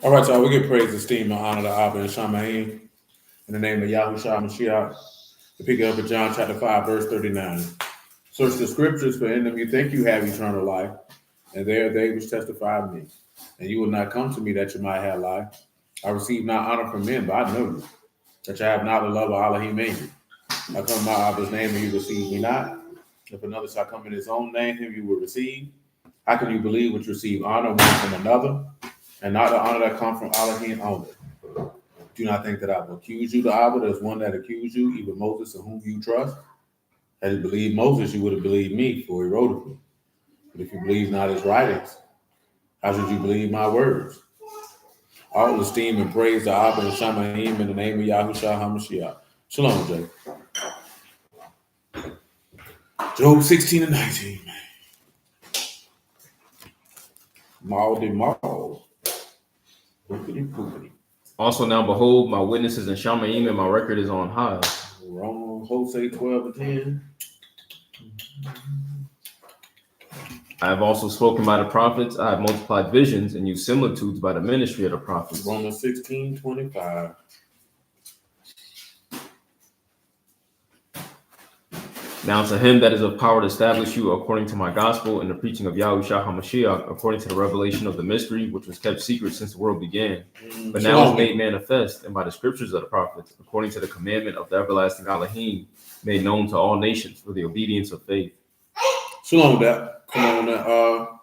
All right, y'all, we give praise, esteem, and honor to Abba and Shamaim in the name of Yahushua Mashiach. To pick it up at John chapter 5, verse 39. Search the scriptures, for in them you think you have eternal life, and they are they which testify of me. And you will not come to me that you might have life. I receive not honor from men, but I know you, that you have not the love of Elohim in you. I come in my Abba's name, and you receive me not. If another shall come in his own name, him you will receive. How can you believe which receive honor one from another, and not the honor that comes from Elohim only? Do not think that I will accuse you to Abba. There's one that accused you, even Moses, in whom you trust. Had you believed Moses, you would have believed me, for he wrote of me. But if you believe not his writings, how should you believe my words? All esteem and praise to Abba and Shamaim in the name of Yahushua HaMashiach. Shalom, Jay. Job 16 and 19. Maul de Maul. Poopity poopity. Also now behold, my witnesses in Shamaim and my record is on high. Wrong. Hosea 12 and 10. I have also spoken by the prophets. I have multiplied visions and used similitudes by the ministry of the prophets. Romans 16:25. Now to him that is of power to establish you according to my gospel and the preaching of Yahushua HaMashiach, according to the revelation of the mystery, which was kept secret since the world began, but now is made manifest, and by the scriptures of the prophets, according to the commandment of the everlasting Elohim, made known to all nations for the obedience of faith. Shalom, that. Come on,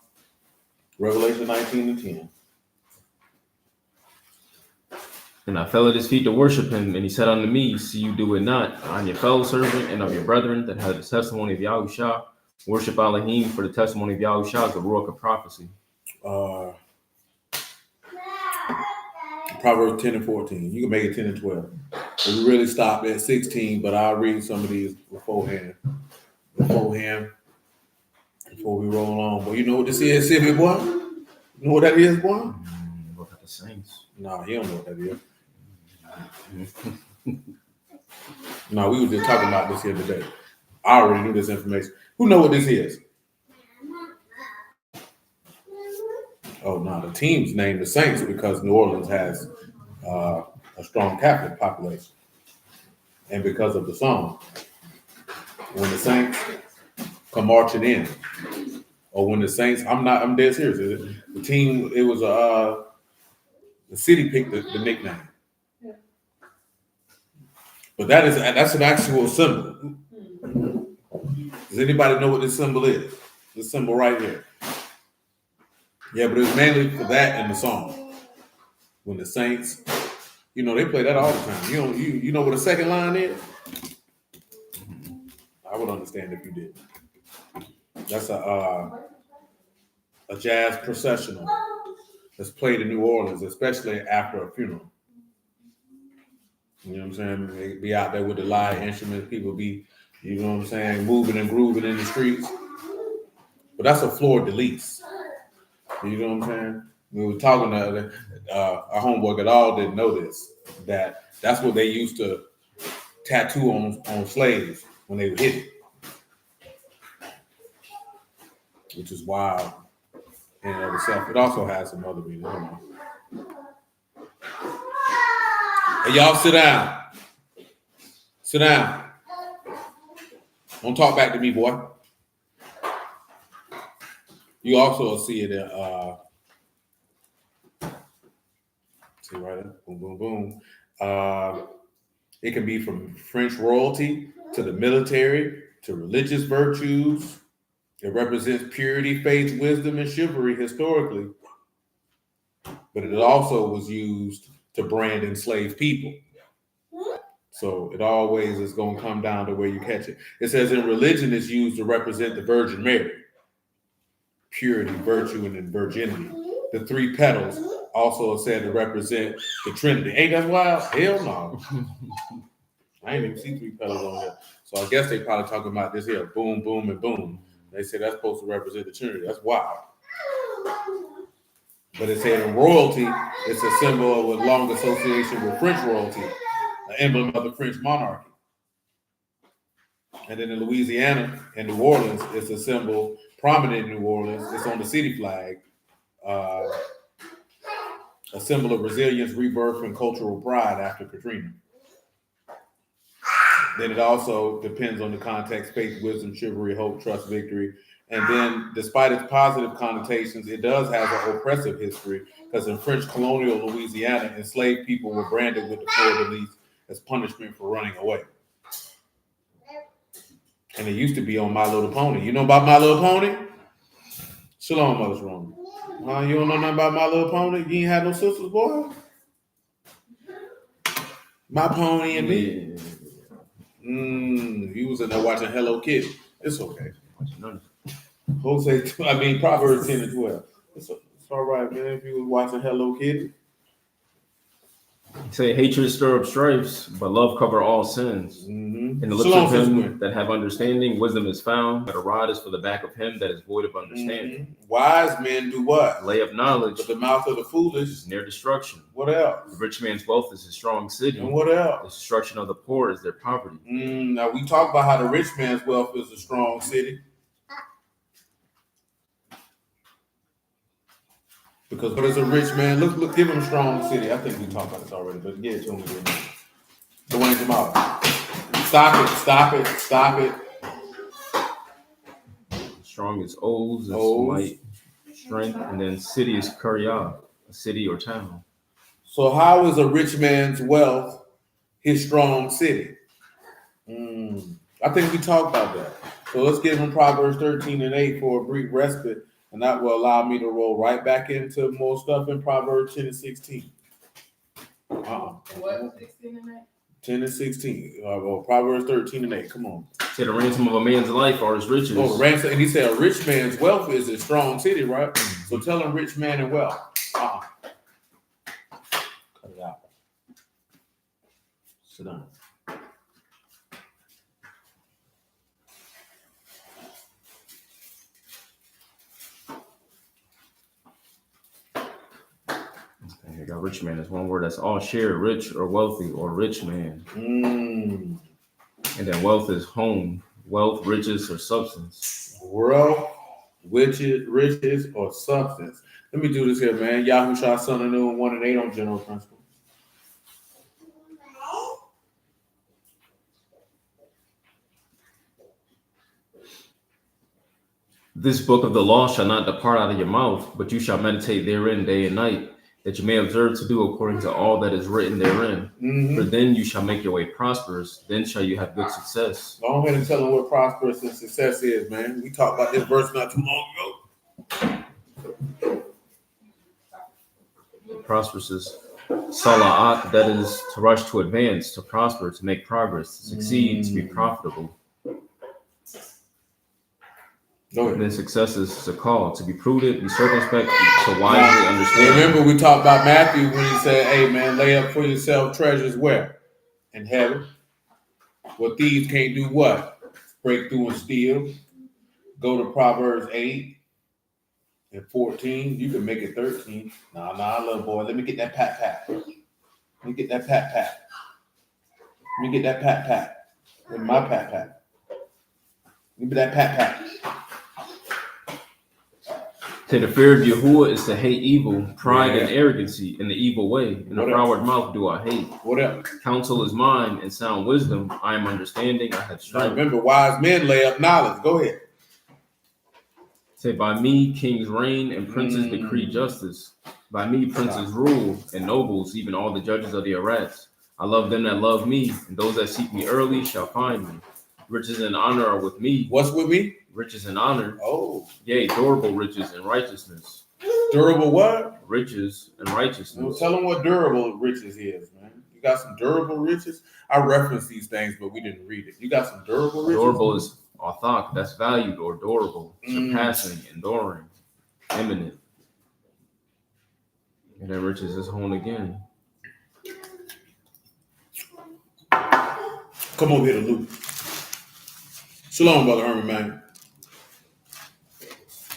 Revelation 19 and 10. And I fell at his feet to worship him, and he said unto me, see you do it not. I'm your fellow servant and of your brethren that have the testimony of Yahushua. Worship Elohim, for the testimony of Yahushua is the ruach of prophecy. Proverbs 10 and 14. You can make it 10 and 12. We really stopped at 16, but I'll read some of these beforehand. Before we roll on. But you know what this is, Sylvia, boy? You know what that is, boy? Look at the saints. Nah, he don't know what that is. No, we were just talking about this here today. I already knew this information. Who know what this is? Oh, no, the team's named the Saints because New Orleans has a strong Catholic population. And because of the song, when the Saints come marching in, or when the Saints, I'm dead serious. The team, it was the city picked the nickname. But that's an actual symbol. Does anybody know what this symbol is? This symbol right here. Yeah, but it's mainly for that in the song. When the Saints, they play that all the time. You know what a second line is? I would understand if you did. That's a jazz processional that's played in New Orleans, especially after a funeral. You know what I'm saying? They be out there with the live instruments. People be, moving and grooving in the streets. But that's a fleur de lis. You know what I'm saying? We were talking to our homeboy Gadal didn't know this. That's what they used to tattoo on slaves when they would hit it. Which is wild in and of itself. It also has some other meaning. Hey, y'all sit down. Sit down. Don't talk back to me, boy. You also see it in, see right there, boom, boom, boom. It can be from French royalty to the military to religious virtues. It represents purity, faith, wisdom, and chivalry historically. But it also was used to brand enslaved people. So it always is going to come down to where you catch it. It says in religion, it's used to represent the Virgin Mary. Purity, virtue, and virginity. The three petals also are said to represent the Trinity. Ain't that wild? Hell no. I ain't even see three petals on here. So I guess they probably talking about this here. Boom, boom, and boom. They say that's supposed to represent the Trinity. That's wild. But it said in royalty, it's a symbol with long association with French royalty, an emblem of the French monarchy. And then in Louisiana and New Orleans, it's a symbol prominent in New Orleans. It's on the city flag. a symbol of resilience, rebirth, and cultural pride after Katrina. Then it also depends on the context: faith, wisdom, chivalry, hope, trust, victory. And then, despite its positive connotations, it does have an oppressive history, because in French colonial Louisiana, enslaved people were branded with the fleur-de-lis as punishment for running away. And it used to be on My Little Pony. You know about My Little Pony? Shalom, Mother's Room. You don't know nothing about My Little Pony? You ain't had no sisters, boy? My Pony and Me. You was in there watching Hello Kitty. It's okay. Proverbs 10 and 12. It's all right, man. If you was watching Hello Kitty. Say hatred stir up strifes, but love cover all sins. Mm-hmm. In the lips of him that have understanding, wisdom is found, but a rod is for the back of him that is void of understanding. Mm-hmm. Wise men do what? Lay up knowledge, but the mouth of the foolish is near destruction. What else? The rich man's wealth is a strong city. And what else? The destruction of the poor is their poverty. Now we talk about how the rich man's wealth is a strong city. Because what is a rich man? Look, give him a strong city. I think we talked about this already, but get it to him again. Dwayne Jamal. Stop it. Strong is O's, might, strength, and then city is Kuryah, a city or town. So how is a rich man's wealth his strong city? I think we talked about that. So let's give him Proverbs 13 and 8 for a brief respite. And that will allow me to roll right back into more stuff in Proverbs 10 and 16. What, 16 and 8? 10 and 16. Proverbs 13 and 8. Come on. Say the ransom of a man's life are his riches. Oh, the ransom. And he said a rich man's wealth is a strong city, right? So tell him rich man and wealth. Cut it out. Sit down. Here got rich man is one word that's all shared, rich or wealthy or rich man. And then wealth is home, wealth, riches, or substance. Wealth, riches, or substance. Let me do this here, man. Yahushua, son of Nun, 1 and 8 on general principle. This book of the law shall not depart out of your mouth, but you shall meditate therein day and night, that you may observe to do according to all that is written therein. For then you shall make your way prosperous, then shall you have good success. Go ahead and tell them what prosperous and success is, man. We talked about this verse not too long ago. Prosperous is sala'at, that is to rush, to advance, to prosper, to make progress, to succeed, to be profitable. And then success is a call to be prudent, be circumspect, to wisely understand. Remember, we talked about Matthew when he said, "Hey, man, lay up for yourself treasures where? In heaven. Well, thieves can't do what? Break through and steal." Go to Proverbs 8 and 14. You can make it 13. Nah, little boy. Let me get that pat. Let me get that pat. Let me get that pat. With my pat. Give me that pat. To the fear of Yahuwah is to hate evil, pride and arrogancy in the evil way. In a froward mouth do I hate. What else? Counsel is mine and sound wisdom. I am understanding. I have strength. Now remember, wise men lay up knowledge. Go ahead. Say, by me kings reign and princes decree justice. By me princes rule and nobles, even all the judges of the Arats. I love them that love me, and those that seek me early shall find me. Riches and honor are with me. What's with me? Riches and honor. Oh. Yea, durable riches and righteousness. Durable what? Riches and righteousness. Well, tell them what durable riches is, man. You got some durable riches? I referenced these things, but we didn't read it. You got some durable riches? Durable is athak, that's valued or durable, surpassing, enduring, imminent. And then riches is honed again. Come over here to Luke. Shalom, Brother Herman, man.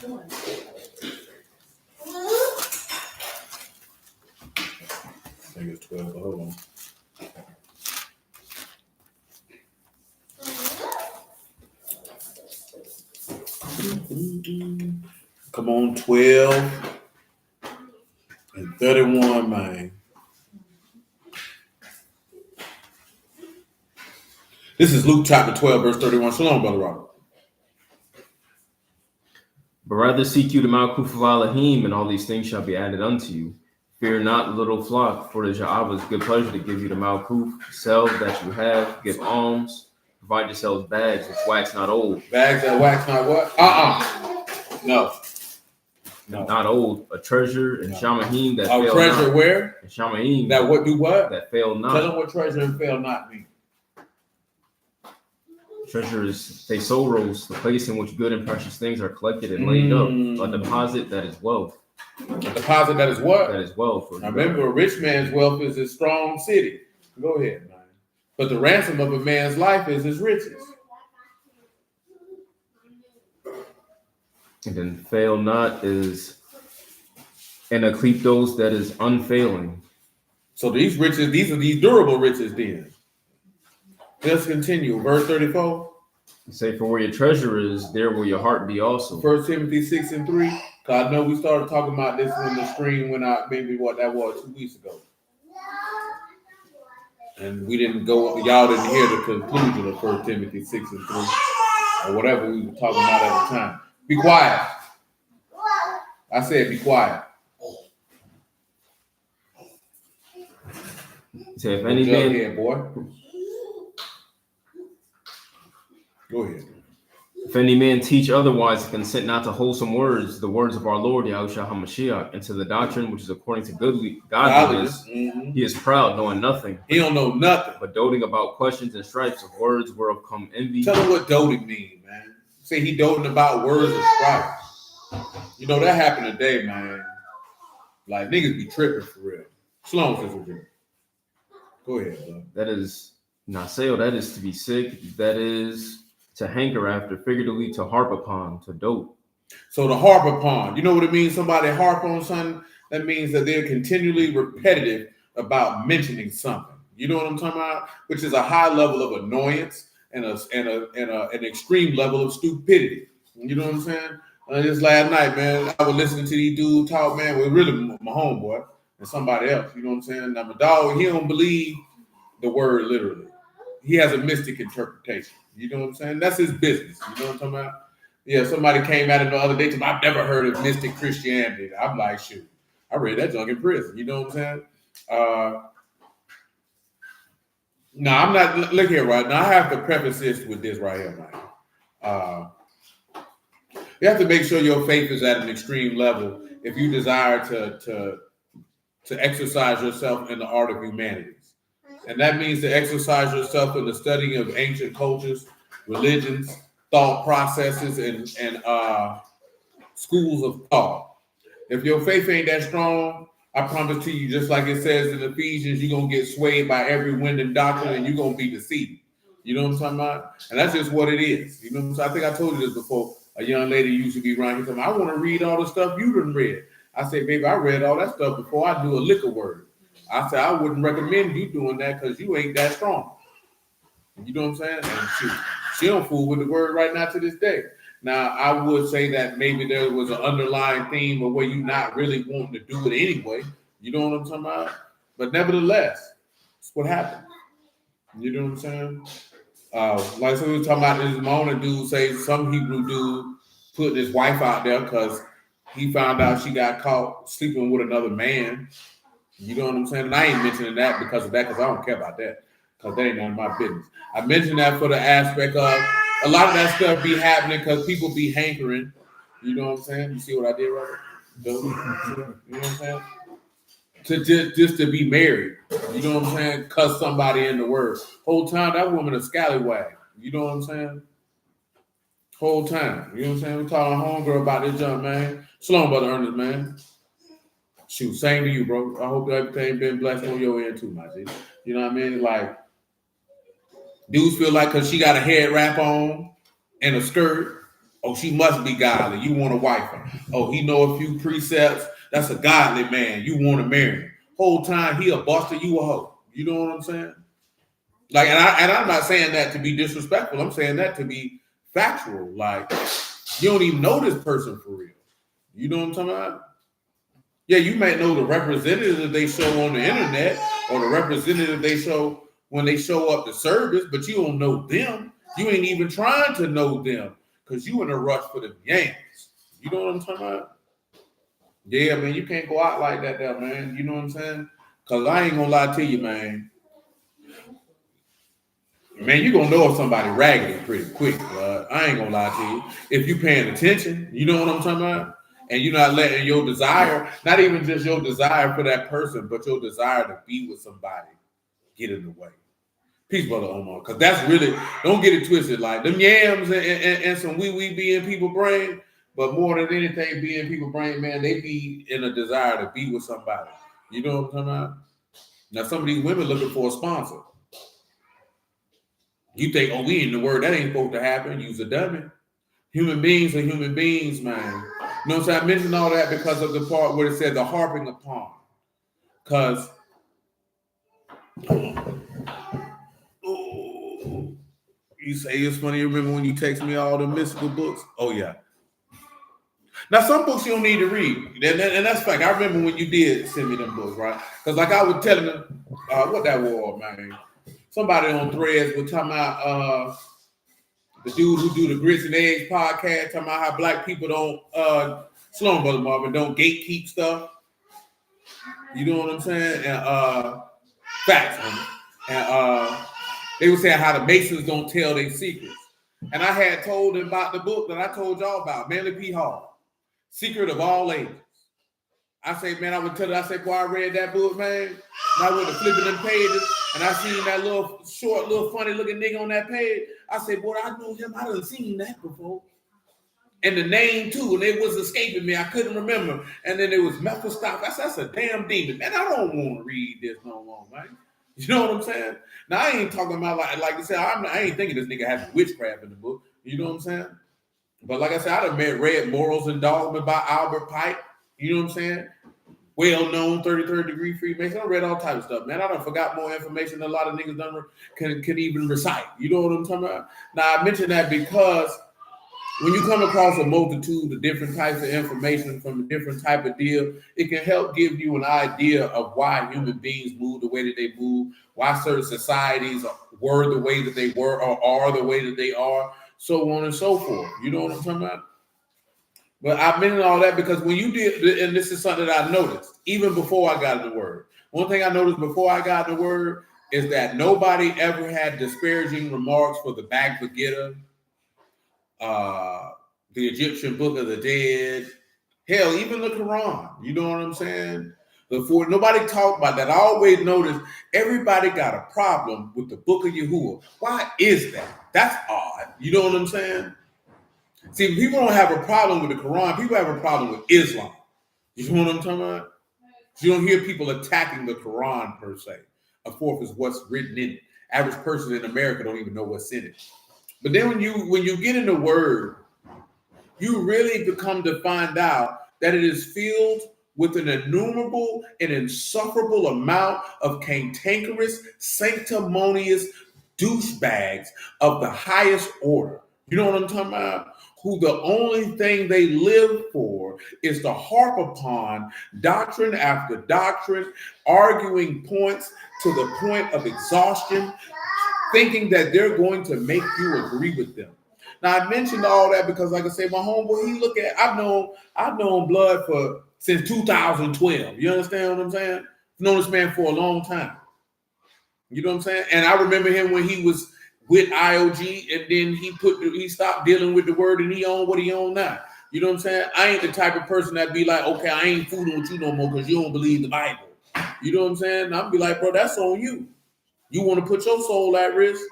I think it's 12, but hold on. Come on, 12 and 31, man. This is Luke chapter 12, verse 31. Shalom, Brother Robert. But rather seek you the Malkuth of Elohim, and all these things shall be added unto you. Fear not, little flock, for it is your Abba's good pleasure to give you the Malkuth. Sell that you have, give alms, provide yourselves bags which wax not old. Bags that wax not what? No. Not old, a treasure and Shamahim that fail treasure not. Where? And Shamahim that what do what? That fail not. Tell them what treasure and fail not mean. Treasure is thesaurus, the place in which good and precious things are collected and laid up. A deposit that is wealth. A deposit that is what? That is wealth. Now remember, a rich man's wealth is his strong city. Go ahead, man. But the ransom of a man's life is his riches. And then fail not is an ekleptos that is unfailing. So these riches, these are these durable riches then. Let's continue. Verse 34. Say, for where your treasure is, there will your heart be also. 1 Timothy 6 and 3. Cause I know we started talking about this when the stream went out, maybe what that was 2 weeks ago. And we didn't go, y'all didn't hear the conclusion of 1 Timothy 6 and 3. Or whatever we were talking about at the time. Be quiet. I said be quiet. Say, if any man, here, boy. Go ahead. If any man teach otherwise, consent not to wholesome words, the words of our Lord Yahushua HaMashiach, and to the doctrine which is according to godliness, he is proud, knowing nothing. He don't know nothing. But doting about questions and strifes of words whereof come envy. Tell him what doting means, man. Say he doting about words of strife. You know, that happened today, man. Like, niggas be tripping for real. Sloan, Sister Jim. Go ahead, bro. That is naseo, that is to be sick, that is to hanker after, figuratively to harp upon, to dote. So to harp upon, you know what it means? Somebody harp on something, that means that they're continually repetitive about mentioning something. You know what I'm talking about? Which is a high level of annoyance and an extreme level of stupidity. You know what I'm saying? Just last night, man, I was listening to these dudes talk, man, with really my homeboy and somebody else. You know what I'm saying? Now my dog, he don't believe the word literally. He has a mystic interpretation. You know what I'm saying? That's his business. You know what I'm talking about? Yeah, somebody came at it the other day to me, I've never heard of mystic Christianity. I'm like, shoot, I read that junk in prison. You know what I'm saying? No, I'm not. Look here, right now. I have to preface this with this right here, man. You have to make sure your faith is at an extreme level if you desire to exercise yourself in the art of humanities. And that means to exercise yourself in the studying of ancient cultures, religions, thought processes, and schools of thought. If your faith ain't that strong, I promise to you, just like it says in Ephesians, you're going to get swayed by every wind and doctrine and you're going to be deceived. You know what I'm talking about? And that's just what it is. You know what I'm saying? I think I told you this before. A young lady used to be around here telling me, I want to read all the stuff you done read. I said, baby, I read all that stuff before I do a liquor word. I said, I wouldn't recommend you doing that because you ain't that strong. You know what I'm saying? And she don't fool with the word right now to this day. Now, I would say that maybe there was an underlying theme of where you're not really wanting to do it anyway. You know what I'm talking about? But nevertheless, it's what happened. You know what I'm saying? Like so we were talking about this Mona dude say some Hebrew dude put his wife out there because he found out she got caught sleeping with another man. You know what I'm saying? And I ain't mentioning that because of that, because I don't care about that, because that ain't none of my business. I mentioned that for the aspect of a lot of that stuff be happening because people be hankering. You know what I'm saying? You see what I did, Robert? You know what I'm saying? To just to be married. You know what I'm saying? Cuss somebody in the word. Whole time that woman a scallywag. You know what I'm saying? Whole time. You know what I'm saying? We talking homegirl about this junk, man. Shalom, Brother Ernest, man. Shoot, same to you, bro. I hope everything been blessed on your end too, my G. You know what I mean? Like, dudes feel like because she got a head wrap on and a skirt, oh, she must be godly. You want to wife her. Oh, he know a few precepts. That's a godly man. You want to marry him. Whole time he a buster, you a hoe. You know what I'm saying? Like, and I'm not saying that to be disrespectful. I'm saying that to be factual. Like, you don't even know this person for real. You know what I'm talking about? Yeah, you might know the representative that they show on the internet or the representative they show when they show up to service, but you don't know them. You ain't even trying to know them because you in a rush for the yams. You know what I'm talking about? Yeah, man, you can't go out like that there, man. You know what I'm saying? Because I ain't going to lie to you, man. Man, you going to know if somebody raggedy pretty quick, bro. I ain't going to lie to you. If you paying attention, you know what I'm talking about? And you're not letting your desire, not even just your desire for that person, but your desire to be with somebody get in the way. Peace, brother Omar. Because that's really, don't get it twisted. Like them yams and some wee be in people's brain, but more than anything, be in people's brain, man, they be in a desire to be with somebody. You know what I'm talking about? Now, some of these women looking for a sponsor. You think, oh, we in the word, that ain't supposed to happen. Use a dummy. Human beings are human beings, man. You know what I'm saying? I mentioned all that because of the part where it said the harping upon. Because, you say it's funny. You remember when you text me all the mystical books? Oh, yeah. Now, some books you don't need to read. And that's fact. I remember when you did send me them books, right? Because like I was telling them, what that was, man. Somebody on Threads was talking about the dude who do the Grits and Eggs podcast, talking about how black people don't, slow Brother Marvin, don't gatekeep stuff. You know what I'm saying? And facts. And they were saying how the Masons don't tell their secrets. And I had told them about the book that I told y'all about, Manly P. Hall, Secret of All Ages. I say, man, I would tell her, I said, boy, I read that book, man. And I went to flipping them pages, and I seen that little short, little funny looking nigga on that page. I said, boy, I know him. I done seen that before. And the name too, and it was escaping me. I couldn't remember. And then it was Mephistopheles. I said, that's a damn demon. Man, I don't want to read this no more, man. You know what I'm saying? Now, I ain't talking about, like I said, I ain't thinking this nigga has witchcraft in the book. You know what I'm saying? But like I said, I done read Morals and Dogma by Albert Pike. You know what I'm saying? Well-known 33rd degree Freemason. I read all types of stuff, man. I done forgot more information than a lot of niggas can even recite. You know what I'm talking about? Now, I mention that because when you come across a multitude of different types of information from a different type of deal, it can help give you an idea of why human beings move the way that they move, why certain societies were the way that they were or are the way that they are, so on and so forth. You know what I'm talking about? But I mentioned all that because when you did, and this is something that I noticed, even before I got in the word. One thing I noticed before I got in the word is that nobody ever had disparaging remarks for the Bhagavad Gita, the Egyptian Book of the Dead, hell, even the Quran. You know what I'm saying? Nobody talked about that. I always noticed everybody got a problem with the Book of Yahuwah. Why is that? That's odd. You know what I'm saying? See, people don't have a problem with the Quran. People have a problem with Islam. You know what I'm talking about? You don't hear people attacking the Quran per se. A fourth is what's written in it. Average person in America don't even know what's in it. But then when you get in the word, you really become to find out that it is filled with an innumerable and insufferable amount of cantankerous, sanctimonious douchebags of the highest order. You know what I'm talking about? Who the only thing they live for is to harp upon doctrine after doctrine, arguing points to the point of exhaustion, thinking that they're going to make you agree with them. Now, I mentioned all that because, like I say, my homeboy, I've known Blood since 2012. You understand what I'm saying? I've known this man for a long time. You know what I'm saying? And I remember him when he was with IOG, and then he stopped dealing with the word, and he owned what he owned now. You know what I'm saying? I ain't the type of person that be like, okay, I ain't fooling with you no more because you don't believe the Bible. You know what I'm saying? And I'll be like, bro, that's on you. You want to put your soul at risk?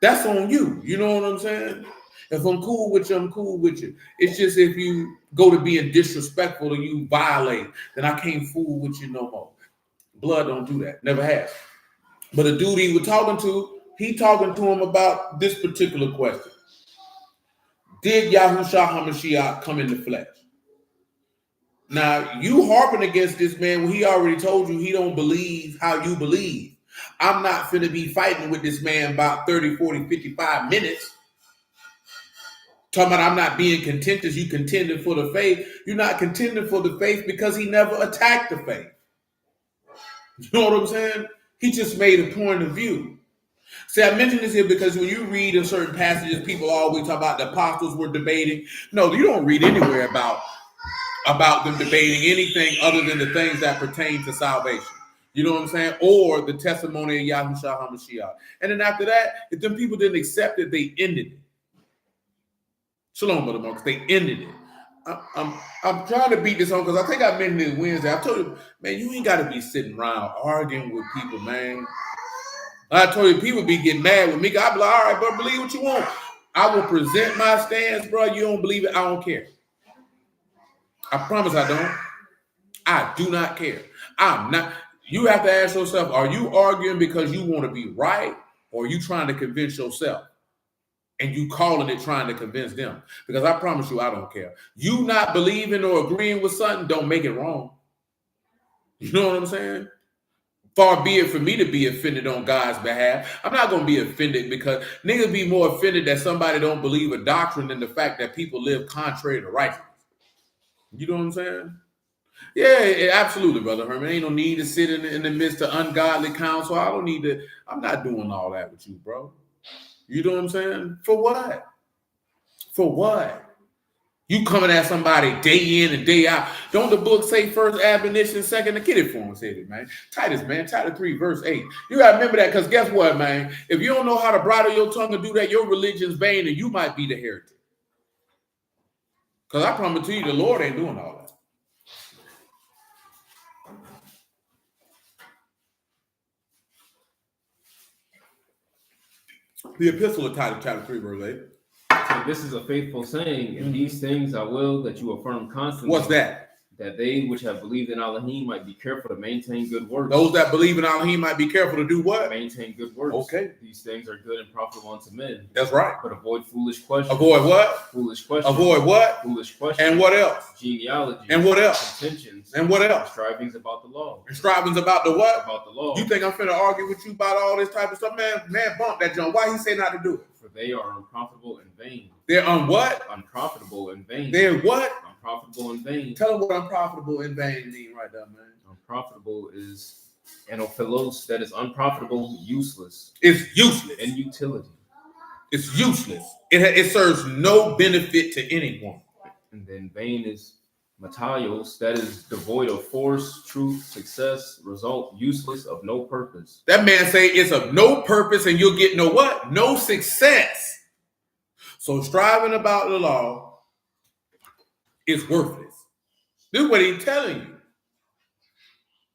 That's on you. You know what I'm saying? If I'm cool with you, I'm cool with you. It's just if you go to being disrespectful or you violate, then I can't fool with you no more. Blood don't do that. Never has. But the dude he was talking to, he talking to him about this particular question. Did Yahushua HaMashiach come in the flesh? Now, you harping against this man when he already told you he don't believe how you believe. I'm not finna be fighting with this man about 30, 40, 55 minutes Talking about I'm not being contentious, you contending for the faith. You're not contending for the faith because he never attacked the faith. You know what I'm saying? He just made a point of view. See, I mention this here because when you read in certain passages, people always talk about the apostles were debating. No, you don't read anywhere about them debating anything other than the things that pertain to salvation. You know what I'm saying? Or the testimony of Yahushua HaMashiach. And then after that, if them people didn't accept it, they ended it. Shalom, Brother Marcus. They ended it. I'm trying to beat this on because I think I mentioned it Wednesday. I told you, man, you ain't got to be sitting around arguing with people, man. I told you, people be getting mad with me. I be like, all right, bro, believe what you want. I will present my stance, bro. You don't believe it, I don't care. I promise I don't. I do not care. I'm not. You have to ask yourself, are you arguing because you want to be right, or are you trying to convince yourself? And you calling it trying to convince them? Because I promise you, I don't care. You not believing or agreeing with something don't make it wrong. You know what I'm saying? Far be it for me to be offended on God's behalf. I'm not going to be offended because niggas be more offended that somebody don't believe a doctrine than the fact that people live contrary to righteousness. You know what I'm saying? Yeah, absolutely, Brother Herman. Ain't no need to sit in the midst of ungodly counsel. I don't need to. I'm not doing all that with you, bro. You know what I'm saying? For what? For what? You coming at somebody day in and day out. Don't the book say first admonition, second? Get it for him, said it, man. Titus 3, verse 8. You got to remember that because guess what, man? If you don't know how to bridle your tongue and do that, your religion's vain and you might be the heretic. Because I promise to you, the Lord ain't doing all that. The epistle of Titus, chapter 3, verse 8. So this is a faithful saying, and these things I will that you affirm constantly. What's that? That they which have believed in Elohim might be careful to maintain good works. Those that believe in Elohim might be careful to do what? Maintain good works. Okay. These things are good and profitable unto men. That's right. But avoid foolish questions. Avoid what? Foolish questions. Avoid what? Foolish questions. And what else? Genealogy. And what else? Contentions. And what else? Strivings about the law. And strivings about the what? About the law. You think I'm finna argue with you about all this type of stuff? Man, bump that junk. Why he say not to do it? For they are unprofitable and vain. They're what? Unprofitable and vain. They're what? Unprofitable and vain. Tell them what unprofitable and vain mean right there, man. Unprofitable is anophilos, that is unprofitable, useless. It's useless. Inutility. It's useless. It serves no benefit to anyone. And then vain is mataios, that is devoid of force, truth, success, result, useless, of no purpose. That man say it's of no purpose and you'll get no what? No success. So striving about the law is worthless. This is what he's telling you.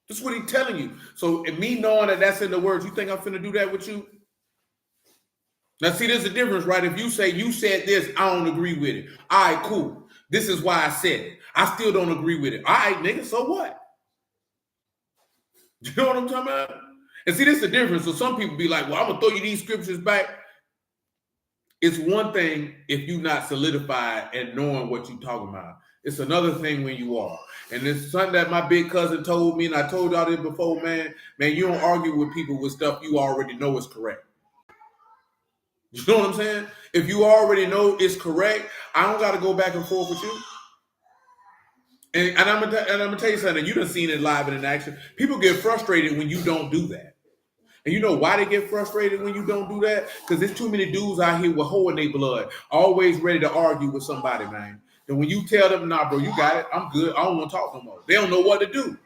This is what he's telling you. So in me knowing that that's in the words, you think I'm finna do that with you? Now see, there's a difference, right? If you say you said this, I don't agree with it. All right, cool. This is why I said it. I still don't agree with it. All right, nigga, so what? You know what I'm talking about? And see, this is the difference. So some people be like, well, I'm going to throw you these scriptures back. It's one thing if you're not solidified and knowing what you're talking about. It's another thing when you are. And it's something that my big cousin told me, and I told y'all this before, man. Man, you don't argue with people with stuff you already know is correct. You know what I'm saying? If you already know it's correct, I don't got to go back and forth with you. And I'm gonna tell you something. You done seen it live and in action. People get frustrated when you don't do that. And you know why they get frustrated when you don't do that? Because there's too many dudes out here with hole in their blood, always ready to argue with somebody, man. And when you tell them, nah, bro, you got it, I'm good, I don't want to talk no more. They don't know what to do.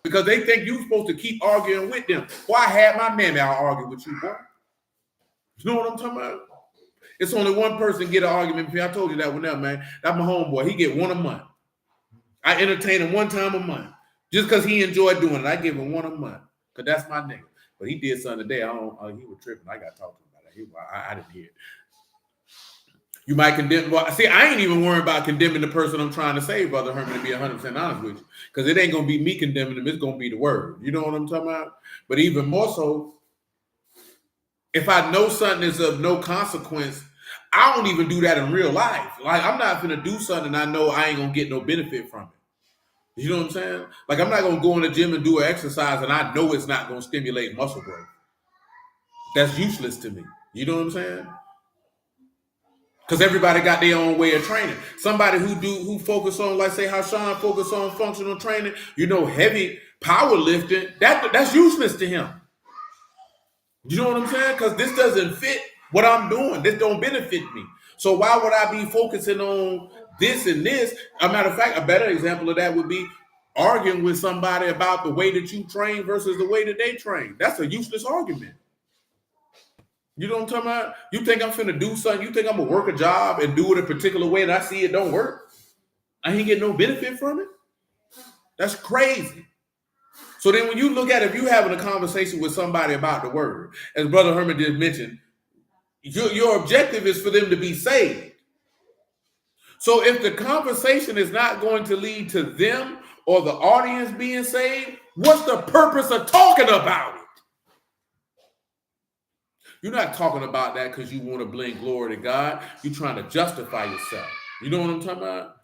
Because they think you're supposed to keep arguing with them. Well, I had my mammy out argue with you, boy. You know what I'm talking about? It's only one person get an argument. I told you that one up, man. That's my homeboy. He get one a month. I entertain him one time a month. Just because he enjoyed doing it. I give him one a month. Because that's my nigga. But he did something today. He was tripping. I got to talk to him about that. I didn't hear it. You might condemn. Well, see, I ain't even worried about condemning the person I'm trying to save, Brother Herman, to be 100% honest with you. Because it ain't going to be me condemning them. It's going to be the word. You know what I'm talking about? But even more so, if I know something is of no consequence, I don't even do that in real life. Like, I'm not going to do something I know I ain't going to get no benefit from it. You know what I'm saying? Like, I'm not going to go in the gym and do an exercise and I know it's not going to stimulate muscle growth. That's useless to me. You know what I'm saying? Because everybody got their own way of training. Somebody who focus on, like say how Sean focus on functional training, heavy powerlifting, that's useless to him. You know what I'm saying? Because this doesn't fit what I'm doing. This don't benefit me. So why would I be focusing on this and this? A matter of fact, a better example of that would be arguing with somebody about the way that you train versus the way that they train. That's a useless argument. You know what I'm talking about? You think I'm finna do something? You think I'm gonna work a job and do it a particular way and I see it don't work? I ain't get no benefit from it? That's crazy. So then when you look at it, if you're having a conversation with somebody about the word, as Brother Herman did mention, your objective is for them to be saved. So if the conversation is not going to lead to them or the audience being saved, what's the purpose of talking about it? You're not talking about that because you want to bring glory to God. You're trying to justify yourself. You know what I'm talking about?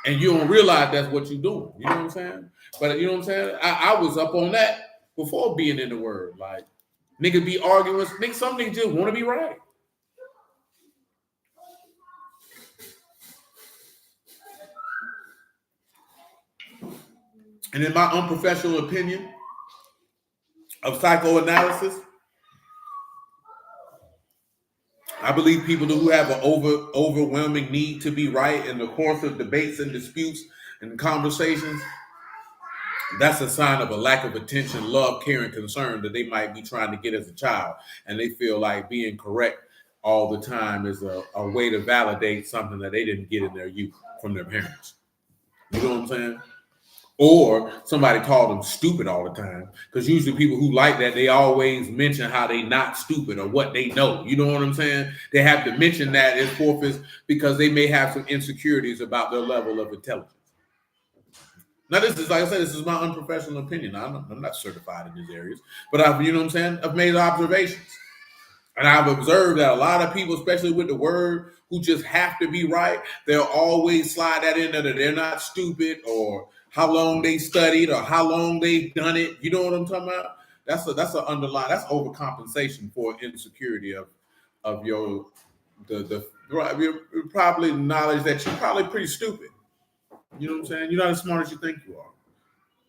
And you don't realize that's what you're doing. You know what I'm saying? But you know what I'm saying? I was up on that before being in the word. Like, niggas be arguing. Some niggas just want to be right. And in my unprofessional opinion of psychoanalysis, I believe people who have an overwhelming need to be right in the course of debates and disputes and conversations, that's a sign of a lack of attention, love, care, and concern that they might be trying to get as a child. And they feel like being correct all the time is a way to validate something that they didn't get in their youth from their parents. You know what I'm saying? Or somebody called them stupid all the time. Because usually people who like that, they always mention how they not stupid or what they know. You know what I'm saying? They have to mention that as forfeits because they may have some insecurities about their level of intelligence. Now, this is, like I said, this is my unprofessional opinion. I'm not certified in these areas. But I've made observations. And I've observed that a lot of people, especially with the word, who just have to be right, they'll always slide that in there that they're not stupid or how long they studied or how long they've done it. You know what I'm talking about? That's an underlying, that's overcompensation for insecurity of your probably knowledge that you're probably pretty stupid. You know what I'm saying? You're not as smart as you think you are.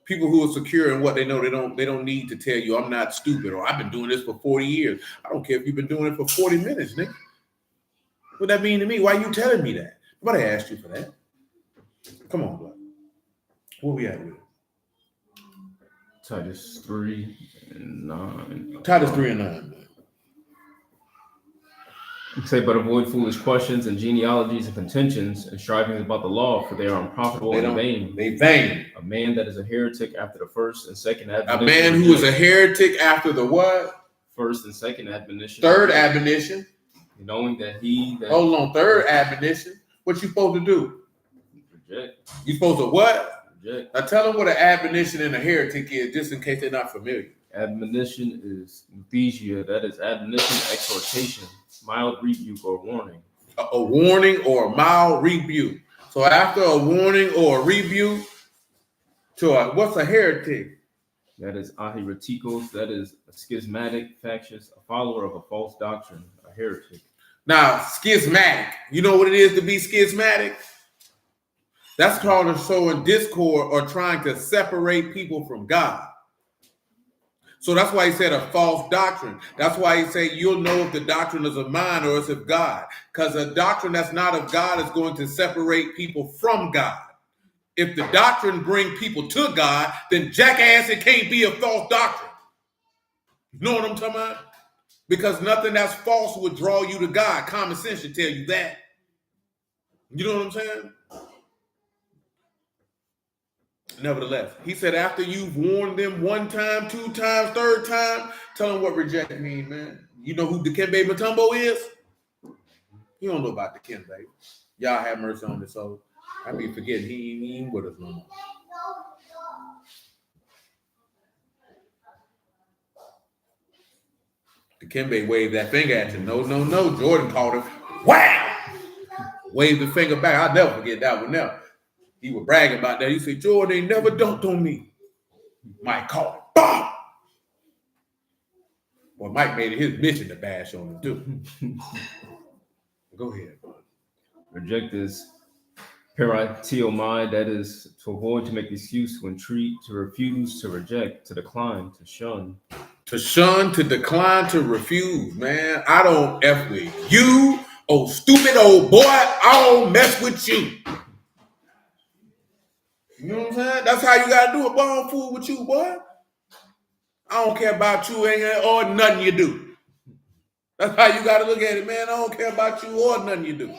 People who are secure in what they know, they don't need to tell you I'm not stupid or I've been doing this for 40 years. I don't care if you've been doing it for 40 minutes, nigga. What that mean to me? Why are you telling me that? Nobody asked you for that. Come on, blood. Where we at with it? Titus 3:9. Titus 3:9. Say, but avoid foolish questions and genealogies and contentions and strivings about the law, for they are unprofitable and vain. They vain. A man that is a heretic after the first and second admonition. A man who is a heretic after the what? First and second admonition. Third admonition. Knowing that he that. Hold on, third admonition. What you supposed to do? Reject. You supposed to what? Reject. Now tell them what an admonition and a heretic is, just in case they're not familiar. Admonition is euthesia, that is admonition, exhortation, mild rebuke or warning. A warning or a mild rebuke. So after a warning or a rebuke, what's a heretic? That is ahiretikos, that is a schismatic, factious, a follower of a false doctrine, a heretic. Now, schismatic. You know what it is to be schismatic? That's called a sowing discord or trying to separate people from God. So that's why he said a false doctrine. That's why he said you'll know if the doctrine is of mine or it's of God. Because a doctrine that's not of God is going to separate people from God. If the doctrine bring people to God, then jackass, it can't be a false doctrine. You know what I'm talking about? Because nothing that's false would draw you to God. Common sense should tell you that. You know what I'm saying? Nevertheless, he said after you've warned them one time, two times, third time, tell them what reject mean, man. You know who Dikembe Mutombo is? You don't know about Dikembe. Y'all have mercy on his soul. I be forgetting he ain't with us no more. Dikembe waved that finger at you. No. Jordan called him. Wow! Waved the finger back. I'll never forget that one now. He was bragging about that. He said, Jordan ain't never dunked on me. Mike called him. Boom! Well, Mike made it his mission to bash on him, too. Go ahead. Reject is paratiomai, that is to avoid, to make excuse, to entreat, to refuse, to reject, to decline, to shun. To shun, to decline, to refuse, man. I don't F with you, oh stupid old boy. I don't mess with you. You know what I'm saying? That's how you gotta do it. Boy, I don't fool with you, boy. I don't care about you or nothing you do. That's how you gotta look at it, man. I don't care about you or nothing you do.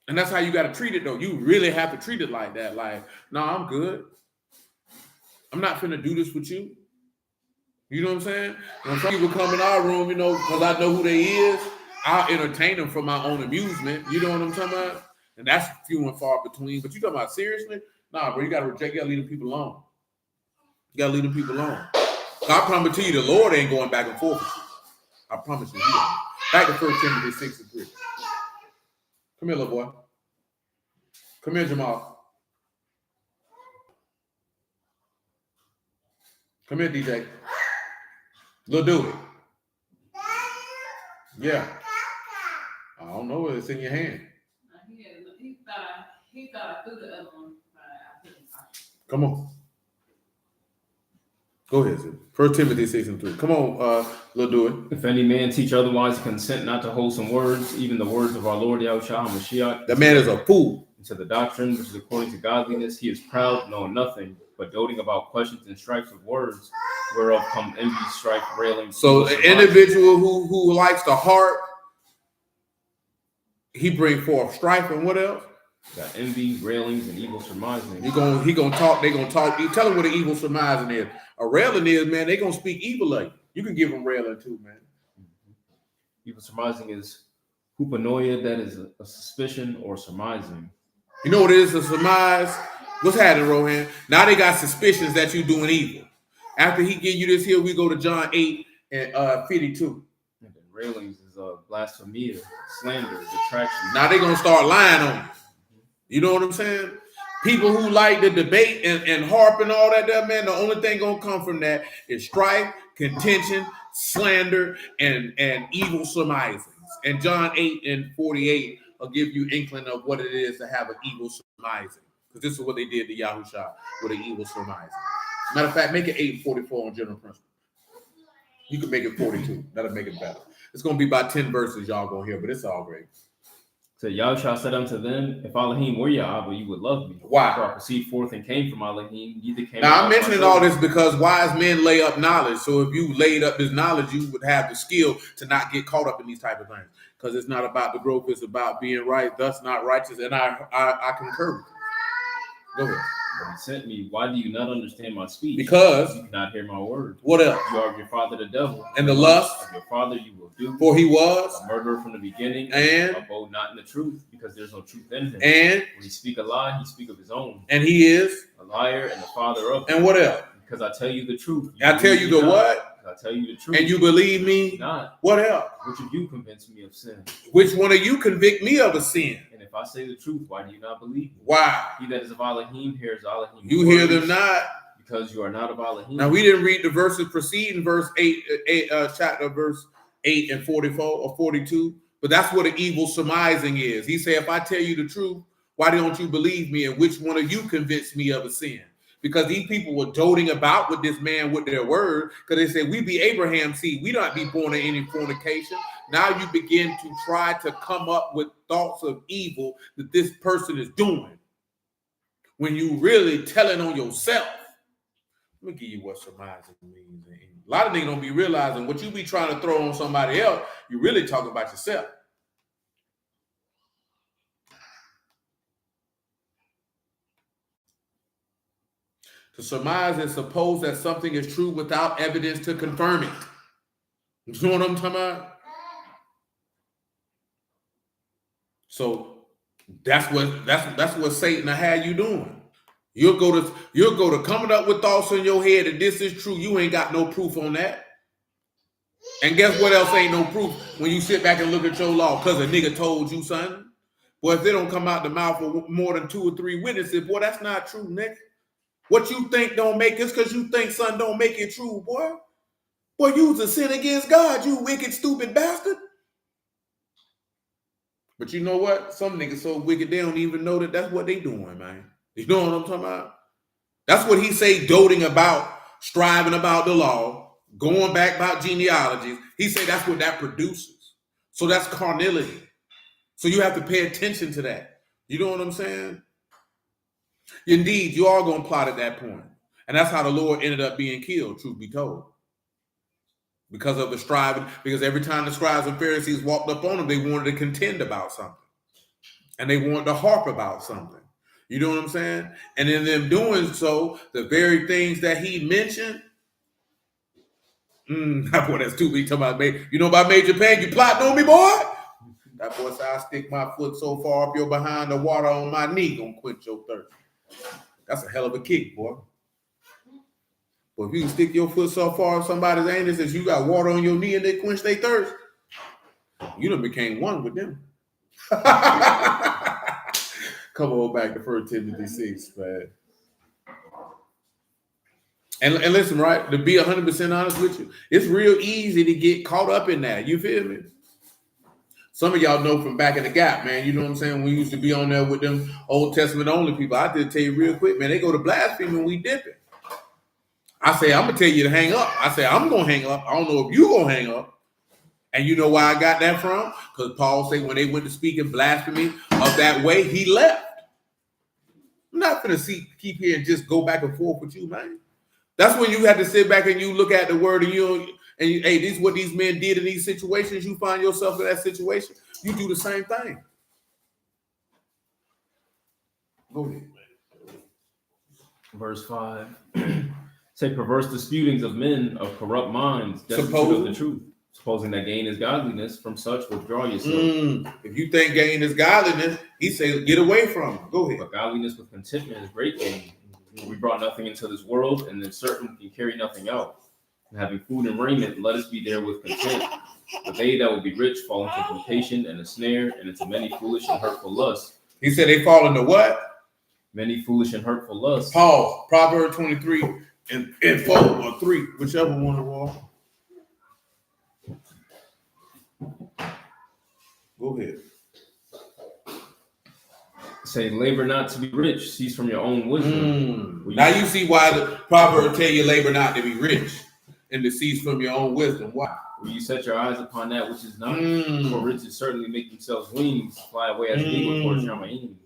And that's how you gotta treat it, though. You really have to treat it like that. Like, no, I'm good. I'm not finna do this with you. You know what I'm saying? When some people come in our room, you know, because I know who they is, I'll entertain them for my own amusement. You know what I'm talking about? And that's few and far between. But you talking about seriously? Nah, bro, you gotta reject, you gotta leave them people alone. You gotta leave them people alone. I promise to you, the Lord ain't going back and forth with you. I promise you. Back to 1 Timothy 6:3. Come here, little boy. Come here, Jamal. Come here, DJ. Little dude. Yeah. I don't know what it's in your hand. He thought I threw the other one. Come on. Go ahead, sir. 1 Timothy 6:3. Come on, little dude. If any man teach otherwise, consent not to wholesome words, even the words of our Lord Yahushua HaMashiach. That man is a fool. To the doctrine which is according to godliness, he is proud, knowing nothing, but doting about questions and strifes of words, whereof come envy, strife, railing. So an individual who likes the heart, he bring forth strife and what else? Got envy, railings, and evil surmising. He gonna talk. They gonna talk. You tell them what an evil surmising is. A railing is, man. They gonna speak evil of you. You can give them railing too, man. Evil surmising is hupanoia, that is a suspicion or surmising. You know what it is? A surmise. What's happening, Rohan? Now they got suspicions that you're doing evil. After he give you this here, we go to John 8 and 52. And then railings is blasphemy, slander, detraction. Now they gonna start lying on you. You know what I'm saying? People who like to debate and harp and all that, man, the only thing gonna come from that is strife, contention, slander, and evil surmisings. And John 8 and 48 will give you inkling of what it is to have an evil surmising. Because this is what they did to Yahusha with an evil surmising. Matter of fact, make it 8:44 on general principle. You can make it 42. That'll make it better. It's gonna be about 10 verses y'all gonna hear, but it's all great. So Yahushua said unto them, if Elohim were your Abba, you would love me. Why? For I proceed forth and came from Elohim, neither came. Now I'm mentioning all this because wise men lay up knowledge. So if you laid up this knowledge, you would have the skill to not get caught up in these type of things. Because it's not about the growth, it's about being right, thus not righteous. And I concur with you. Go ahead. But he sent me. Why do you not understand my speech? Because you cannot hear my word. What else? You are of your father the devil, and the lust of your father you will do. For he was a murderer from the beginning, and abode not in the truth, because there's no truth in him. And when he speak a lie, he speak of his own. And he is a liar and the father of it. And what else? Because I tell you the truth. I tell you the not. what? I tell you the truth. And you believe me? Not. What else? Which of you convince me of sin? Which one of you convict me of a sin? And if I say the truth, why do you not believe me? Why? He that is of Elohim hears Elohim. You hear them not? Because you are not of Elohim. Now we didn't read the verses preceding verse 8, chapter verse 8 and 44 or 42, but that's what an evil surmising is. He said, if I tell you the truth, why don't you believe me? And which one of you convinced me of a sin? Because these people were doting about with this man with their word, because they said, we be Abraham's seed. We don't be born of any fornication. Now you begin to try to come up with thoughts of evil that this person is doing when you really telling on yourself. Let me give you what surmising means. A lot of niggas don't be realizing what you be trying to throw on somebody else, you really talking about yourself. To surmise is suppose that something is true without evidence to confirm it. You know what I'm talking about? So that's what Satan will have you doing. You'll go to coming up with thoughts in your head that this is true. You ain't got no proof on that. And guess what else ain't no proof when you sit back and look at your law? Because a nigga told you something. Boy, if they don't come out the mouth of more than 2 or 3 witnesses, boy, that's not true, nigga. What you think don't make it, because you think something don't make it true, boy. Boy, you's a sin against God, you wicked, stupid bastard. But you know what? Some niggas so wicked they don't even know that that's what they doing, man. You know what I'm talking about? That's what he say, doting about, striving about the law, going back about genealogies. He say that's what that produces. So that's carnality. So you have to pay attention to that. You know what I'm saying? Indeed, you are going to plot at that point. And that's how the Lord ended up being killed, truth be told. Because of the striving, because every time the scribes and Pharisees walked up on him, they wanted to contend about something. And they wanted to harp about something. You know what I'm saying? And in them doing so, the very things that he mentioned, that boy, that's too big. Talking about, you know about Major Payne? You plotting on me, boy? That boy said, I stick my foot so far up your behind the water on my knee, gonna quench your thirst. That's a hell of a kick, boy. But if you can stick your foot so far up somebody's anus that you got water on your knee and they quench their thirst, you done became one with them. Come on back to 1 Timothy 6, man. And listen, right, to be 100% honest with you, it's real easy to get caught up in that. You feel me? Some of y'all know from back in the gap, man. You know what I'm saying? We used to be on there with them Old Testament only people. I did tell you real quick, man, they go to blasphemy and we dip it. I say, I'm going to tell you to hang up. I say, I'm going to hang up. I don't know if you going to hang up. And you know why I got that from? Because Paul said when they went to speak in blasphemy of that way, he left. I'm not going to keep here and just go back and forth with you, man. That's when you have to sit back and you look at the word and hey, this is what these men did in these situations. You find yourself in that situation, you do the same thing. Go ahead, man. Verse 5. Say perverse disputings of men of corrupt minds, destitute of the truth, supposing that gain is godliness. From such withdraw yourself. If you think gain is godliness, he says get away from it. Go ahead. But godliness with contentment is great gain. We brought nothing into this world, and then certain can carry nothing out. And having food and raiment, let us be there with content. But they that will be rich fall into temptation and a snare, and into many foolish and hurtful lusts. He said they fall into what? Many foolish and hurtful lusts. Pause. Proverbs 23 and 4 or 3, whichever one it was. Go ahead. Say, labor not to be rich, cease from your own wisdom. Now you see why the proverb tell you labor not to be rich and to cease from your own wisdom. Why? Will you set your eyes upon that which is not? For riches certainly make themselves wings, fly away as an eagle towards Yamaim.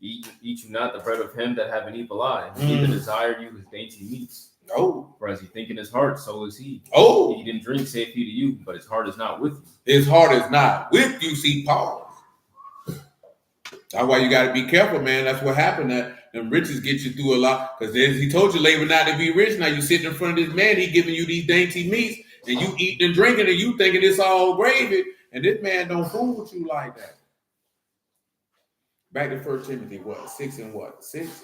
Eat you not the bread of him that have an evil eye, neither desire you his dainty meats. Oh. For as he think in his heart, so is he. Oh. Eat and drink, saith he to you, but his heart is not with you. His heart is not with you, see, Paul. That's why you got to be careful, man. That's what happened. That them riches get you through a lot. Because he told you labor not to be rich. Now you sitting in front of this man, he giving you these dainty meats, and you eating and drinking, and you thinking it's all gravy. And this man don't fool with you like that. Back to 1 Timothy, what? 6 and what? 6?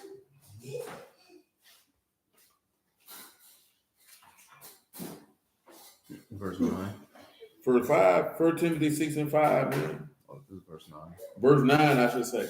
Verse 9. Verse 5. 1 Timothy 6 and 5, man. Oh, this is verse 9. Verse 9, I should say.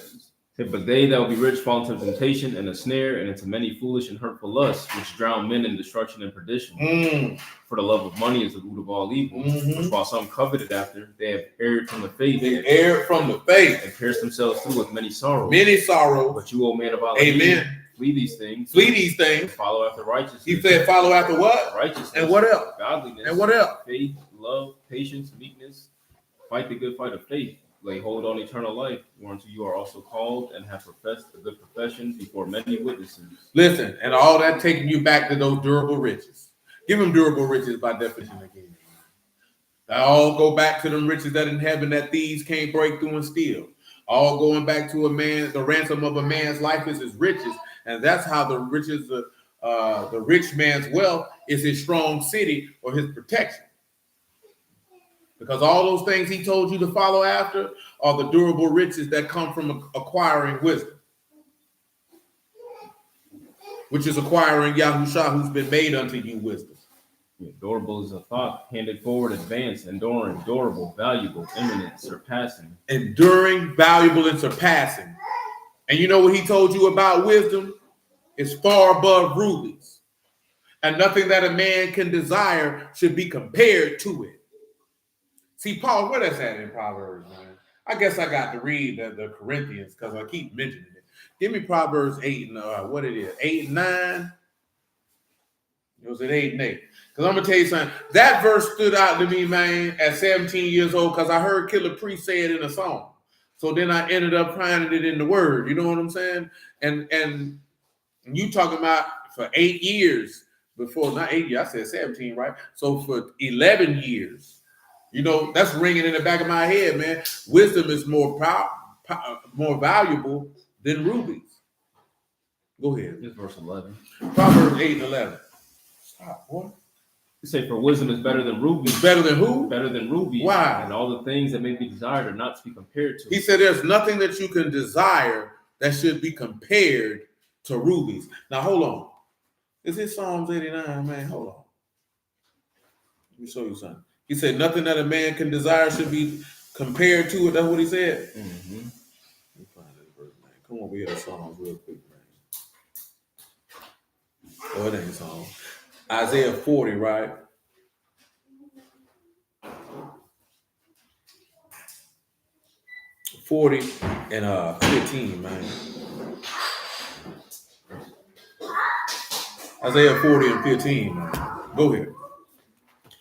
But they that will be rich fall into temptation and a snare, and into many foolish and hurtful lusts, which drown men in destruction and perdition. For the love of money is the root of all evil, which while some coveted after, they have erred from the faith. They erred from the faith. And pierced themselves through with many sorrows. Many sorrows. But you, O man of Allah, amen. Flee these things. Flee these things. And follow after righteousness. He said follow after what? Righteousness. And what else? Godliness. And what else? Faith, love, patience, meekness. Fight the good fight of faith. Lay hold on eternal life, whereunto you are also called and have professed a good profession before many witnesses. Listen, and all that taking you back to those durable riches. Give them durable riches by definition again. That all go back to them riches that in heaven that thieves can't break through and steal. All going back to a man, the ransom of a man's life is his riches. And that's how the riches, the rich man's wealth is his strong city or his protection. Because all those things he told you to follow after are the durable riches that come from acquiring wisdom, which is acquiring Yahushua, who's been made unto you wisdom. Yeah, durable is a thought, handed forward, advanced, enduring, durable, valuable, eminent, surpassing. Enduring, valuable, and surpassing. And you know what he told you about wisdom? It's far above rubies. And nothing that a man can desire should be compared to it. See, Paul, where that's at in Proverbs, man? I guess I got to read the Corinthians because I keep mentioning it. Give me Proverbs 8 and what it is, 8 and 9. It was at 8 and 8. Because I'm gonna tell you something. That verse stood out to me, man, at 17 years old, because I heard Killer Priest say it in a song. So then I ended up finding it in the word. You know what I'm saying? And you talking about for 8 years before, not 8 years, I said 17, right? So for 11 years, you know, that's ringing in the back of my head, man. Wisdom is more valuable than rubies. Go ahead. This verse 11. Proverbs 8 and 11. Stop, boy. You say, for wisdom is better than rubies. Better than who? Better than rubies. Why? And all the things that may be desired are not to be compared to. He said there's nothing that you can desire that should be compared to rubies. Now, hold on. Is it Psalms 89, man? Hold on. Let me show you something. He said nothing that a man can desire should be compared to it. That's what he said. Mm-hmm. Let me find this verse, man. Come over here to Psalms real quick, man. Oh, it ain't Psalms. Isaiah 40, right? $40 and 15, man. Isaiah 40 and 15, man. Go ahead.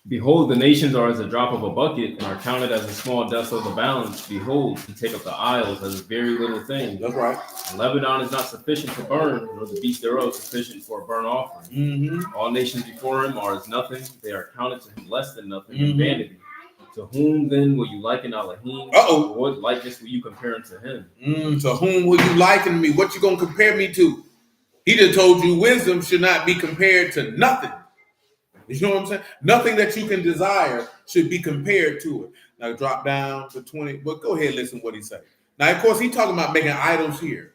Behold, the nations are as a drop of a bucket and are counted as a small dust of the balance. Behold, he take up the isles as a very little thing. That's right. And Lebanon is not sufficient to burn, nor the beast thereof sufficient for a burnt offering. Mm-hmm. All nations before him are as nothing. They are counted to him less than nothing Mm-hmm. in vanity. To whom then will you liken Elohim? Uh-oh. Or what likeness will you compare unto him? To whom will you liken me? What you gonna compare me to? He just told you wisdom should not be compared to nothing. You know what I'm saying? Nothing that you can desire should be compared to it. Now drop down to 20. But go ahead and listen to what he said. Now, of course, he's talking about making idols here.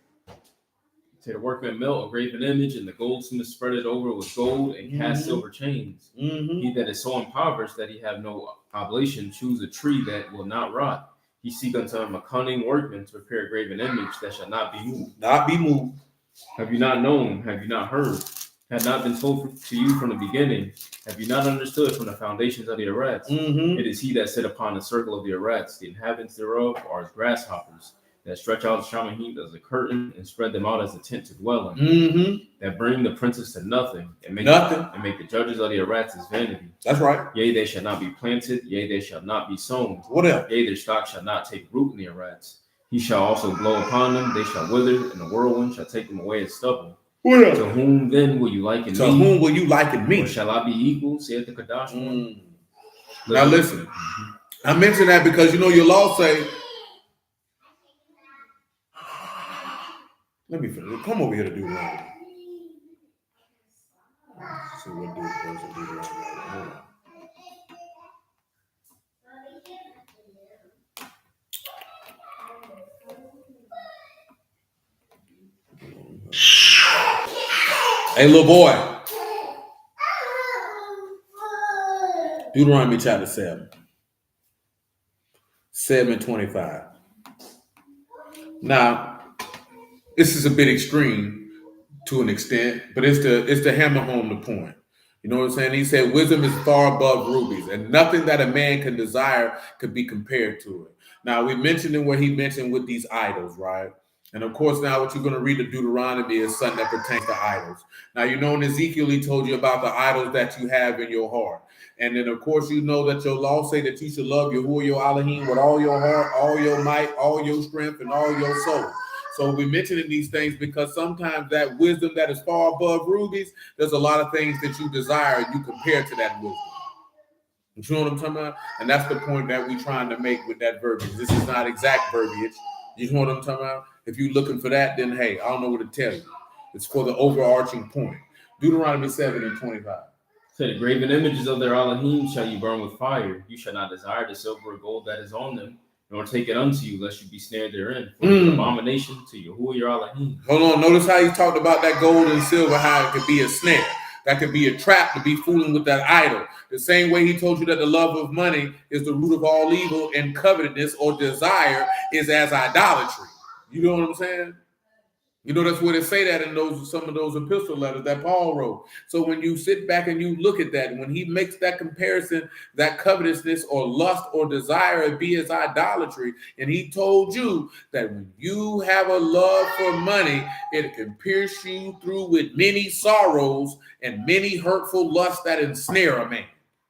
To the workman melt a graven image, and the goldsmith spread it over with gold and cast silver chains. Mm-hmm. He that is so impoverished that he have no oblation, choose a tree that will not rot. He seek unto him a cunning workman to prepare a graven image that shall not be moved. Not be moved. Have you not known? Have you not heard? Had not been told to you from the beginning? Have you not understood from the foundations of the Eretz? Mm-hmm. It is he that sit upon the circle of the Eretz. The inhabitants thereof are as grasshoppers, that stretch out the Shamahim as a curtain and spread them out as a tent to dwell in. Mm-hmm. That bring the princes to nothing and make the judges of the Eretz as vanity. That's right. Yea, they shall not be planted. Yea, they shall not be sown. What else? Yea, their stock shall not take root in the Eretz. He shall also blow upon them. They shall wither, and the whirlwind shall take them away as stubble. What else? To whom then will you liken me? To whom will you liken me? Or shall I be equal? Saith the Kadash. Now listen. I mention that because you know your law say. Let me finish. Come over here to Deuteronomy. Let's see what Deuteronomy. Hold on. Hey, little boy. Deuteronomy chapter 7. 7:25. Now, this is a bit extreme to an extent, but it's to hammer home the point. You know what I'm saying? He said, wisdom is far above rubies, and nothing that a man can desire could be compared to it. Now, we mentioned in what he mentioned with these idols, right? And of course, now what you're going to read in Deuteronomy is something that pertains to idols. Now, you know, in Ezekiel, he told you about the idols that you have in your heart. And then, of course, you know that your law say that you should love Yahuwah your Elohim with all your heart, all your might, all your strength, and all your soul. So we're mentioning these things because sometimes that wisdom that is far above rubies, there's a lot of things that you desire and you compare to that wisdom. You know what I'm talking about? And that's the point that we're trying to make with that verbiage. This is not exact verbiage. You know what I'm talking about? If you're looking for that, then hey, I don't know what to tell you. It's for the overarching point. Deuteronomy 7:25. Say the graven images of their Elohim shall you burn with fire. You shall not desire the silver or gold that is on them, nor take it unto you, lest you be snared therein. For it is an abomination to Yahuwah your Elohim. Hold on. Notice how he talked about that gold and silver, how it could be a snare. That could be a trap to be fooling with that idol. The same way he told you that the love of money is the root of all evil, and covetousness or desire is as idolatry. You know what I'm saying? You know, that's where they say that in some of those epistle letters that Paul wrote. So when you sit back and you look at that, when he makes that comparison, that covetousness or lust or desire, it be as idolatry, and he told you that when you have a love for money, it can pierce you through with many sorrows and many hurtful lusts that ensnare a man.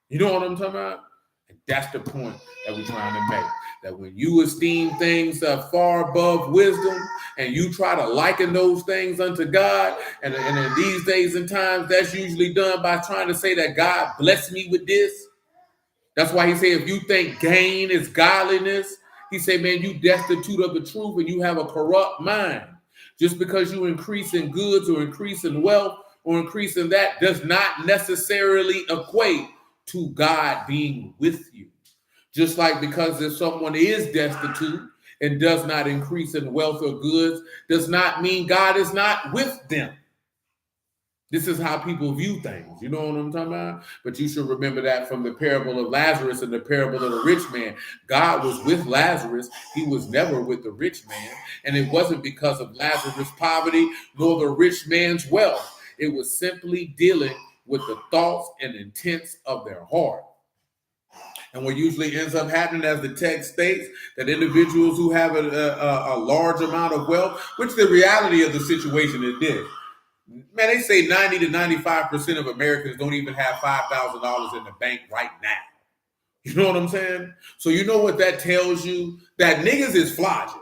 You know what I'm talking about? And that's the point that we're trying to make. That when you esteem things far above wisdom and you try to liken those things unto God, and in these days and times, that's usually done by trying to say that God bless me with this. That's why he said, if you think gain is godliness, he said, man, you destitute of the truth and you have a corrupt mind. Just because you increase in goods or increase in wealth or increase in that does not necessarily equate to God being with you. Just like because if someone is destitute and does not increase in wealth or goods, does not mean God is not with them. This is how people view things. You know what I'm talking about? But you should remember that from the parable of Lazarus and the parable of the rich man. God was with Lazarus. He was never with the rich man. And it wasn't because of Lazarus' poverty nor the rich man's wealth. It was simply dealing with the thoughts and intents of their heart. And what usually ends up happening, as the text states, that individuals who have a large amount of wealth, which the reality of the situation is this. Man, they say 90 to 95% of Americans don't even have $5,000 in the bank right now. You know what I'm saying? So you know what that tells you? That niggas is flogging.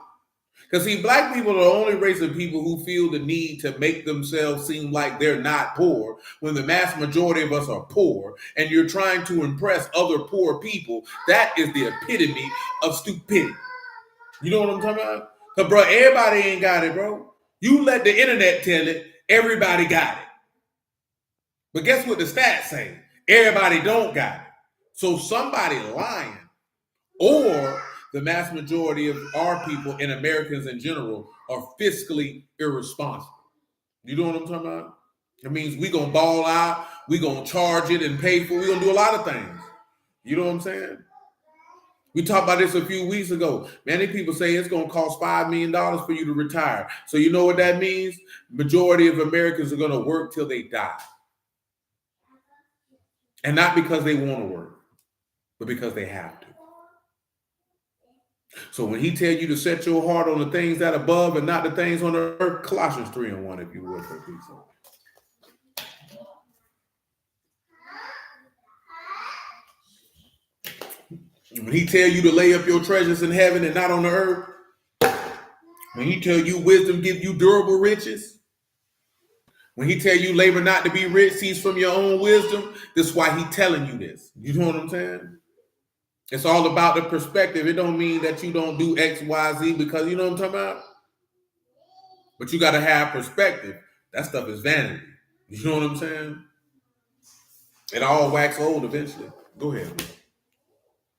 Because see, black people are the only race of people who feel the need to make themselves seem like they're not poor when the mass majority of us are poor, and you're trying to impress other poor people. That is the epitome of stupidity. You know what I'm talking about? Because, bro, everybody ain't got it, bro. You let the internet tell it, everybody got it. But guess what the stats say? Everybody don't got it. So somebody lying, or the mass majority of our people and Americans in general are fiscally irresponsible. You know what I'm talking about? It means we gonna ball out, we gonna charge it and pay for it. We gonna do a lot of things. You know what I'm saying? We talked about this a few weeks ago. Many people say it's gonna cost $5 million for you to retire. So you know what that means? Majority of Americans are gonna work till they die. And not because they want to work, but because they have to. So when he tell you to set your heart on the things that are above and not the things on the earth, Colossians 3:1, if you would, for peace. When he tell you to lay up your treasures in heaven and not on the earth, when he tell you wisdom give you durable riches, when he tell you labor not to be rich, cease from your own wisdom, this is why he telling you this. You know what I'm saying? It's all about the perspective. It don't mean that you don't do X, Y, Z because you know what I'm talking about? But you got to have perspective. That stuff is vanity. You know what I'm saying? It all wax old eventually. Go ahead, man.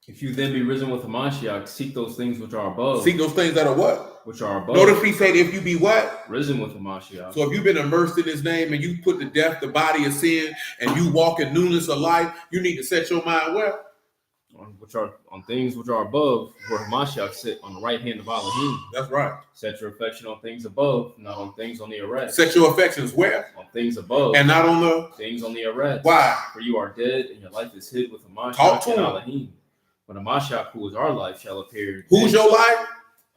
If you then be risen with Hamashiach, seek those things which are above. Seek those things that are what? Which are above. Notice he said, if you be what? Risen with Hamashiach. So if you've been immersed in his name and you put to death the body of sin and you walk in newness of life, you need to set your mind where? On things which are above, where Hamashiach sit on the right hand of Elohim. That's right. Set your affection on things above, not on things on the arrest. Set your affections where? On things above. And not on the things on the arrest. Why? For you are dead, and your life is hid with Hamashiach and Elohim. When Hamashiach, who is our life, shall appear. Who's your life?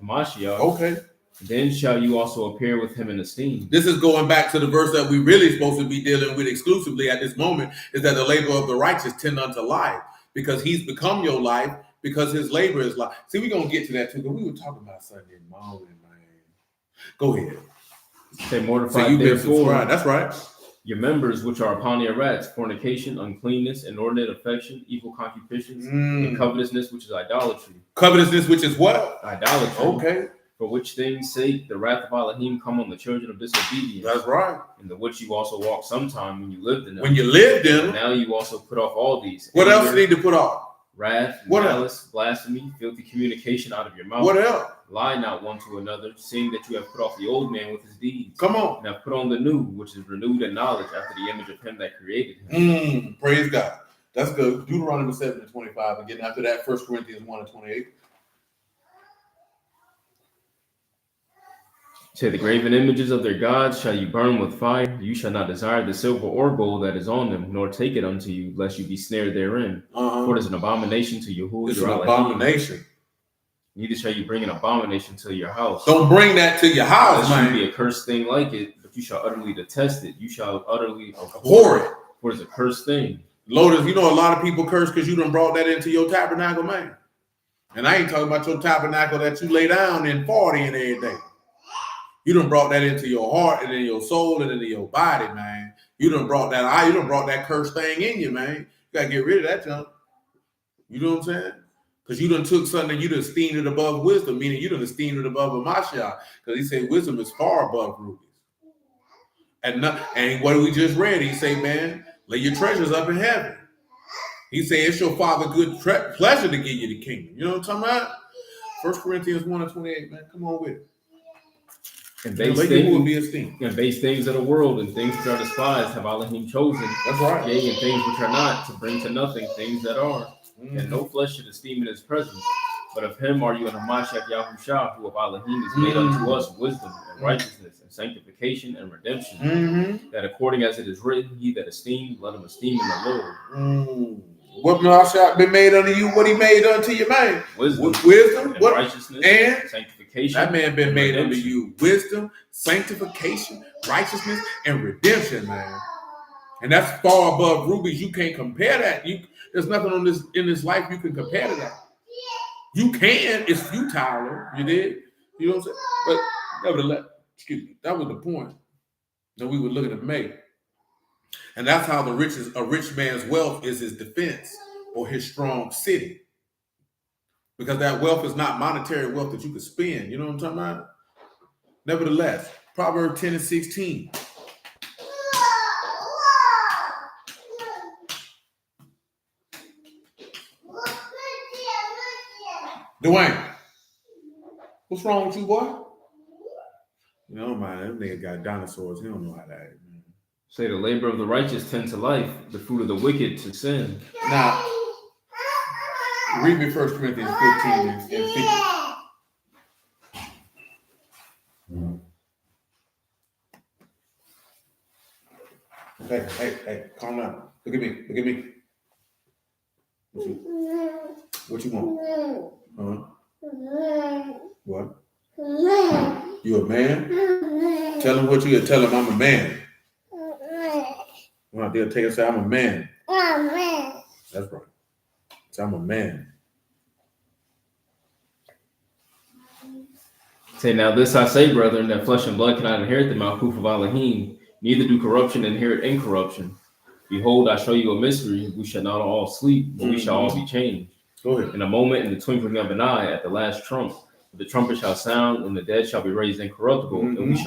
Hamashiach. Okay. Then shall you also appear with him in esteem. This is going back to the verse that we really supposed to be dealing with exclusively at this moment, is that the labor of the righteous tend unto life. Because he's become your life, because his labor is life. See, we're going to get to that too, because we were talking about Sunday morning, man. Go ahead. Say mortify, so you've been therefore, subscribed. That's right. Your members, which are upon the arrest, fornication, uncleanness, inordinate affection, evil concupiscence, and covetousness, which is idolatry. Covetousness, which is what? Idolatry. Okay. For which things sake the wrath of Elohim come on the children of disobedience. That's right. In the which you also walked sometime when you lived in them. When you lived in them. Now you also put off all these. What else you need to put off? Wrath, malice, blasphemy, filthy communication out of your mouth. What else? Lie not one to another, seeing that you have put off the old man with his deeds. Come on. And have put on the new, which is renewed in knowledge after the image of him that created him. Praise God. That's good. Deuteronomy 7:25. And getting after that, 1 Corinthians 1:28. Say the graven images of their gods shall you burn with fire. You shall not desire the silver or gold that is on them, nor take it unto you, lest you be snared therein. For it is an abomination to Yahuwah. It's an abomination. Neither shall you bring an abomination to your house. Don't bring that to your house, man. It should be a cursed thing like it, but you shall utterly detest it. You shall utterly abhor it. For it is a cursed thing. Lotus, you know a lot of people curse because you done brought that into your tabernacle, man. And I ain't talking about your tabernacle that you lay down in 40 and every day. You done brought that into your heart and in your soul and into your body, man. You done brought that cursed thing in you, man. You gotta get rid of that junk. You know what I'm saying? Because you done took something, you done esteemed it above wisdom, meaning you done esteemed it above a Mashiach. Because he said wisdom is far above rubies. And what we just read, he say, man, lay your treasures up in heaven. He say it's your Father good pleasure to give you the kingdom. You know what I'm talking about? 1 Corinthians 1:28, man. Come on with it. And base things of the world and things which are despised have Elohim chosen. That's right. Yea, and things which are not, to bring to nothing things that are. And no flesh should esteem in his presence. But of him are you in Hamashiach Yahushua, who of Elohim is made unto us wisdom and righteousness and sanctification and redemption. That according as it is written, he that esteemed, let him esteem in the Lord. What Mashiach been made unto you? What he made unto you, man? Wisdom and what? Righteousness and sanctification. That man been made unto you wisdom, sanctification, righteousness, and redemption, man. And that's far above rubies. You can't compare that. There's nothing in this life you can compare to that. You can. It's futile. You did. You know what I'm saying? But nevertheless, that was the point that we were looking to make. And that's how a rich man's wealth is his defense or his strong city. Because that wealth is not monetary wealth that you can spend. You know what I'm talking about? Nevertheless, Proverbs 10:16. Dwayne, what's wrong with you, boy? You know, man, that nigga got dinosaurs. He don't know how to act, man. Say the labor of the righteous tend to life, the fruit of the wicked to sin. Now, read me 1 Corinthians 15 and 50. Hey, calm down. Look at me. What you want? Huh? What? You a man? Tell him what you gotta tell him. I'm a man. Come out there, take and say, I'm a man. That's right. Say, I'm a man. Say, now this I say, brethren, that flesh and blood cannot inherit the Malchut of Elohim, neither do corruption inherit incorruption. Behold, I show you a mystery. We shall not all sleep, but we shall all be changed. Go ahead. In a moment, in the twinkling of an eye, at the last trump, the trumpet shall sound, and the dead shall be raised incorruptible, and we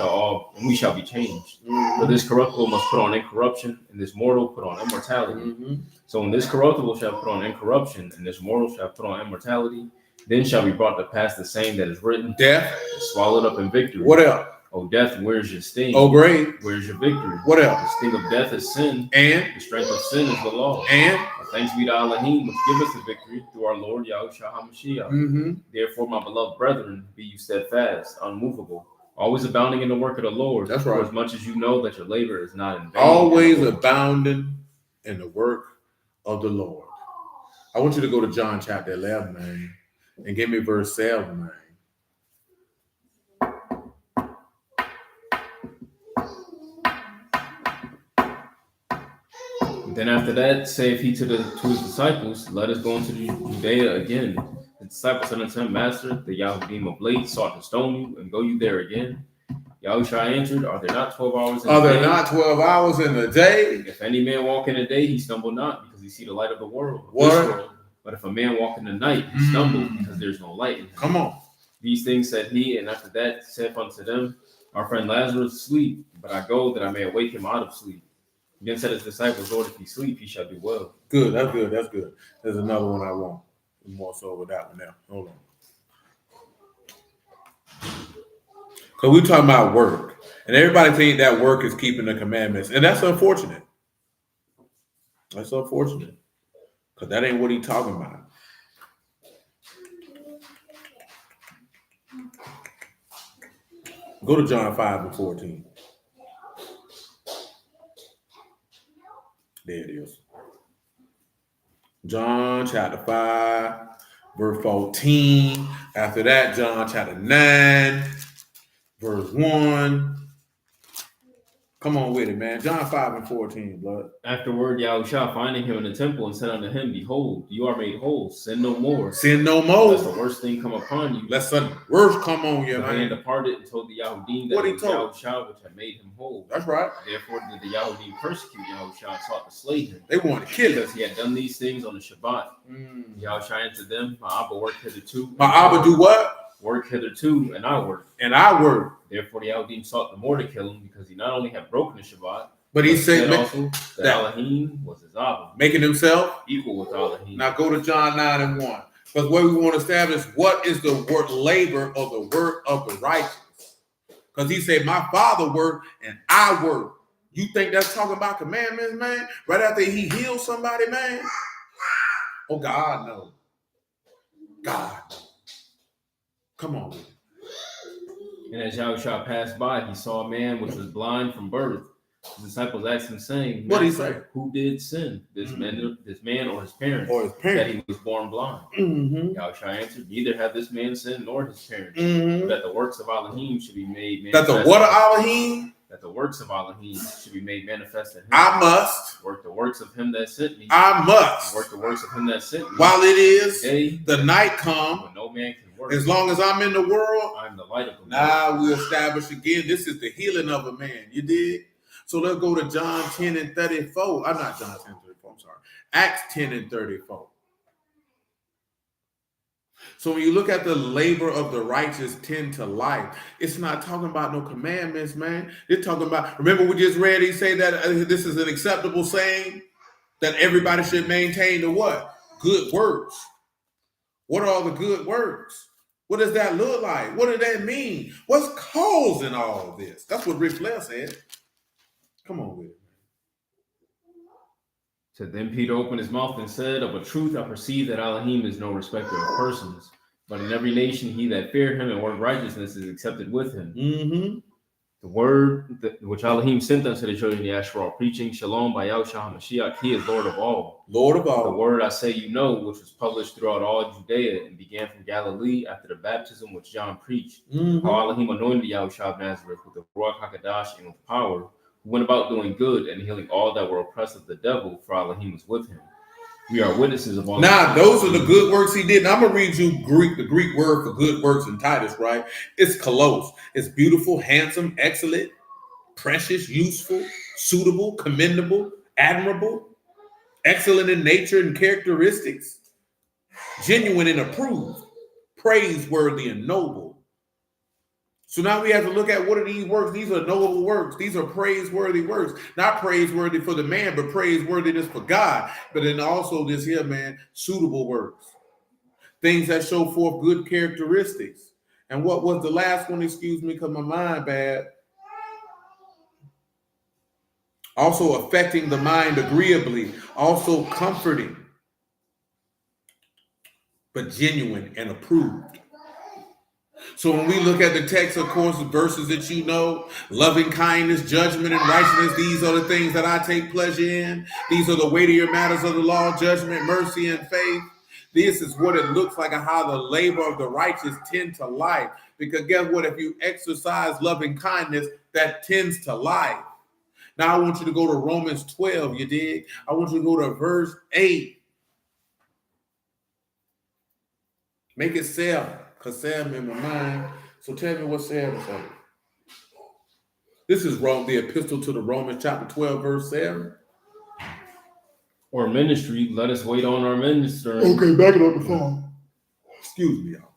shall be changed. For this corruptible must put on incorruption, and this mortal put on immortality. So when this corruptible shall put on incorruption, and this mortal shall put on immortality, then shall be brought to pass the same that is written. Death is swallowed up in victory. What else? O death, where's your sting? O grave, where's your victory? What else? The sting of death is sin, and the strength of sin is the law. And thanks be to Elohim, which give us the victory through our Lord Yahushua HaMashiach. Therefore, my beloved brethren, be you steadfast, unmovable, always abounding in the work of the Lord. That's right. For as much as you know that your labor is not in vain. Always abounding in the work of the Lord. I want you to go to John chapter 11, man, and give me verse 7, man. Then after that, saith he to his disciples, let us go into Judea again. The disciples said unto him, Master, the Yahudim of late sought to stone you, and go you there again? Yahushua answered, Are there not 12 hours in the day? Are there not 12 hours in the day? If any man walk in the day, he stumble not, because he see the light of the world. What? But if a man walk in the night, he stumble, because there's no light in him. Come on. These things said he, and after that saith unto them, Our friend Lazarus sleep, but I go that I may awake him out of sleep. Again said his disciples, Lord, if he sleep, he shall do well. Good, that's good, that's good. There's another one I want. More so with that one now. Hold on. Because we're talking about work. And everybody think that work is keeping the commandments. And that's unfortunate. That's unfortunate. Because that ain't what he's talking about. Go to John 5:14. There it is. John chapter 5, verse 14. After that, John chapter 9, verse 1. Come on with it, man. John 5:14, blood. Afterward, Yahushua finding him in the temple and said unto him, Behold, you are made whole. Sin no more. Sin no more. Lest the worst thing come upon you. Lest the worst come on you, The man. man departed and told the Yahudim that What he it was told? Yahushua which had made him whole. That's right. Therefore did the Yahudim persecute Yahushua and sought to slay him. They wanted to kill him. Because he had done these things on the Shabbat. Yahushua answered them, My Abba worked hitherto. My Abba do what? Work hitherto, and I work. And I work. Therefore the Yahudim sought the more to kill him, because he not only had broken the Shabbat, But he said also that Elohim was his Abba, making himself equal with Elohim. Now go to John 9:1. Because what we want to establish, what is the work labor of the work of the righteous? Because he said, my Father worked and I work. You think that's talking about commandments, man? Right after he healed somebody, man? Oh, God, no. God, no. Come on. And as Yahushua passed by, he saw a man which was blind from birth. His disciples asked him, saying, What did he say? Who did sin, this man or his parents, Or his that parents. he was born blind? Mm-hmm. Yahushua answered, Neither have this man sinned nor his parents, Mm-hmm. that the works of Elohim should be made That manifest. the what of Elohim? That the works of Elohim should be made manifest in him. I must. Work the works of him that sent me. I must. Work the works of him that sent me. While it is Day, the night come, when no man can work. as long as I'm in the world, I am the light of the world. now we establish again, this is the healing of a man. You did? So let's go to John 10:34. I'm not John 10:34, I'm sorry. Acts 10:34. So when you look at the labor of the righteous tend to life, it's not talking about no commandments, man. It's talking about, remember we just read, he say that this is an acceptable saying, that everybody should maintain the what? Good works. What are all the good works? What does that look like? What does that mean? What's causing all of this? That's what Rick Flair said. Come on with it. So then Peter opened his mouth and said, Of a truth I perceive that Elohim is no respecter of persons, but in every nation he that fear him and work righteousness is accepted with him. Mm-hmm. The word which Elohim sent unto the children of Yashar, preaching Shalom by Yahushua HaMashiach, he is Lord of all. Lord of The all. word I say you know, which was published throughout all Judea and began from Galilee after the baptism which John preached, Mm-hmm. how Elohim anointed Yahushua of Nazareth with the Ruach HaKadosh and with power, who went about doing good and healing all that were oppressed of the devil, for Elohim was with him. We are witnesses of all. Now, those are the good works he did. And I'm going to read you the Greek word for good works in Titus, right? It's kalos. It's beautiful, handsome, excellent, precious, useful, suitable, commendable, admirable, excellent in nature and characteristics, genuine and approved, praiseworthy and noble. So now we have to look at what are these works. These are noble works. These are praiseworthy works. Not praiseworthy for the man, but praiseworthiness for God. But then also this here, man, suitable works. Things that show forth good characteristics. And what was the last one? Excuse me, because my mind bad. Also affecting the mind agreeably. Also comforting. But genuine and approved. So when we look at the text, of course, the verses that you know, loving kindness, judgment, and righteousness, these are the things that I take pleasure in. These are the weightier matters of the law, judgment, mercy, and faith. This is what it looks like and how the labor of the righteous tend to life. Because guess what? If you exercise loving kindness, that tends to life. Now I want you to go to Romans 12, you dig? I want you to go to verse 8. Make it 7. Because Sam in my mind. So tell me what Sam is saying. This is the epistle to the Romans, chapter 12, verse 7. Or ministry, let us wait on our minister. Okay, back it up the phone. Excuse me, y'all.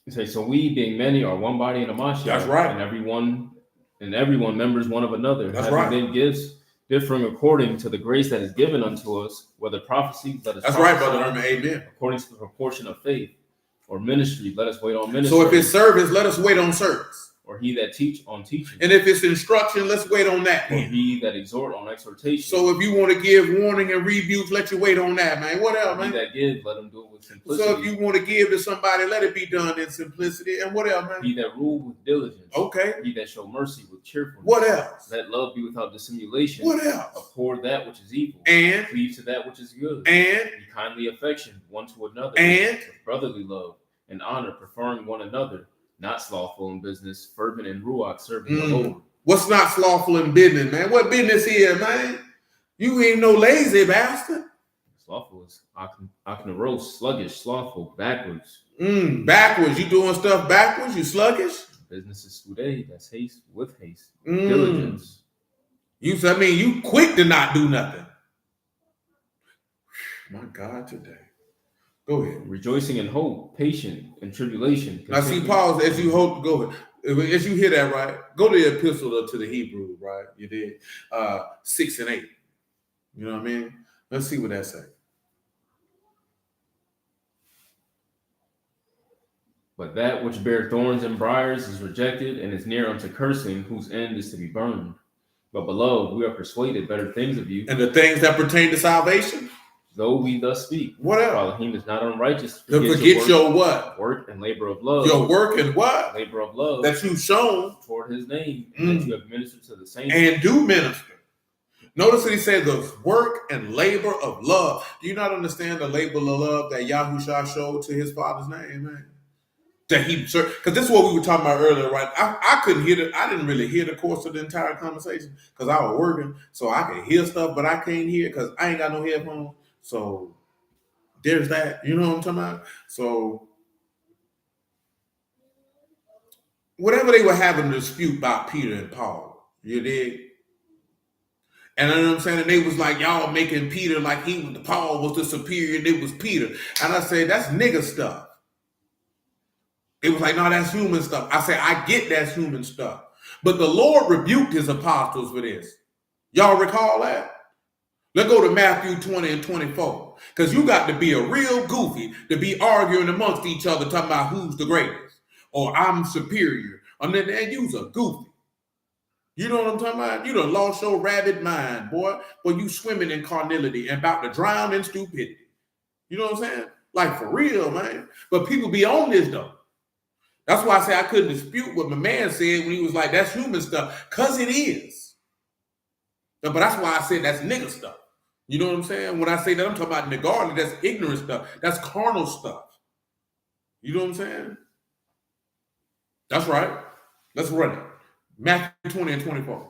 You say, so we being many are one body in a Mashiach. That's right. And everyone members one of another. That's having right. Then gifts differing according to the grace that is given unto us, whether prophecy, let us That's prophesy, right, Brother Herman. Amen. according to the proportion of faith. Or ministry, let us wait on ministry. So if it's service, let us wait on service. Or he that teach on teaching. And if it's instruction, let's wait on that. Or he that exhort on exhortation. So if you want to give warning and rebukes, let you wait on that, man. What else, man? He that give, let him do it with simplicity. So if you want to give to somebody, let it be done in simplicity. And what else, man? He that rule with diligence. Okay. He that show mercy with cheerfulness. What else? Let love be without dissimulation. What else? Abhor that which is evil. And cleave to that which is good. And be kindly affection one to another. And with brotherly love and honor, preferring one another. Not slothful in business, fervent in ruach, serving the Lord. What's not slothful in business, man? What business here, man? You ain't no lazy bastard. Slothful is roast, sluggish, slothful, backwards. Backwards. You doing stuff backwards? You sluggish? Business is spude, that's haste with haste. Diligence. You quick to not do nothing. My God, today. Go ahead. Rejoicing in hope, patient in tribulation. Now see, pause as you hope. Go ahead. As you hear that, right? Go to the epistle to the Hebrews, right? You did 6 and 8. You know what I mean? Let's see what that says. But that which bear thorns and briars is rejected and is near unto cursing, whose end is to be burned. But beloved, we are persuaded better things of you. And the things that pertain to salvation? Though we thus speak. What else? Elohim is not unrighteous. To forget your what? Work and labor of love. Your work and what? Labor of love. That you've shown. Toward his name. And that you have ministered to the saints. And do minister. Notice that he said the work and labor of love. Do you not understand the labor of love that Yahushua showed to his father's name, man? That he, because this is what we were talking about earlier, right? I couldn't hear it. I didn't really hear the course of the entire conversation because I was working. So I could hear stuff, but I can't hear because I ain't got no headphones. So there's that. You know what I'm talking about? So whatever they were having a dispute about Peter and Paul, you dig? And you know what I'm saying? And they was like, y'all making Peter like Paul was the superior and it was Peter. And I said, that's nigga stuff. It was like, no, that's human stuff. I said, I get that's human stuff. But the Lord rebuked his apostles for this. Y'all recall that? Let's go to Matthew 20 and 24. Because you got to be a real goofy to be arguing amongst each other talking about who's the greatest. Or I'm superior. And then you's a goofy. You know what I'm talking about? You done lost your rabid mind, boy. But you swimming in carnality and about to drown in stupidity. You know what I'm saying? Like for real, man. But people be on this though. That's why I say I couldn't dispute what my man said when he was like, that's human stuff. Because it is. But that's why I said that's nigga stuff. You know what I'm saying? When I say that, I'm talking about niggarly. That's ignorant stuff. That's carnal stuff. You know what I'm saying? That's right. Let's run it. Matthew 20 and 24.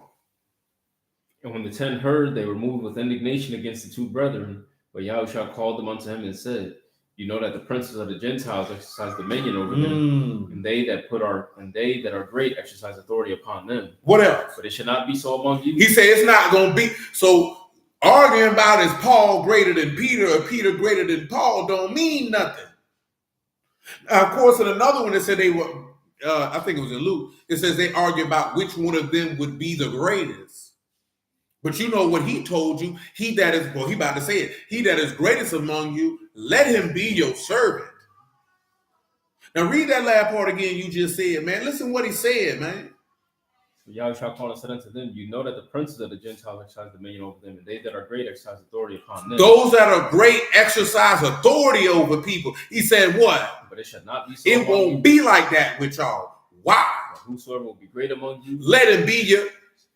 And when the 10 heard, they were moved with indignation against the two brethren. But Yahushua called them unto him and said, you know that the princes of the Gentiles exercise dominion over them, and they that are great exercise authority upon them. What else? But it should not be so among you. He said it's not going to be. So arguing about is Paul greater than Peter or Peter greater than Paul don't mean nothing. Now, of course, in another one, it said they were, I think it was in Luke, it says they argue about which one of them would be the greatest. But you know what he told you? He that is, well, he about to say it. He that is greatest among you, let him be your servant. Now read that last part again you just said, man. Listen what he said, man. So Yahushua called and said unto them, you know that the princes of the Gentiles exercise dominion over them, and they that are great exercise authority upon them. Those that are great exercise authority over people. He said what? But it shall not be so. It won't be like that with y'all. Why? But whosoever will be great among you, let him be your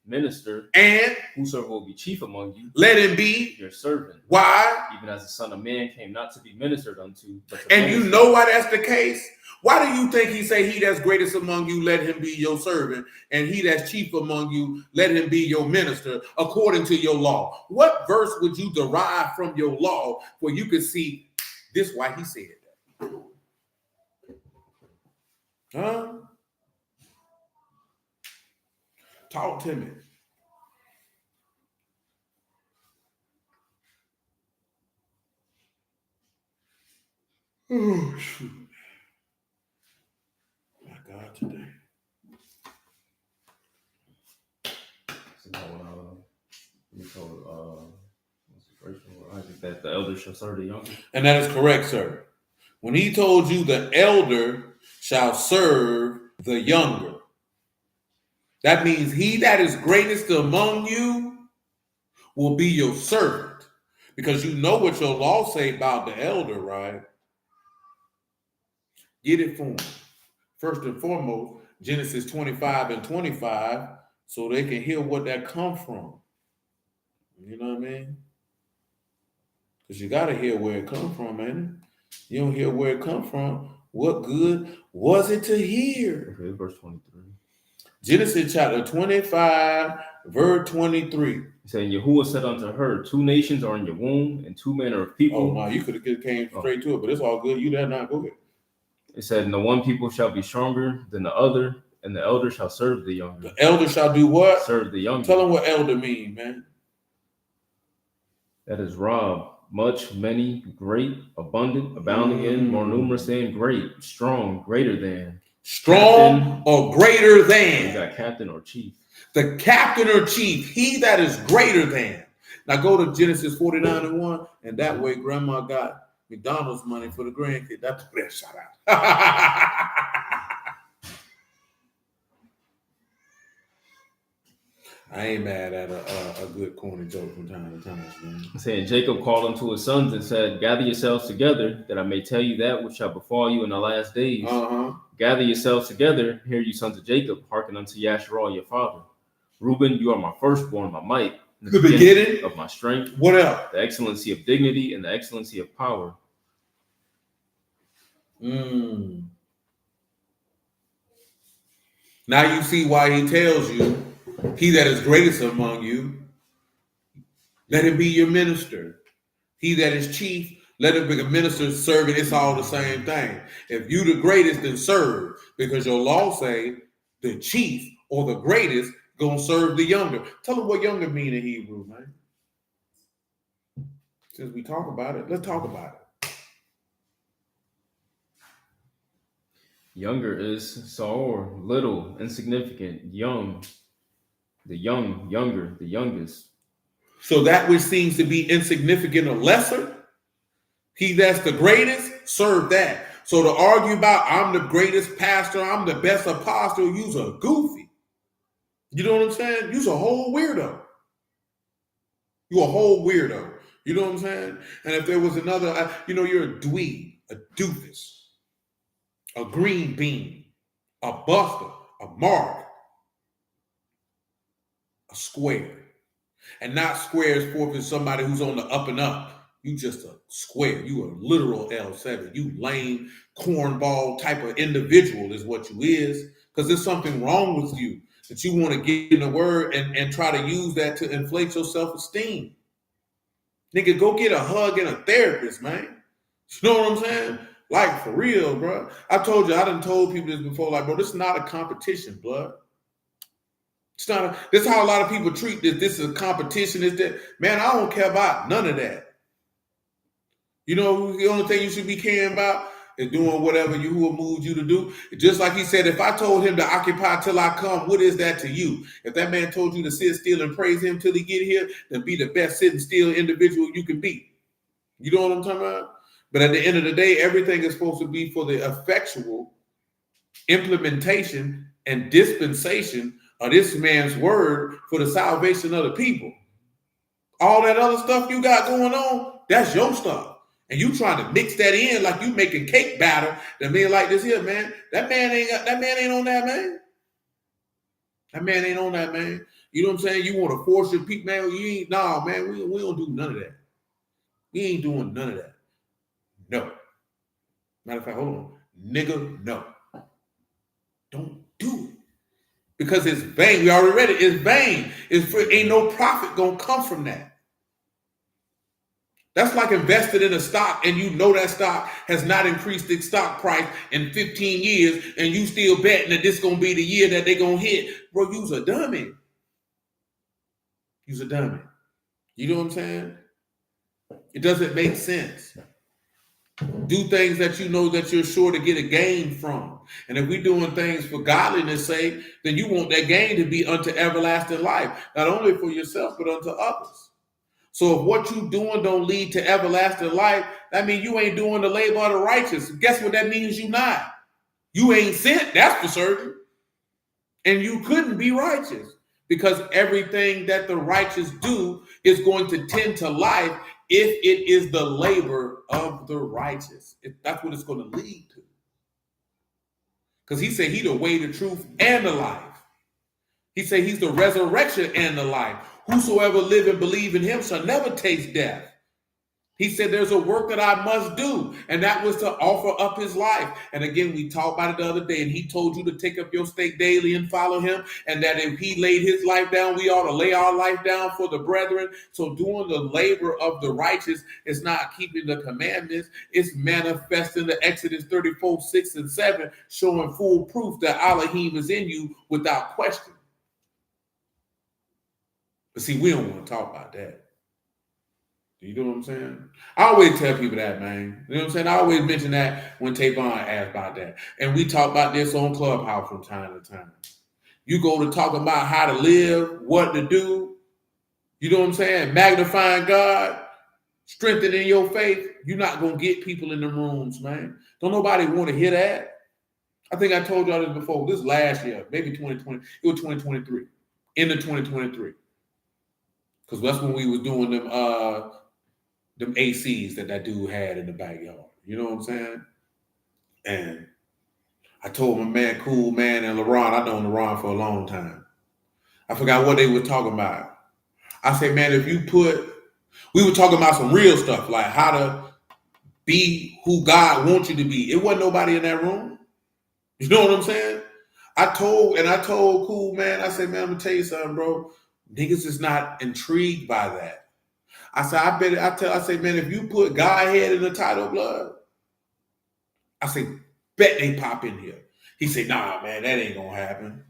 minister, and whosoever will be chief among you, let him be your servant. Why? Even as the Son of Man came not to be ministered unto, but to and minister. You know why that's the case? Why do you think he say he that's greatest among you, let him be your servant, and he that's chief among you, let him be your minister, according to your law? What verse would you derive from your law where you could see this why he said that? Huh? Talk to me. Oh, shoot. My God, today. That the elder shall serve the younger. And that is correct, sir. When he told you the elder shall serve the younger. That means he that is greatest among you will be your servant. Because you know what your law say about the elder, right? Get it for him. First and foremost, Genesis 25 and 25, so they can hear what that come from. You know what I mean? Because you got to hear where it come from, man. You don't hear where it come from. What good was it to hear? Okay, verse 23. Genesis chapter 25, verse 23. He said, Yahuwah said unto her, 2 nations are in your womb, and 2 manner of people. Oh, no, you could have came straight to it, but it's all good. You there now, go ahead. It said, and the one people shall be stronger than the other, and the elder shall serve the younger. The elder shall do what? Serve the younger. Tell them what elder mean, man. That is rob, much, many, great, abundant, abounding in, more numerous than, great, strong, greater than. Strong Captain, or greater than. You got captain or chief. The captain or chief, he that is greater than. Now go to Genesis 49 and 1, and that way grandma got McDonald's money for the grandkid. That's the best shout out. I ain't mad at a good corny joke from time to time, man. Saying Jacob called unto his sons and said, gather yourselves together, that I may tell you that which shall befall you in the last days. Gather yourselves together, hear you sons of Jacob, hearken unto Yasharal your father. Reuben, you are my firstborn, my might, the beginning of my strength. What else? The excellency of dignity and the excellency of power. Now you see why he tells you, he that is greatest among you, let him be your minister. He that is chief, let him be a minister, servant. It's all the same thing. If you the greatest, then serve. Because your law say the chief or the greatest gonna serve the younger. Tell them what younger mean in Hebrew, man. Since we talk about it, let's talk about it. Younger is Saor, little, insignificant, young. The young, younger, the youngest. So that which seems to be insignificant or lesser, he that's the greatest, serve that. So to argue about I'm the greatest pastor, I'm the best apostle, you's a goofy. You know what I'm saying? You's a whole weirdo. You a whole weirdo. You know what I'm saying? And if there was another, you're a dweeb, a doofus, a green bean, a buster, a mark, a square. And not squares forth as somebody who's on the up and up. You just a square. You a literal L7. You lame, cornball type of individual is what you is. Because there's something wrong with you that you want to get in the word and try to use that to inflate your self-esteem. Nigga, go get a hug and a therapist, man. You know what I'm saying? Like, for real, bro. I told you, I done told people this before, like, bro, this is not a competition, blood. It's not. This is how a lot of people treat this. This is a competition. Is that, man? I don't care about none of that. You know, the only thing you should be caring about is doing whatever Yahuwah moved you to do. Just like he said, if I told him to occupy till I come, what is that to you? If that man told you to sit still and praise him till he get here, then be the best sitting still individual you can be. You know what I'm talking about? But at the end of the day, everything is supposed to be for the effectual implementation and dispensation of this man's word for the salvation of the people. All that other stuff you got going on, that's your stuff. And you trying to mix that in like you making cake batter. That man like this here, man. That man ain't on that, man. That man ain't on that, man. You know what I'm saying? You want to force your people, man. You ain't, nah, man, we don't do none of that. We ain't doing none of that. No. Matter of fact, hold on. Nigga, no. Don't do it. Because it's vain. We already read it. It's vain. Ain't no profit gonna come from that. That's like invested in a stock and you know that stock has not increased its stock price in 15 years and you still betting that this is gonna be the year that they gonna hit. Bro, you's a dummy. You's a dummy. You know what I'm saying? It doesn't make sense. Do things that you know that you're sure to get a gain from. And if we're doing things for godliness' sake, then you want that gain to be unto everlasting life, not only for yourself, but unto others. So if what you're doing don't lead to everlasting life, that means you ain't doing the labor of the righteous. Guess what that means? You not. You ain't sent, that's for certain. And you couldn't be righteous because everything that the righteous do is going to tend to life if it is the labor of the righteous. That's what it's going to lead to. Because he said he's the way, the truth, and the life. He said he's the resurrection and the life. Whosoever live and believe in him shall never taste death. He said there's a work that I must do, and that was to offer up his life. And again, we talked about it the other day, and he told you to take up your stake daily and follow him, and that if he laid his life down, we ought to lay our life down for the brethren. So doing the labor of the righteous is not keeping the commandments. It's manifesting the Exodus 34, 6 and 7, showing full proof that Elohim is in you without question. But see, we don't want to talk about that. You know what I'm saying? I always tell people that, man. You know what I'm saying? I always mention that when Tavon asked about that. And we talk about this on Clubhouse from time to time. You go to talk about how to live, what to do. You know what I'm saying? Magnifying God, strengthening your faith. You're not going to get people in the rooms, man. Don't nobody want to hear that. I think I told y'all this before. This last year, maybe 2020. It was 2023. End of 2023. Because that's when we was doing them ACs that dude had in the backyard. You know what I'm saying? And I told my man, Cool Man, and LaRon, I've known LaRon for a long time. I forgot what they were talking about. I said, man, we were talking about some real stuff, like how to be who God wants you to be. It wasn't nobody in that room. You know what I'm saying? I told Cool Man, I said, man, I'm gonna tell you something, bro. Niggas is not intrigued by that. I said, man, if you put Godhead in the title, blood, I say, bet they pop in here. He said, nah, man, that ain't gonna happen.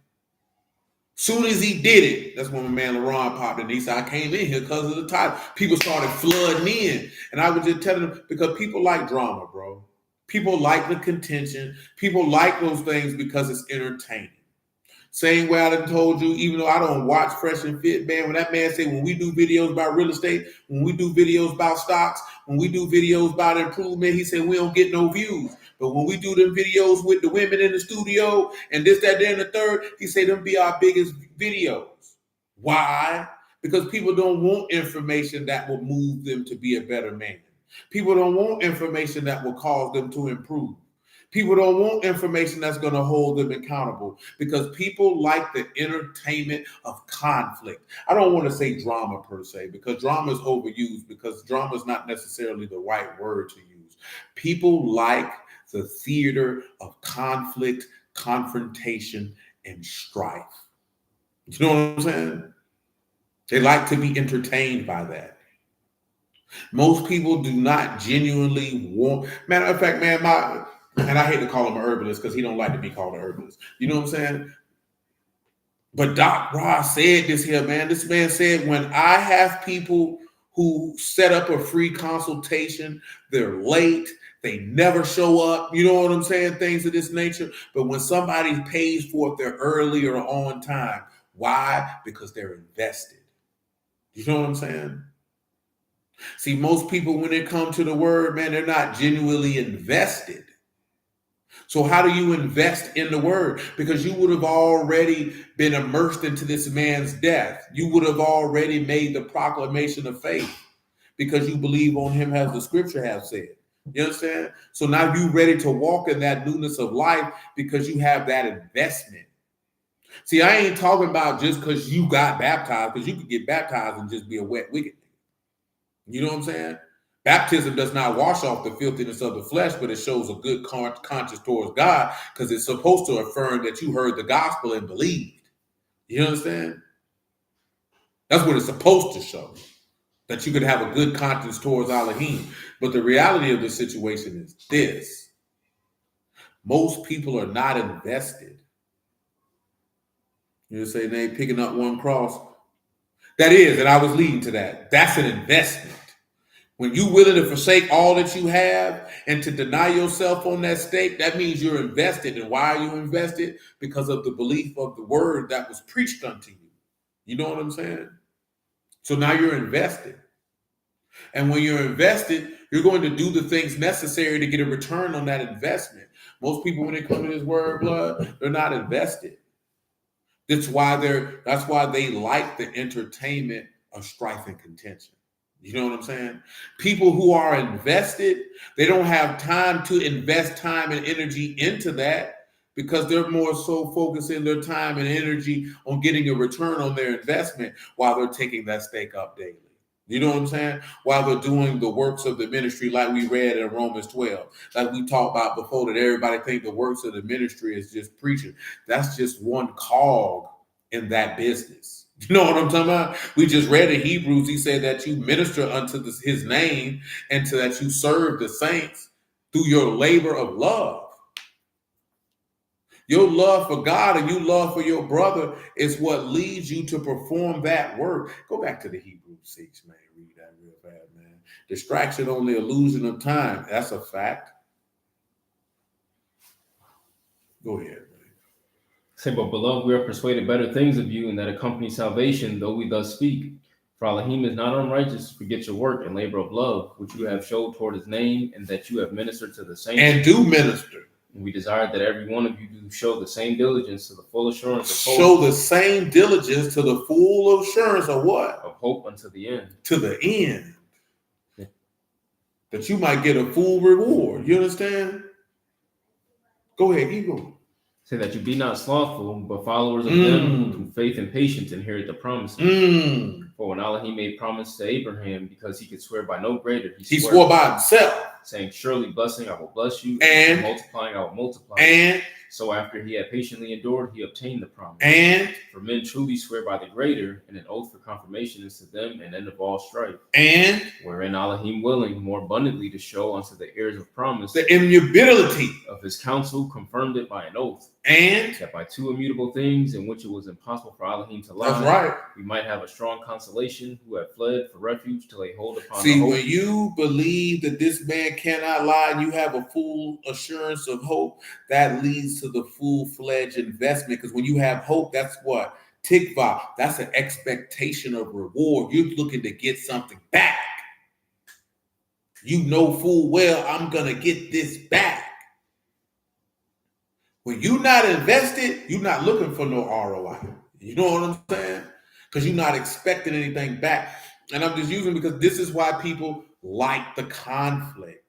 Soon as he did it, that's when my man LaRon popped in. He said, I came in here because of the title. People started flooding in. And I was just telling them, because people like drama, bro. People like the contention. People like those things because it's entertaining. Same way I done told you, even though I don't watch Fresh and Fit, man, when that man said, when we do videos about real estate, when we do videos about stocks, when we do videos about improvement, he said, we don't get no views. But when we do them videos with the women in the studio and this, that, there, and the third, he said, them be our biggest videos. Why? Because people don't want information that will move them to be a better man. People don't want information that will cause them to improve. People don't want information that's going to hold them accountable because people like the entertainment of conflict. I don't want to say drama per se because drama is overused because drama is not necessarily the right word to use. People like the theater of conflict, confrontation, and strife. You know what I'm saying? They like to be entertained by that. Most people do not genuinely want. Matter of fact, man, and I hate to call him an herbalist because he don't like to be called an herbalist. You know what I'm saying? But Doc Ross said this here, man. This man said, when I have people who set up a free consultation, they're late, they never show up. You know what I'm saying? Things of this nature. But when somebody pays for it, they're early or on time. Why? Because they're invested. You know what I'm saying? See, most people, when it comes to the word, man, they're not genuinely invested. So how do you invest in the word? Because you would have already been immersed into this man's death. You would have already made the proclamation of faith because you believe on him as the scripture has said. You understand? So now you're ready to walk in that newness of life because you have that investment. See, I ain't talking about just because you got baptized, because you could get baptized and just be a wet wicked. You know what I'm saying? Baptism does not wash off the filthiness of the flesh, but it shows a good conscience towards God because it's supposed to affirm that you heard the gospel and believed. You understand? That's what it's supposed to show, that you could have a good conscience towards Elohim. But the reality of the situation is this. Most people are not invested. You say they ain't picking up one cross. That is, and I was leading to that. That's an investment. When you're willing to forsake all that you have and to deny yourself on that stake, that means you're invested. And why are you invested? Because of the belief of the word that was preached unto you. You know what I'm saying? So now you're invested. And when you're invested, you're going to do the things necessary to get a return on that investment. Most people, when they come to this word, blood, they're not invested. That's why they like the entertainment of strife and contention. You know what I'm saying? People who are invested, they don't have time to invest time and energy into that because they're more so focusing their time and energy on getting a return on their investment while they're taking that stake up daily. You know what I'm saying? While they're doing the works of the ministry like we read in Romans 12, like we talked about before, that everybody think the works of the ministry is just preaching. That's just one cog in that business. You know what I'm talking about? We just read in Hebrews, he said that you minister unto his name and to that you serve the saints through your labor of love. Your love for God and your love for your brother is what leads you to perform that work. Go back to the Hebrews 6, man. Read that real fast, man. Distraction only illusion of time. That's a fact. Go ahead. Say, but beloved, we are persuaded better things of you, and that accompany salvation, though we thus speak. For Elohim is not unrighteous to forget your work and labor of love, which you have showed toward his name, and that you have ministered to the saints. And do minister. And we desire that every one of you do show the same diligence to the full assurance of hope. Show the same diligence to the full assurance of what? Of hope unto the end. To the end. Yeah. That you might get a full reward. You understand? Go ahead, Eagle. Say that you be not slothful, but followers of them who through faith and patience inherit the promises. For when Allah made promise to Abraham, because he could swear by no greater, he swore by himself, saying, surely blessing I will bless you, and multiplying I will multiply you. So after he had patiently endured, he obtained the promise. And for men truly swear by the greater, and an oath for confirmation is to them an end of all strife. And wherein Elohim willing more abundantly to show unto the heirs of promise the immutability of his counsel, confirmed it by an oath. And that by two immutable things in which it was impossible for Elohim to lie, that's right, we might have a strong consolation who have fled for refuge to lay hold upon. See, when you believe that this man cannot lie and you have a full assurance of hope, that leads to the full-fledged investment. Because when you have hope, that's what? Tikva. That's an expectation of reward. You're looking to get something back. You know full well, I'm going to get this back. When you're not invested, you're not looking for no ROI. You know what I'm saying? Because you're not expecting anything back. And I'm just using because this is why people like the conflict.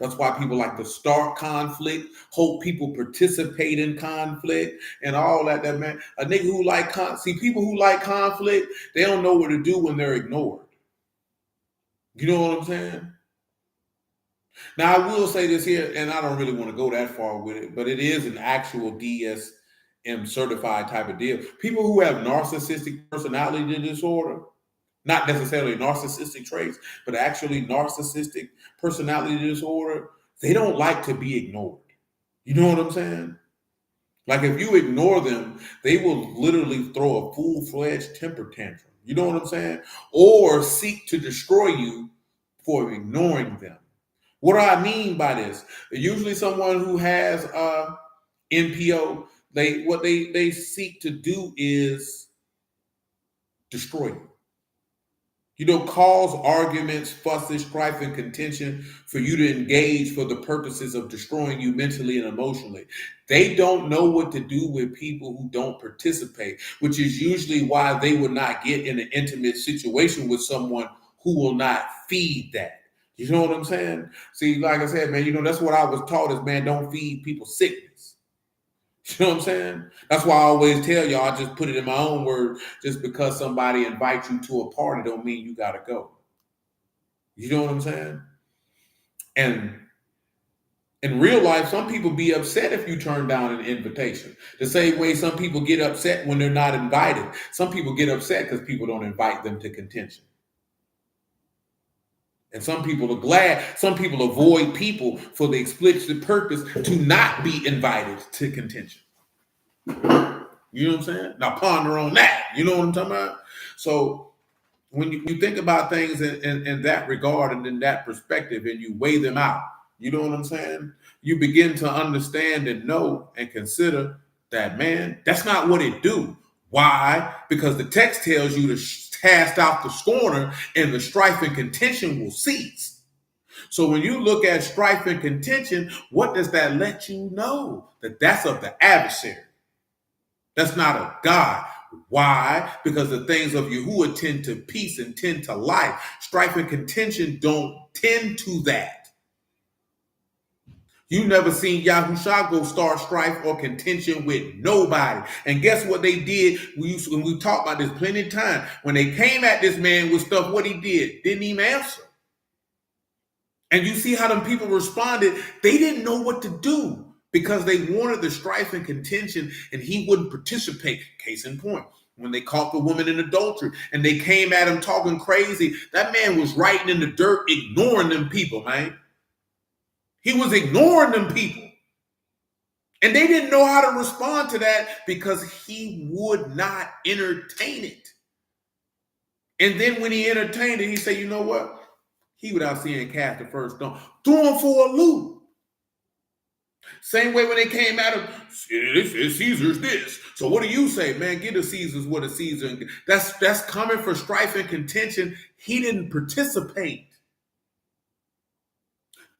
That's why people like to start conflict, hope people participate in conflict and all that man. A nigga who like people who like conflict, they don't know what to do when they're ignored. You know what I'm saying? Now, I will say this here, and I don't really want to go that far with it, but it is an actual DSM certified type of deal. People who have narcissistic personality disorder, not necessarily narcissistic traits, but actually narcissistic personality disorder, they don't like to be ignored. You know what I'm saying? Like if you ignore them, they will literally throw a full-fledged temper tantrum. You know what I'm saying? Or seek to destroy you for ignoring them. What do I mean by this? Usually someone who has NPO, they seek to do is destroy you. You know, cause arguments, fusses, strife, and contention for you to engage for the purposes of destroying you mentally and emotionally. They don't know what to do with people who don't participate, which is usually why they would not get in an intimate situation with someone who will not feed that. You know what I'm saying? See, like I said, man, you know, that's what I was taught is, man, don't feed people sickness. You know what I'm saying? That's why I always tell y'all, I just put it in my own words, just because somebody invites you to a party don't mean you got to go. You know what I'm saying? And in real life, some people be upset if you turn down an invitation. The same way some people get upset when they're not invited. Some people get upset because people don't invite them to contention. And some people are glad. Some people avoid people for the explicit purpose to not be invited to contention. You know what I'm saying? Now ponder on that. You know what I'm talking about? So when you think about things in that regard and in that perspective and you weigh them out, you know what I'm saying? You begin to understand and know and consider that, man, that's not what it do. Why? Because the text tells you to cast out the scorner and the strife and contention will cease. So when you look at strife and contention, what does that let you know? That that's of the adversary. That's not a God. Why? Because the things of Yahuwah tend to peace and tend to life. Strife and contention don't tend to that. You never seen Yahusha go start strife or contention with nobody. And guess what they did? We talked about this plenty of time. When they came at this man with stuff, what he did? Didn't even answer. And you see how them people responded. They didn't know what to do because they wanted the strife and contention, and he wouldn't participate. Case in point, when they caught the woman in adultery and they came at him talking crazy, that man was writing in the dirt, ignoring them people, man. He was ignoring them people. And they didn't know how to respond to that because he would not entertain it. And then when he entertained it, he said, you know what? He without seeing cast the first stone. Threw him for a loop. Same way when they came at him, Caesar's this. So what do you say? Man, give the Caesars what a Caesar. That's coming for strife and contention. He didn't participate.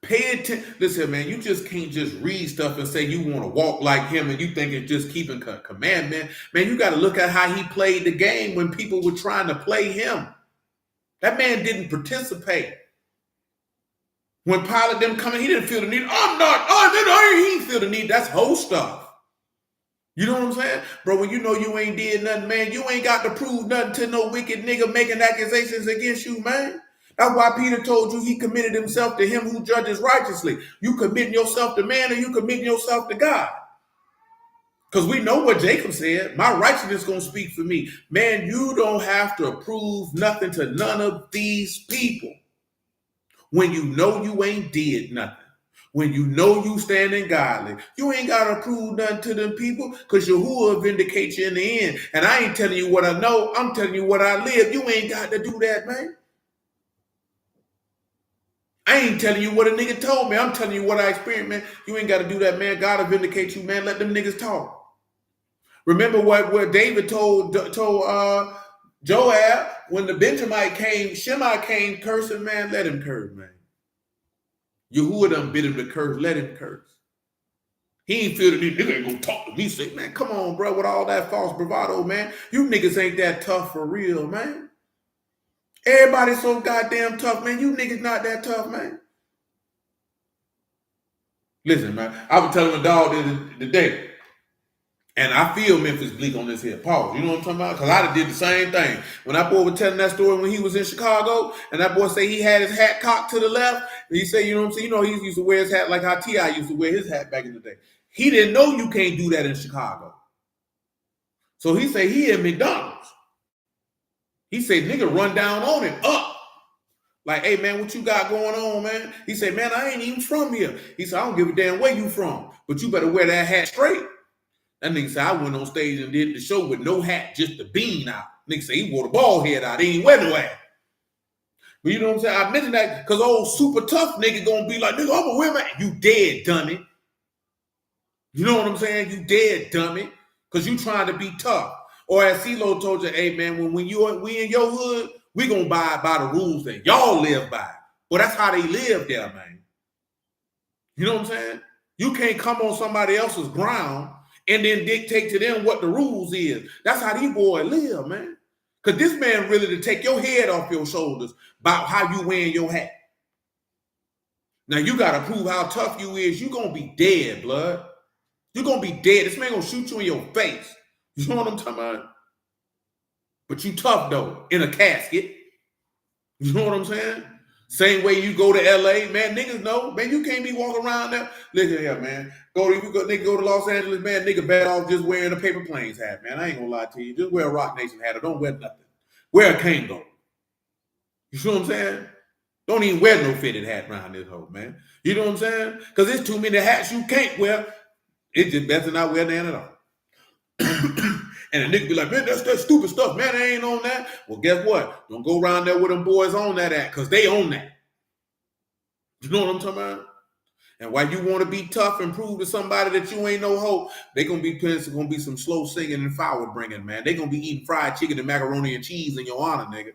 Pay attention. Listen, man, you just can't just read stuff and say you want to walk like him and you think it's just keeping commandment. Man, you got to look at how he played the game when people were trying to play him. That man didn't participate. When Pilate them coming, he didn't feel the need. He didn't feel the need. That's whole stuff. You know what I'm saying? Bro, when you know you ain't did nothing, man, you ain't got to prove nothing to no wicked nigga making accusations against you, man. That's why Peter told you he committed himself to him who judges righteously. You committing yourself to man or you committing yourself to God? Because we know what Jacob said. My righteousness is going to speak for me. Man, you don't have to prove nothing to none of these people. When you know you ain't did nothing. When you know you standing godly. You ain't got to prove nothing to them people because Yahuwah will vindicate you in the end. And I ain't telling you what I know. I'm telling you what I live. You ain't got to do that, man. I ain't telling you what a nigga told me. I'm telling you what I experienced, man. You ain't got to do that, man. God will vindicate you, man. Let them niggas talk. Remember what David told Joab when the Benjamite came, Shimei came cursing, man. Let him curse, man. Yahuwah done bid him to curse. Let him curse. He ain't feel the need. Nigga ain't gonna talk to me. Say, man, come on, bro, with all that false bravado, man. You niggas ain't that tough for real, man. Everybody's so goddamn tough, man. You niggas not that tough, man. Listen, man, I was telling my dog the day, and I feel Memphis Bleak on this here. Pause. You know what I'm talking about? Because I did the same thing. When that boy was telling that story when he was in Chicago, and that boy say he had his hat cocked to the left, and he said, you know what I'm saying? You know, he used to wear his hat like how T.I. used to wear his hat back in the day. He didn't know you can't do that in Chicago. So he said he in McDonald's. He said, nigga, run down on him, up. Like, hey, man, what you got going on, man? He said, man, I ain't even from here. He said, I don't give a damn where you from, but you better wear that hat straight. That nigga said, I went on stage and did the show with no hat, just the bean out. Nigga said he wore the bald head out. He ain't wear no hat. But you know what I'm saying? I mentioned that because old super tough nigga gonna be like, nigga, I'm gonna wear my hat. You dead, dummy. You know what I'm saying? You dead, dummy. Because you trying to be tough. Or as CeeLo told you, hey, man, when we in your hood, we gonna abide by the rules that y'all live by. Well, that's how they live there, man. You know what I'm saying? You can't come on somebody else's ground and then dictate to them what the rules is. That's how these boys live, man. Because this man really to take your head off your shoulders about how you wearing your hat. Now, you got to prove how tough you is. You're going to be dead, blood. You're going to be dead. This man going to shoot you in your face. You know what I'm talking about? But you tough, though, in a casket. You know what I'm saying? Same way you go to LA, man, niggas know, man, you can't be walking around there. Listen here, man. Nigga go to Los Angeles, man, nigga bad off just wearing a paper planes hat, man. I ain't gonna lie to you. Just wear a Rock Nation hat or don't wear nothing. Wear a Kango. You see what I'm saying? Don't even wear no fitted hat around this hoe, man. You know what I'm saying? Because there's too many hats you can't wear. It's just better not wear none at all. And a nigga be like, man, that's that stupid stuff. Man, I ain't on that. Well, guess what? Don't go around there with them boys on that at, because they own that. You know what I'm talking about? And while you want to be tough and prove to somebody that you ain't no hope, they gonna be some slow singing and forward bringing, man. They gonna be eating fried chicken and macaroni and cheese in your honor, nigga.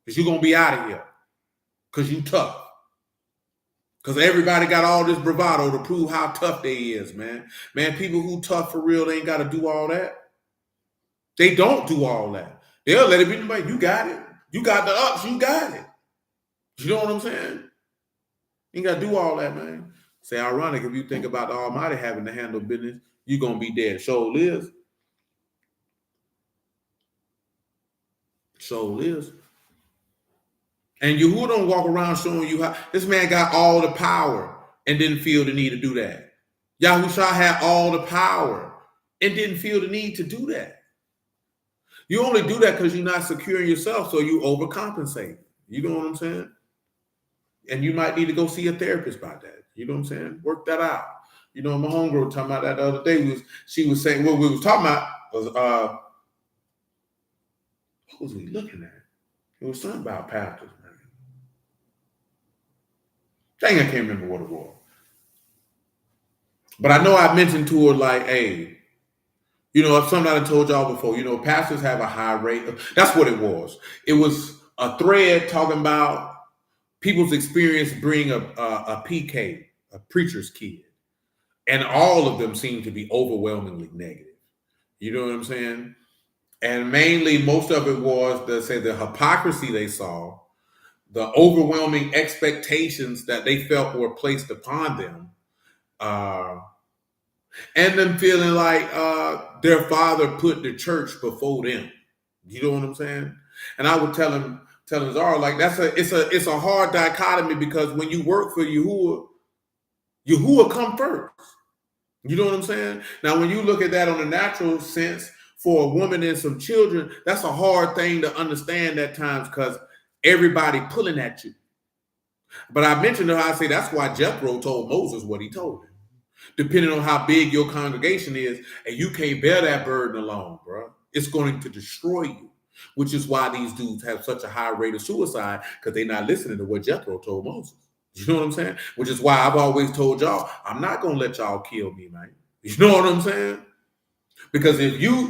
Because you gonna be out of here. Because you tough. Because everybody got all this bravado to prove how tough they is, man. Man, people who tough for real, they ain't got to do all that. They don't do all that. They'll let it be like, you got it. You got the ups, you got it. You know what I'm saying? You ain't got to do all that, man. Say ironic, if you think about the Almighty having to handle business, you're going to be dead. Soul is. Soul is. And Yahuwah don't walk around showing you how this man got all the power and didn't feel the need to do that. Yahushua had all the power and didn't feel the need to do that. You only do that because you're not securing yourself, so you overcompensate. You know what I'm saying? And you might need to go see a therapist about that. You know what I'm saying? Work that out. You know, my homegirl talking about that the other day. She was saying what we was talking about was what was we looking at? It was something about pastors, man. Dang, I can't remember what it was. But I know I mentioned to her, like, hey, you know, if something I told y'all before, you know, pastors have a high rate. That's what it was. It was a thread talking about people's experience bringing a PK, a preacher's kid. And all of them seem to be overwhelmingly negative. You know what I'm saying? And mainly, most of it was, the hypocrisy they saw, the overwhelming expectations that they felt were placed upon them, and them feeling like their father put the church before them. You know what I'm saying? And I would tell him Zara, like, it's a hard dichotomy, because when you work for Yahuwah come first. You know what I'm saying? Now, when you look at that on a natural sense, for a woman and some children, that's a hard thing to understand at times, because everybody pulling at you. But I mentioned how I say that's why Jethro told Moses what he told him. Depending on how big your congregation is, and you can't bear that burden alone, bro, it's going to destroy you. Which is why these dudes have such a high rate of suicide, because they're not listening to what Jethro told Moses. You know what I'm saying? Which is why I've always told y'all, I'm not going to let y'all kill me, man. You know what I'm saying? Because if you,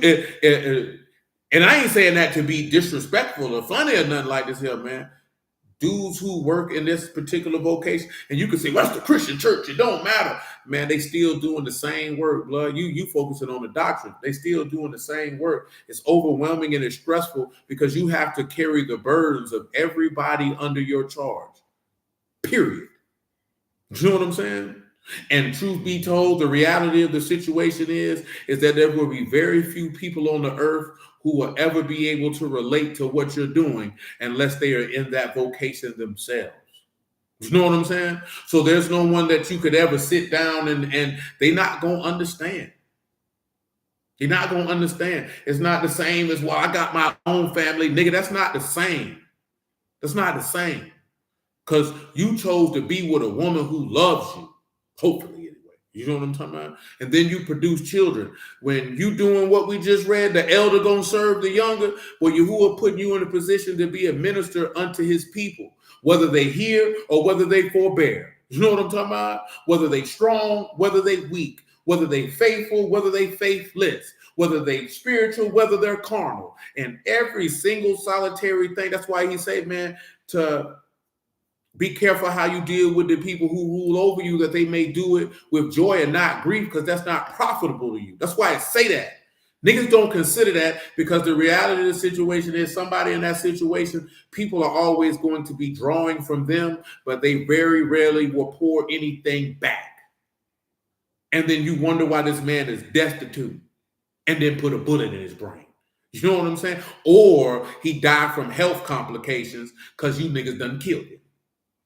and I ain't saying that to be disrespectful or funny or nothing like this here, man. Dudes who work in this particular vocation, and you can say, what's the Christian church? It don't matter. Man, they still doing the same work, blood. You focusing on the doctrine. They still doing the same work. It's overwhelming and it's stressful, because you have to carry the burdens of everybody under your charge. Period. You know what I'm saying? And truth be told, the reality of the situation is that there will be very few people on the earth who will ever be able to relate to what you're doing unless they are in that vocation themselves. You know what I'm saying? So there's no one that you could ever sit down and they're not going to understand. You're not going to understand. It's not the same as, well, I got my own family. Nigga, that's not the same. That's not the same. Because you chose to be with a woman who loves you. Hopefully, anyway. You know what I'm talking about? And then you produce children. When you doing what we just read, the elder gonna serve the younger, well, Yahuwah putting you in a position to be a minister unto his people, whether they hear or whether they forbear. You know what I'm talking about? Whether they strong, whether they weak, whether they faithful, whether they faithless, whether they spiritual, whether they're carnal. And every single solitary thing. That's why he said, man, to be careful how you deal with the people who rule over you, that they may do it with joy and not grief, because that's not profitable to you. That's why I say that. Niggas don't consider that, because the reality of the situation is somebody in that situation, people are always going to be drawing from them, but they very rarely will pour anything back. And then you wonder why this man is destitute, and then put a bullet in his brain. You know what I'm saying? Or he died from health complications because you niggas done killed him.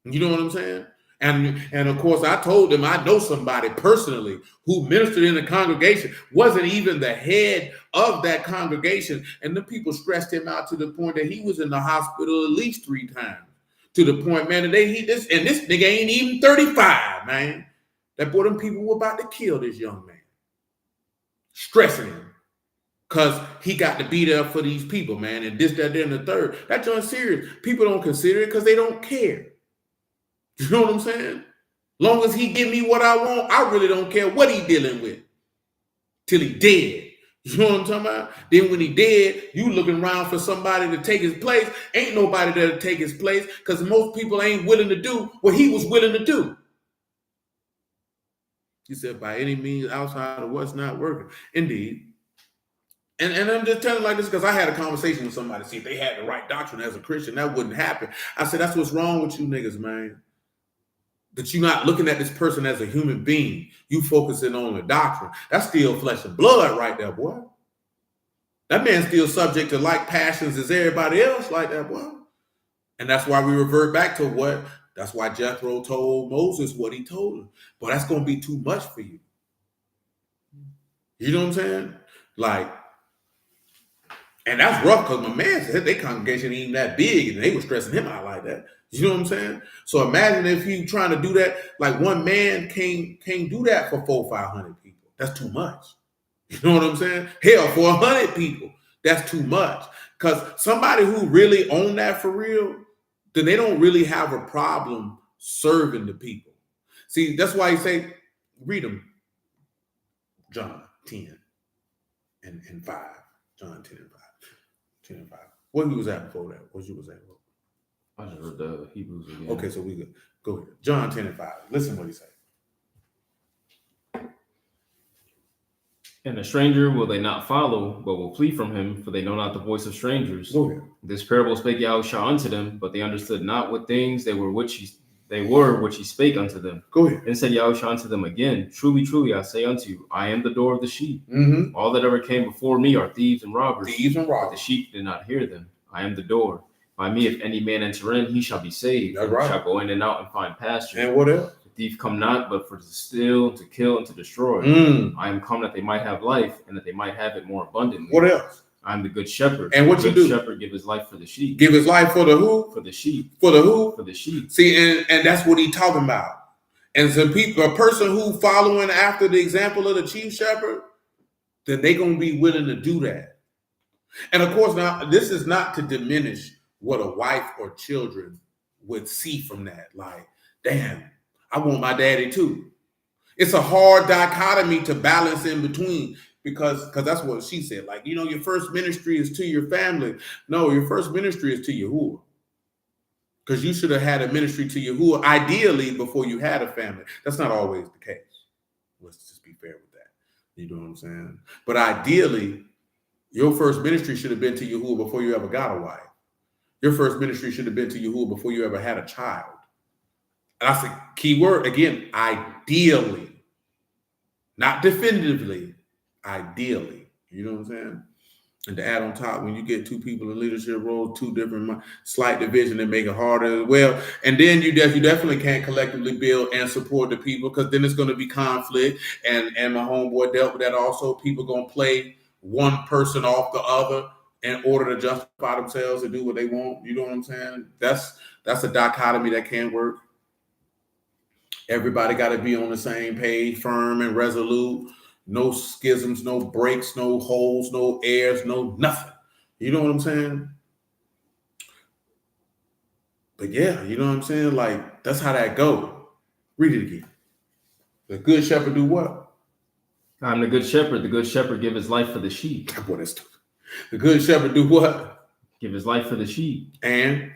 You know what I'm saying? And of course, I told them I know somebody personally who ministered in the congregation, wasn't even the head of that congregation. And the people stressed him out to the point that he was in the hospital at least 3 times. To the point, man, that this nigga ain't even 35, man. That boy, them people were about to kill this young man. Stressing him. Because he got to be there for these people, man. And this, that, and the third. That joint's serious. People don't consider it because they don't care. You know what I'm saying? Long as he give me what I want, I really don't care what he dealing with. Till he dead. You know what I'm talking about? Then when he dead, you looking around for somebody to take his place. Ain't nobody there to take his place, because most people ain't willing to do what he was willing to do. He said, by any means outside of what's not working. Indeed. And I'm just telling like this because I had a conversation with somebody, see if they had the right doctrine as a Christian, that wouldn't happen. I said, that's what's wrong with you niggas, man. That you're not looking at this person as a human being. You focusing on the doctrine. That's still flesh and blood right there, boy. That man's still subject to like passions as everybody else like that, boy. And that's why we revert back to what, that's why Jethro told Moses what he told him. But that's going to be too much for you. You know what I'm saying? Like, and that's rough because my man said their congregation ain't that big and they were stressing him out like that. You know what I'm saying? So imagine if he trying to do that, like one man can't do that for 400-500 people. That's too much. You know what I'm saying? Hell, for 100 people, that's too much. Because somebody who really own that for real, then they don't really have a problem serving the people. See, that's why he say, read them, John 10 and 5. John 10 and 5. 10 and 5. What he was at before that? What you was at? I just read the Hebrews again. Okay, so we good. Go ahead. John 10 and 5. Listen what he said. And a stranger will they not follow, but will flee from him, for they know not the voice of strangers. Go ahead. This parable spake Yahushua unto them, but they understood not what things they were which he spake unto them. Go ahead. Then said Yahushua unto them again, truly, truly, I say unto you, I am the door of the sheep. Mm-hmm. All that ever came before me are thieves and robbers. Thieves and But robbers. the sheep did not hear them. I am the door. By me, if any man enter in, he shall be saved. That's right. Shall go in and out and find pasture. And what else? The thief come not, but for to steal, to kill, and to destroy. I am come that they might have life, and that they might have it more abundantly. What else? I am the good shepherd. And what the you good do? shepherd give his life for the sheep. Give his life for the who? For the sheep. For the who? For the sheep. See, and that's what he's talking about. And some people, a person who following after the example of the chief shepherd, then they're going to be willing to do that. And of course, now, this is not to diminish what a wife or children would see from that. Like, damn, I want my daddy too. It's a hard dichotomy to balance in between because that's what she said. Like, you know, your first ministry is to your family. No, your first ministry is to Yahuwah. Because you should have had a ministry to Yahuwah ideally before you had a family. That's not always the case. Let's just be fair with that. You know what I'm saying? But ideally, your first ministry should have been to Yahuwah before you ever got a wife. Your first ministry should have been to Yahuwah before you ever had a child. And I say, key word again, ideally. Not definitively, ideally. You know what I'm saying? And to add on top, when you get two people in leadership roles, two different slight division, that make it harder as well. And then you definitely can't collectively build and support the people because then it's going to be conflict. And my homeboy dealt with that also. People going to play one person off the other in order to justify themselves and do what they want. You know what I'm saying? That's a dichotomy that can't work. Everybody got to be on the same page, firm and resolute. No schisms, no breaks, no holes, no airs, no nothing. You know what I'm saying? But yeah, you know what I'm saying? Like, that's how that goes. Read it again. The good shepherd do what? I'm the good shepherd. The good shepherd give his life for the sheep. Boy, that's stupid. The good shepherd do what? Give his life for the sheep. And?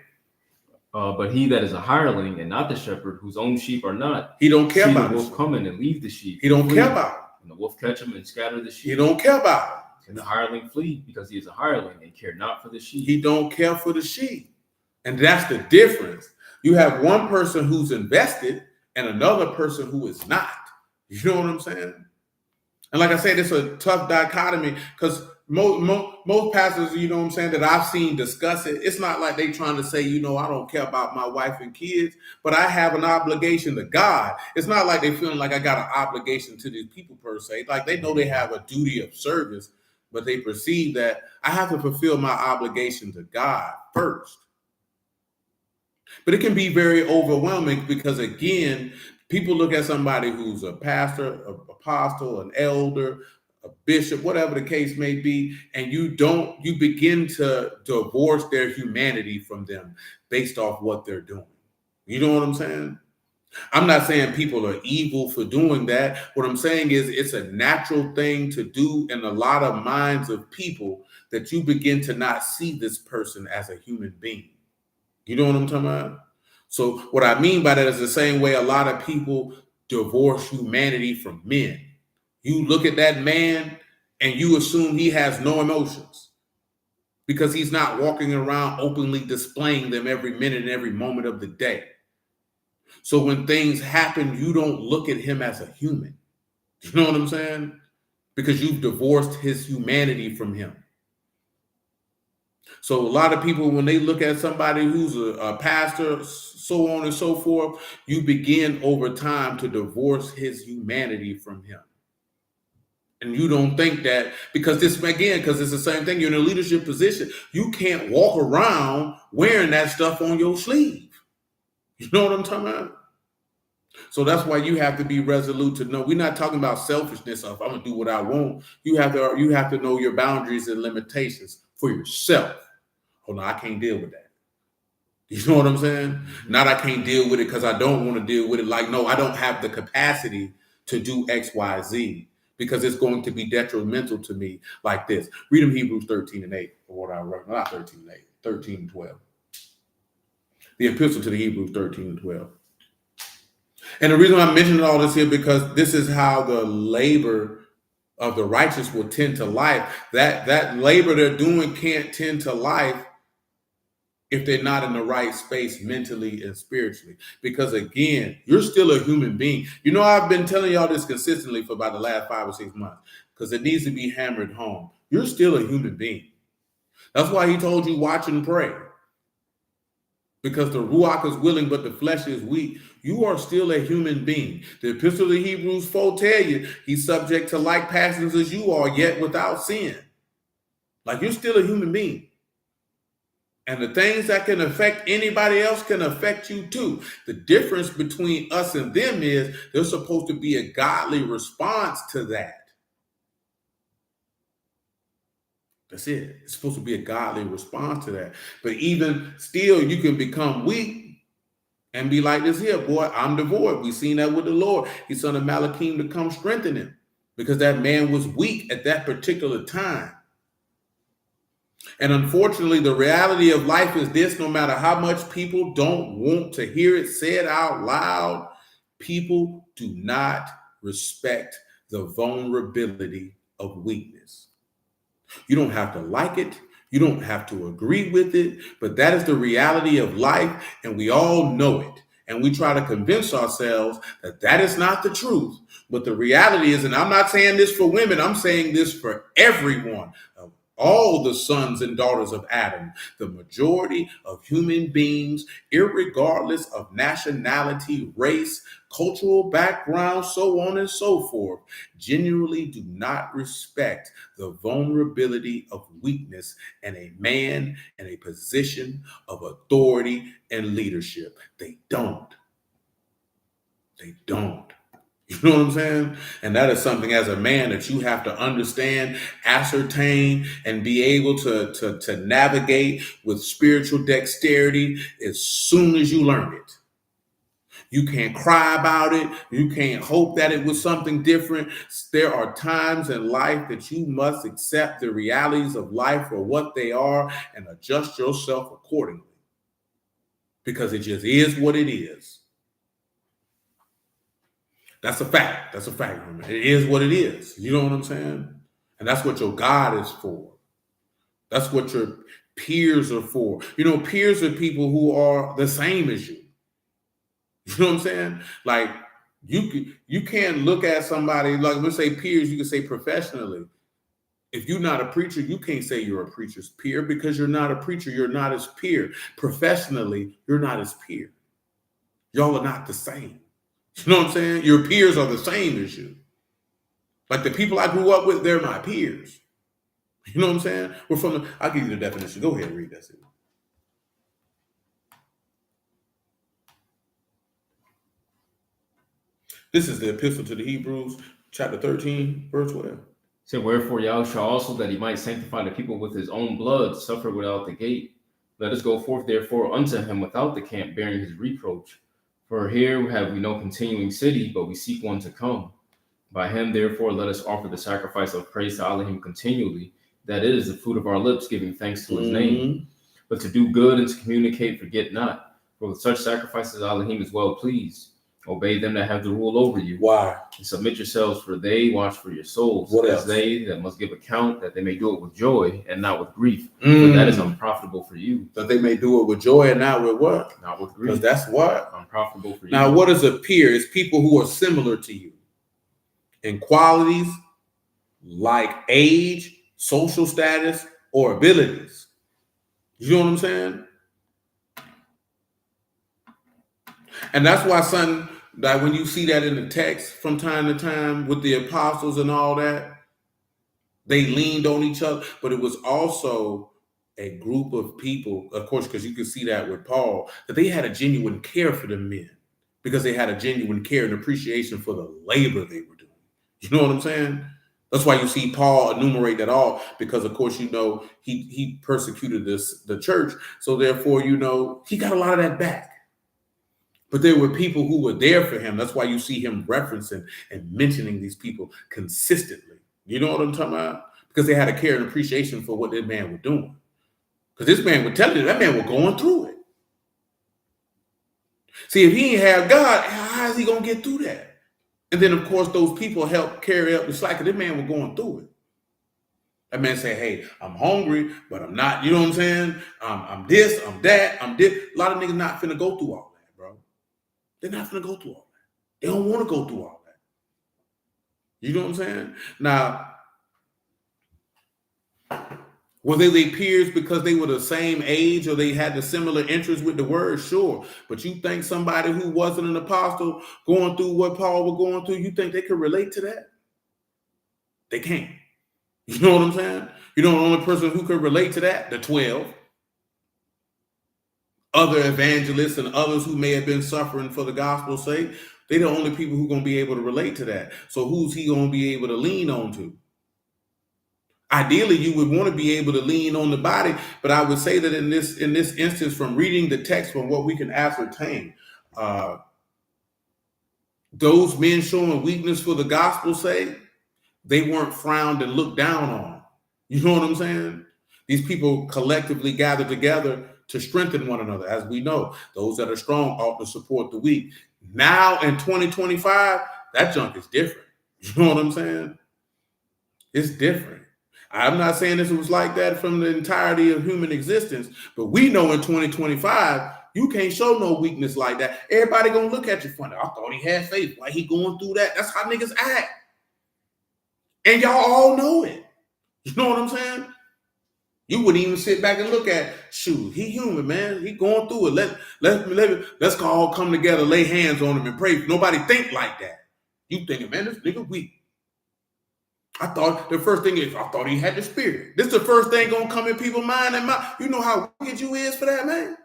But he that is a hireling and not the shepherd, whose own sheep are not, he don't care about the wolf come in and leave the sheep. He don't care about it. And the wolf catch him and scatter the sheep. He don't care about it. And the hireling flee because he is a hireling and care not for the sheep. He don't care for the sheep. And that's the difference. You have one person who's invested and another person who is not. You know what I'm saying? And like I said, it's a tough dichotomy because most pastors, you know what I'm saying, that I've seen discuss it, it's not like they trying to say, you know, I don't care about my wife and kids, but I have an obligation to God. It's not like they feeling like I got an obligation to these people per se. Like they know they have a duty of service, but they perceive that I have to fulfill my obligation to God first. But it can be very overwhelming because, again, people look at somebody who's a pastor, an apostle, an elder, a bishop, whatever the case may be, and you begin to divorce their humanity from them based off what they're doing. You know what I'm saying? I'm not saying people are evil for doing that. What I'm saying is it's a natural thing to do in a lot of minds of people that you begin to not see this person as a human being. You know what I'm talking about? So what I mean by that is the same way a lot of people divorce humanity from men. You look at that man and you assume he has no emotions because he's not walking around openly displaying them every minute and every moment of the day. So when things happen, you don't look at him as a human. You know what I'm saying? Because you've divorced his humanity from him. So a lot of people, when they look at somebody who's a pastor, so on and so forth, you begin over time to divorce his humanity from him. And you don't think that, because it's the same thing. You're in a leadership position. You can't walk around wearing that stuff on your sleeve. You know what I'm talking about? So that's why you have to be resolute to know. We're not talking about selfishness of I'm gonna do what I want. You have to know your boundaries and limitations for yourself. Oh no, I can't deal with that. You know what I'm saying? Not I can't deal with it because I don't want to deal with it. Like, no, I don't have the capacity to do X, Y, Z because it's going to be detrimental to me like this. Read them Hebrews 13 and 8, or what I wrote. Not 13 and 8, 13 and 12. The epistle to the Hebrews 13 and 12. And the reason I'm mentioning all this here, because this is how the labor of the righteous will tend to life. That labor they're doing can't tend to life if they're not in the right space mentally and spiritually. Because again, you're still a human being. You know, I've been telling y'all this consistently for about the last 5 or 6 months because it needs to be hammered home. You're still a human being. That's why he told you watch and pray. Because the Ruach is willing, but the flesh is weak. You are still a human being. The epistle of Hebrews 4 tell you he's subject to like passions as you are, yet without sin. Like, you're still a human being. And the things that can affect anybody else can affect you too. The difference between us and them is there's supposed to be a godly response to that. That's it. It's supposed to be a godly response to that. But even still, you can become weak and be like this here, boy, I'm devoid. We've seen that with the Lord. He sent a Malachim to come strengthen him because that man was weak at that particular time. And unfortunately, the reality of life is this: no matter how much people don't want to hear it said out loud, people do not respect the vulnerability of weakness. You don't have to like it. You don't have to agree with it, but that is the reality of life, and we all know it. And we try to convince ourselves that that is not the truth. But the reality is, and I'm not saying this for women, I'm saying this for everyone, all the sons and daughters of Adam, the majority of human beings, irregardless of nationality, race, cultural background, so on and so forth, genuinely do not respect the vulnerability of weakness in a man in a position of authority and leadership. They don't. They don't. You know what I'm saying? And that is something as a man that you have to understand, ascertain, and be able to navigate with spiritual dexterity as soon as you learn it. You can't cry about it. You can't hope that it was something different. There are times in life that you must accept the realities of life for what they are and adjust yourself accordingly. Because it just is what it is. That's a fact. That's a fact. It is what it is. You know what I'm saying? And that's what your God is for. That's what your peers are for. You know, peers are people who are the same as you. You know what I'm saying? Like, you can't look at somebody, like, let's say peers, you can say professionally. If you're not a preacher, you can't say you're a preacher's peer because you're not a preacher. You're not his peer. Professionally, you're not his peer. Y'all are not the same. You know what I'm saying? Your peers are the same as you. Like the people I grew up with, they're my peers. You know what I'm saying? I'll give you the definition. Go ahead and read that. This is the epistle to the Hebrews, chapter 13, verse 12. So wherefore Yahushua also, that he might sanctify the people with his own blood, suffered without the gate. Let us go forth therefore unto him without the camp, bearing his reproach. For here have we no continuing city, but we seek one to come. By him therefore let us offer the sacrifice of praise to Elohim continually, that it is the fruit of our lips, giving thanks to his name. But to do good and to communicate, forget not. For with such sacrifices Elohim is well pleased. Obey them that have the rule over you. Why? And submit yourselves, for they watch for your souls. What as else? they that must give account, that they may do it with joy and not with grief. For that is unprofitable for you. That they may do it with joy and not with what? Not with grief. Because that's what? Unprofitable for you. Now, what is a peer? It's people who are similar to you in qualities like age, social status, or abilities. You know what I'm saying? And that's why, son, that when you see that in the text from time to time with the apostles and all that, they leaned on each other, but it was also a group of people, of course, because you can see that with Paul, that they had a genuine care for the men because they had a genuine care and appreciation for the labor they were doing. You know what I'm saying? That's why you see Paul enumerate that all, because of course, you know, he persecuted the church. So therefore, you know, he got a lot of that back. But there were people who were there for him. That's why you see him referencing and mentioning these people consistently. You know what I'm talking about? Because they had a care and appreciation for what that man was doing. Because this man would tell you that man was going through it. See, if he ain't have God, how is he going to get through that? And then, of course, those people helped carry up the slack. This man was going through it. That man say, hey, I'm hungry, but I'm not. You know what I'm saying? I'm this, I'm that, I'm this. A lot of niggas not finna go through all that, bro. They're not finna go through all that. They don't want to go through all that. You know what I'm saying? Now, were they peers because they were the same age or they had the similar interests with the word? Sure. But you think somebody who wasn't an apostle going through what Paul was going through, you think they could relate to that? They can't. You know what I'm saying? You know the only person who could relate to that? The 12. Other evangelists and others who may have been suffering for the gospel's sake. They're the only people who are going to be able to relate to that. So who's he going to be able to lean on to? Ideally, you would want to be able to lean on the body, but I would say that in this instance, from reading the text, from what we can ascertain, those men showing weakness for the gospel's sake, they weren't frowned and looked down on. You know what I'm saying? These people collectively gathered together to strengthen one another. As we know, those that are strong ought to support the weak. Now in 2025, that junk is different. You know what I'm saying? It's different. I'm not saying this was like that from the entirety of human existence, but we know in 2025, you can't show no weakness like that. Everybody gonna look at you funny. I thought he had faith. Why he going through that? That's how niggas act. And y'all all know it. You know what I'm saying? You wouldn't even sit back and look at, shoot, he human, man. He going through it. Let's all come together, lay hands on him and pray. Nobody think like that. You thinking, man, this nigga weak. I thought the first thing is, I thought he had the spirit. This is the first thing gonna come in people's mind and mouth. You know how wicked you is for that, man?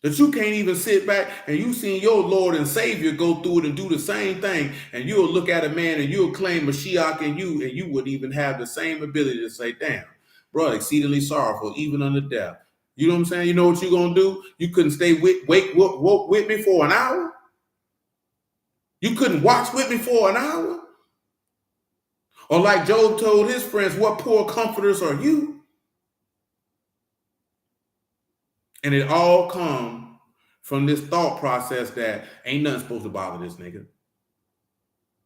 That you can't even sit back and you seen your Lord and Savior go through it and do the same thing, and you'll look at a man and you'll claim Mashiach in you, and you would even have the same ability to say, damn, bro, exceedingly sorrowful, even unto death. You know what I'm saying? You know what you're gonna do? You couldn't stay woke with me for an hour? You couldn't watch with me for an hour? Or like Job told his friends, what poor comforters are you? And it all come from this thought process that ain't nothing supposed to bother this nigga.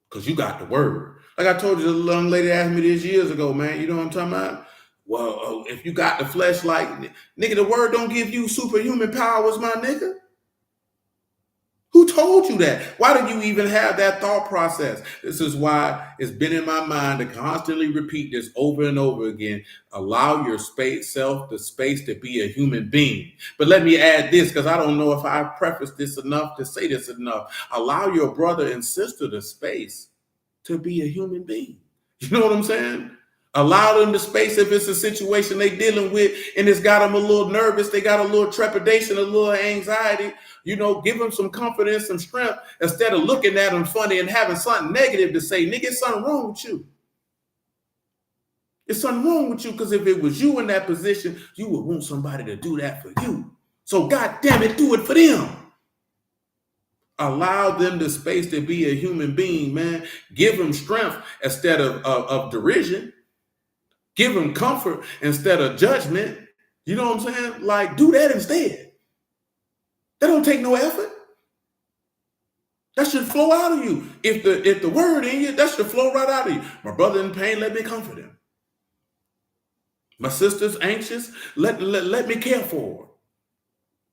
Because you got the word. Like I told you, the young lady asked me this years ago, man, you know what I'm talking about? Well, if you got the flesh like, nigga, the word don't give you superhuman powers, my nigga. Who told you that? Why did you even have that thought process? This is why it's been in my mind to constantly repeat this over and over again. Allow your self the space to be a human being. But let me add this, because I don't know if I prefaced this enough to say this enough. Allow your brother and sister the space to be a human being. You know what I'm saying? Allow them the space if it's a situation they dealing with and it's got them a little nervous, they got a little trepidation, a little anxiety. You know, give them some confidence, some strength, instead of looking at them funny and having something negative to say. Nigga, it's something wrong with you. It's something wrong with you, because if it was you in that position, you would want somebody to do that for you. So God damn it, do it for them. Allow them the space to be a human being, man. Give them strength instead of derision. Give them comfort instead of judgment. You know what I'm saying? Like, do that instead. That don't take no effort. That should flow out of you. If the word in you, that should flow right out of you. My brother in pain, let me comfort him. My sister's anxious, let me care for her.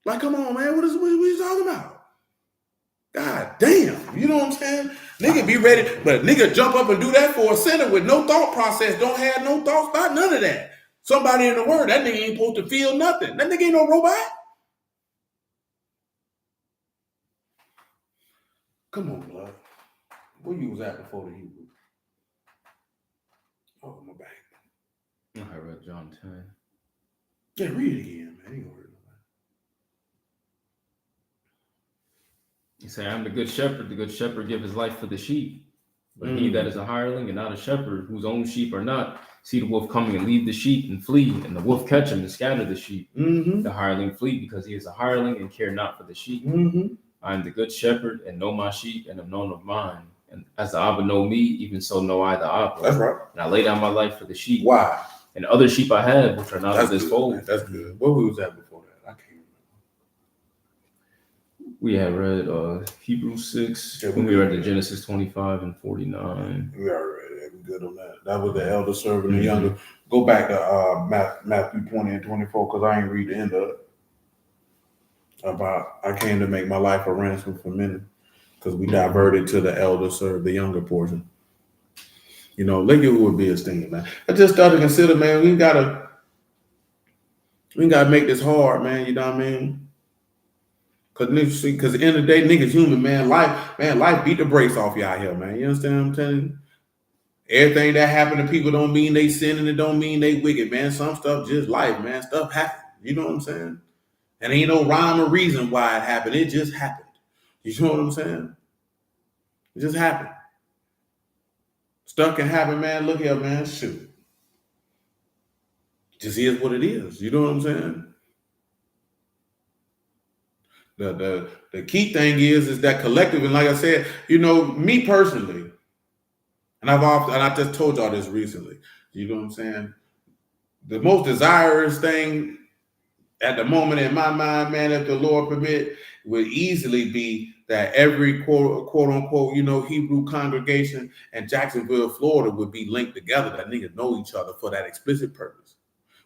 Like, come on, man, what are you talking about? God damn, you know what I'm saying? Nigga be ready, but nigga jump up and do that for a sinner with no thought process, don't have no thoughts about none of that. Somebody in the word, that nigga ain't supposed to feel nothing. That nigga ain't no robot. Come on, blood. Where you was at before the Hebrew? Oh, my bad. I read John 10. Yeah, read it again, man. You gonna read it. He said, I'm the good shepherd give his life for the sheep. But he that is a hireling and not a shepherd, whose own sheep are not, see the wolf coming and leave the sheep and flee, and the wolf catch him and scatter the sheep. The hireling flee because he is a hireling and care not for the sheep. I am the good shepherd and know my sheep and am known of mine. And as the Abba know me, even so know I the Abba. That's right. And I lay down my life for the sheep. Why? And other sheep I have, which are not of this fold. Man. That's good. Where we was at before that? I can't remember. We had read Hebrews 6. Yeah, we read the Genesis 25 and 49. We already read it. We good on that. That was the elder serving the younger. Go back to Matthew 20 and 24 because I ain't read the end of it. About I came to make my life a ransom for many because we diverted to the elder serve the younger portion. You know, look at who would be esteemed, man. I just started to consider, man, we gotta make this hard, man. You know what I mean? Because at the end of the day, niggas human, man. Life beat the brakes off you out here, man. You understand what I'm telling you? Everything that happened to people don't mean they sin and it don't mean they wicked, man. Some stuff just life, man. Stuff happens. You know what I'm saying? And ain't no rhyme or reason why it happened. It just happened. You know what I'm saying? It just happened. Stuff can happen, man. Look here, man. Shoot. Just is what it is. You know what I'm saying? The key thing is that collective, and like I said, you know, me personally, and I just told y'all this recently. You know what I'm saying? The most desirous thing at the moment in my mind, man, if the Lord permit, would easily be that every quote unquote, you know, Hebrew congregation in Jacksonville, Florida would be linked together. That niggas know each other for that explicit purpose.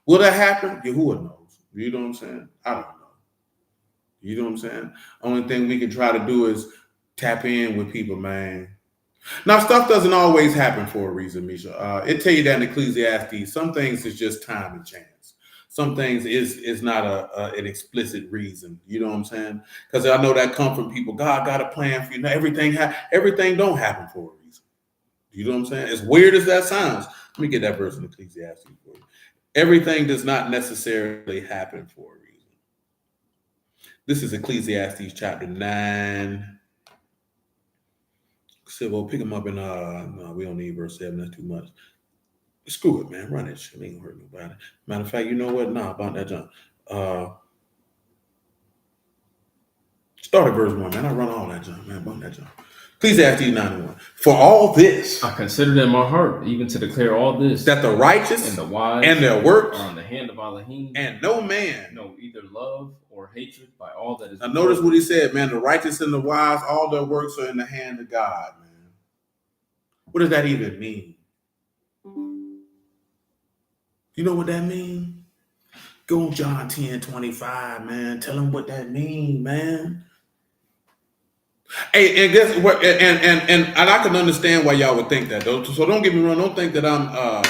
Will that happen? Yeah, who knows? You know what I'm saying? I don't know. You know what I'm saying? Only thing we can try to do is tap in with people, man. Now, stuff doesn't always happen for a reason, Misha. It tell you that in Ecclesiastes, some things is just time and chance. Some things is not an explicit reason. You know what I'm saying? Because I know that come from people. God got a plan for you. Now, everything don't happen for a reason. You know what I'm saying? As weird as that sounds, let me get that verse in Ecclesiastes for you. Everything does not necessarily happen for a reason. This is Ecclesiastes chapter 9. So we'll pick them up in no, we don't need verse 7. That's too much. Screw it, man. Run that shit. Ain't gonna hurt nobody. Matter of fact, you know what? Nah, about that jump. Start at verse 1, man. I run all that jump, man. About that jump. Ecclesiastes 9:1. For all this, I considered in my heart, even to declare all this, that the righteous and the wise and their works are on the hand of Elohim, and no man know either love or hatred by all that is. Now notice what he said, man. The righteous and the wise, all their works are in the hand of God, man. What does that even mean? You know what that means? Go on John 10:25, man. Tell them what that means, man. Hey, and guess what? And I can understand why y'all would think that, though. So don't get me wrong. Don't think that I'm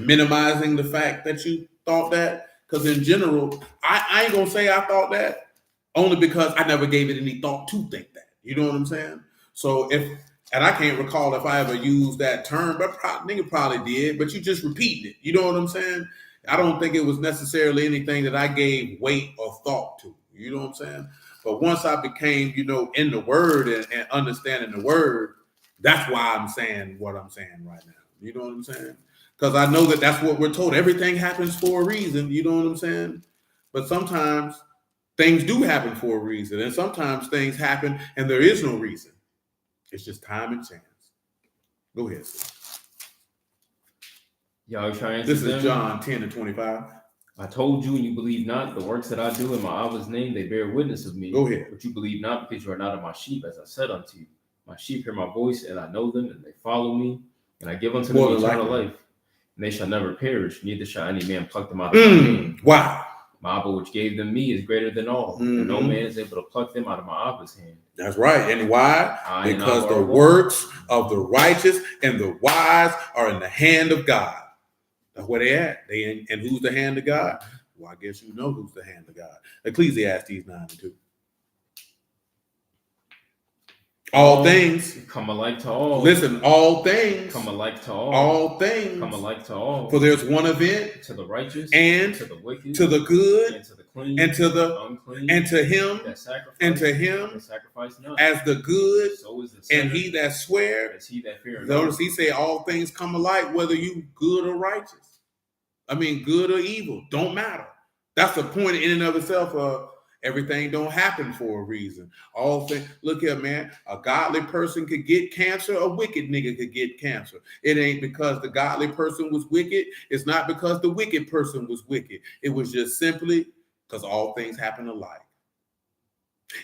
minimizing the fact that you thought that. Because in general, I ain't gonna say I thought that only because I never gave it any thought to think that. You know what I'm saying? So and I can't recall if I ever used that term, but nigga probably did. But you just repeated it. You know what I'm saying? I don't think it was necessarily anything that I gave weight or thought to. You know what I'm saying? But once I became, you know, in the word and understanding the word, that's why I'm saying what I'm saying right now. You know what I'm saying? Because I know that that's what we're told. Everything happens for a reason. You know what I'm saying? But sometimes things do happen for a reason. And sometimes things happen and there is no reason. It's just time and chance. Go ahead, sir. Y'all trying This is John 10:25. I told you, and you believe not. The works that I do in my Abba's name, they bear witness of me. Go ahead. But you believe not, because you are not of my sheep, as I said unto you. My sheep hear my voice, and I know them, and they follow me. And I give unto them eternal life, and they shall never perish, neither shall any man pluck them out of my hand. Wow. My Abba, which gave them me, is greater than all, and no man is able to pluck them out of my Abba's hand. That's right. And why? Because the works of the righteous and the wise are in the hand of God. That's where they at. And who's the hand of God? Well, I guess you know who's the hand of God. Ecclesiastes 9:2. All things come alike to all. Listen, all things come alike to all. All things come alike to all. For there's one event to the righteous and to the wicked, to the good and to the clean and to the unclean, and to him that sacrifice, and to him that sacrifice not. As the good, so is the sinner, and he that swear. As he that feareth. Notice he say all things come alike, whether you good or righteous. I mean, good or evil, don't matter. That's the point in and of itself of everything don't happen for a reason. All things, look here, man, a godly person could get cancer, a wicked nigga could get cancer. It ain't because the godly person was wicked. It's not because the wicked person was wicked. It was just simply because all things happen alike.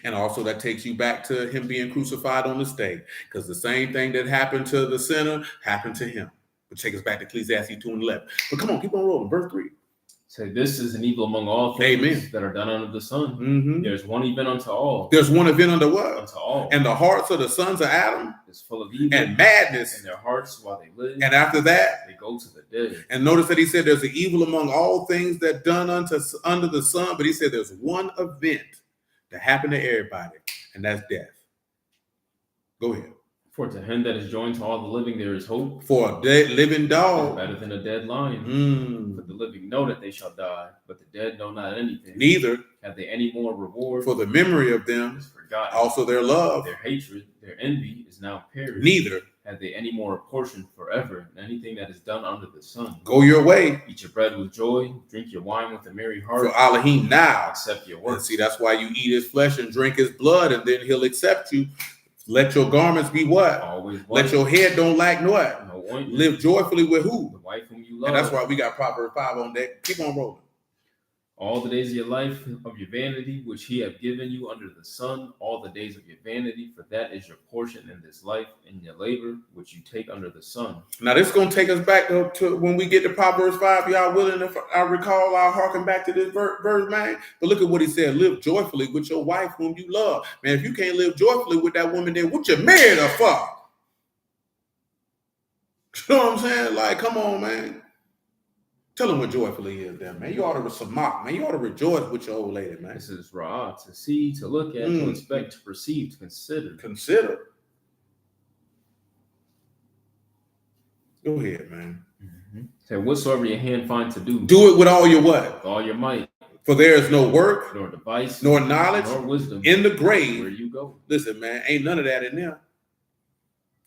And also that takes you back to him being crucified on the stake, because the same thing that happened to the sinner happened to him. Which takes us back to Ecclesiastes 2:11. But come on, keep on rolling. Verse 3. Say, this is an evil among all things that are done under the sun. Mm-hmm. There's one event unto all. There's one event unto what? Unto all. And the hearts of the sons of Adam is full of evil and madness in their hearts while they live. And after that, they go to the dead. And notice that he said there's an evil among all things that done under the sun. But he said there's one event that happened to everybody, and that's death. Go ahead. For to him that is joined to all the living, there is hope. For a dead living dog, better than a dead lion. For the living know that they shall die, but the dead know not anything. Neither have they any more reward. For the memory of them is forgotten. Also their love, their hatred, their envy is now perished. Neither have they any more portion forever in anything that is done under the sun. Go your way. Eat your bread with joy. Drink your wine with a merry heart. For Elohim now accept your work. See, that's why you eat his flesh and drink his blood, and then he'll accept you. Let your garments be what? Always white. Let your head don't lack what? No ointment. Live joyfully with who? The wife whom you love. And that's why we got Proverbs 5 on that. Keep on rolling. All the days of your life, of your vanity, which he have given you under the sun, all the days of your vanity, for that is your portion in this life, and your labor, which you take under the sun. Now, this is going to take us back to when we get to Proverbs 5. Y'all willing, if I recall, I'll harken back to this verse, man. But look at what he said. Live joyfully with your wife whom you love. Man, if you can't live joyfully with that woman, then what you married her for? You know what I'm saying? Like, come on, man. Tell them what joyfully is there, man. You ought to samak, man. You ought to rejoice with your old lady, man. This is ra'ah, to see, to look at, to expect, to perceive, to consider. Consider. Go ahead, man. Say, whatsoever your hand finds to do. Do it with all your what? With all your might. For there is no work, nor device, nor knowledge, nor wisdom in the grave where you go. Listen, man, ain't none of that in there.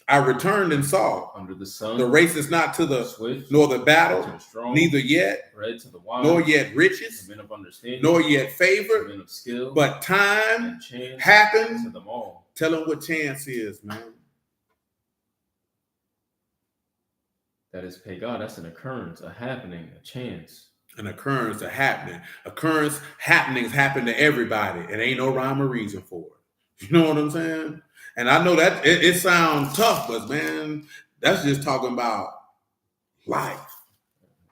I returned and saw under the sun. The race is not to the swift, nor the battle, to the strong, neither yet, bread to the wise, nor yet riches, men of understanding, nor yet favor, men of skill, but time and chance happens to them all. Tell them what chance is, man. That is pay God. That's an occurrence, a happening, a chance. An occurrence, a happening. Occurrence, happenings happen to everybody. It ain't no rhyme or reason for it. You know what I'm saying? And I know that it sounds tough, but man, that's just talking about life.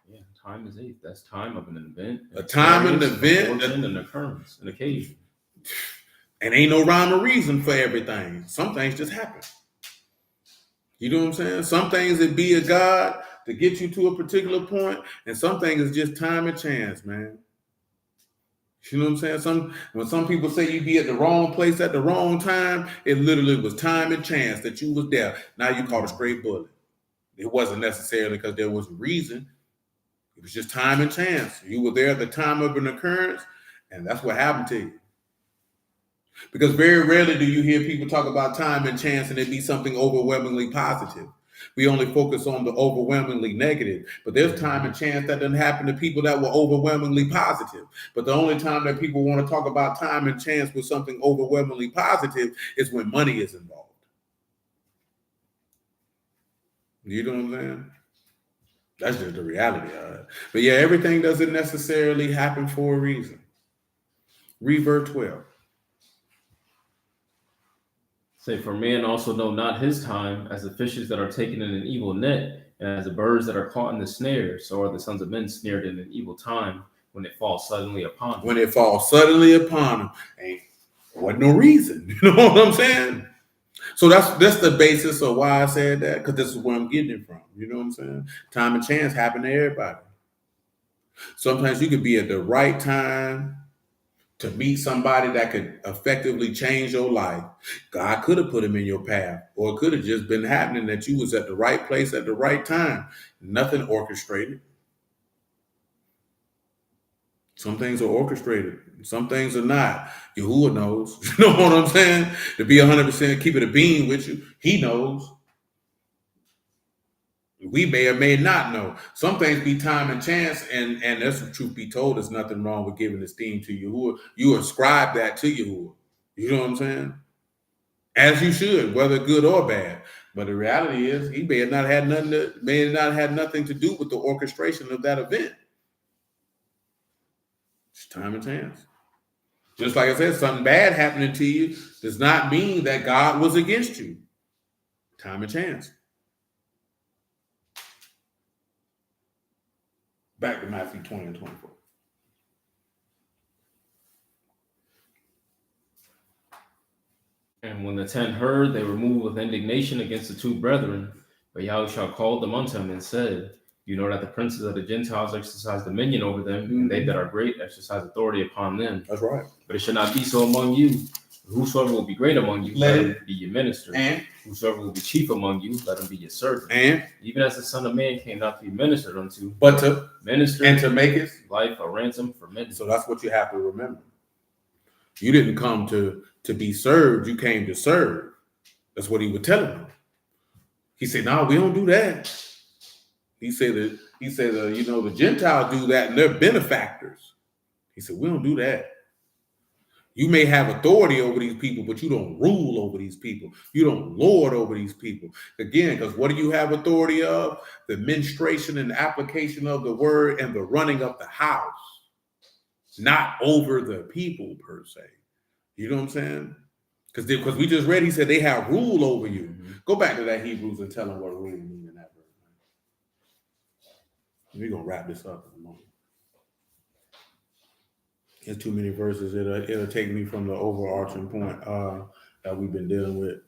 Yeah, time is eight. That's time of an event. A time and an event. An occurrence, an occasion. And ain't no rhyme or reason for everything. Some things just happen. You know what I'm saying? Some things it be a God to get you to a particular point, and some things is just time and chance, man. You know what I'm saying? When some people say you be at the wrong place at the wrong time, it literally was time and chance that you was there. Now you caught a straight bullet. It wasn't necessarily because there was a reason. It was just time and chance. You were there at the time of an occurrence, and that's what happened to you. Because very rarely do you hear people talk about time and chance and it be something overwhelmingly positive. We only focus on the overwhelmingly negative. But there's time and chance that doesn't happen to people that were overwhelmingly positive. But the only time that people want to talk about time and chance with something overwhelmingly positive is when money is involved. You know what I'm saying? That's just the reality of it. But yeah, everything doesn't necessarily happen for a reason. Read verse 12. Say, for man also know not his time, as the fishes that are taken in an evil net, and as the birds that are caught in the snare, so are the sons of men snared in an evil time when it falls suddenly upon them. When it falls suddenly upon them, ain't wasn't no reason. You know what I'm saying? So that's the basis of why I said that, because this is where I'm getting it from. You know what I'm saying? Time and chance happen to everybody. Sometimes you could be at the right time to meet somebody that could effectively change your life. God could have put him in your path, or it could have just been happening that you was at the right place at the right time. Nothing orchestrated. Some things are orchestrated. Some things are not. Yahuwah knows. You know what I'm saying? To be 100%, keep it a being with you. He knows. We may or may not know. Some things be time and chance, and that's the truth be told. There's nothing wrong with giving esteem to Yahuwah. You ascribe that to Yahuwah. You know what I'm saying? As you should, whether good or bad. But the reality is, he may have not had nothing to do with the orchestration of that event. It's time and chance. Just like I said, something bad happening to you does not mean that God was against you. Time and chance. Back to Matthew 20 and 24. And when the 10 heard, they were moved with indignation against the two brethren. But Yahushua called them unto him and said, you know that the princes of the Gentiles exercise dominion over them, and they that are great exercise authority upon them. That's right. But it should not be so among you. Whosoever will be great among you, let him be your minister. And whosoever will be chief among you, let him be your servant. And even as the Son of Man came not to be ministered unto, but to minister and to make his life a ransom for many. So that's what you have to remember. You didn't come to be served, you came to serve. That's what he was telling them. He said, no, we don't do that. He said the Gentiles do that and they're benefactors. He said, we don't do that. You may have authority over these people, but you don't rule over these people. You don't lord over these people. Again, because what do you have authority of? The administration and the application of the word and the running of the house. Not over the people per se. You know what I'm saying? Because we just read, he said they have rule over you. Mm-hmm. Go back to that Hebrews and tell them what rule means in that verse. We're going to wrap this up in a moment. There's too many verses. It'll take me from the overarching point that we've been dealing with.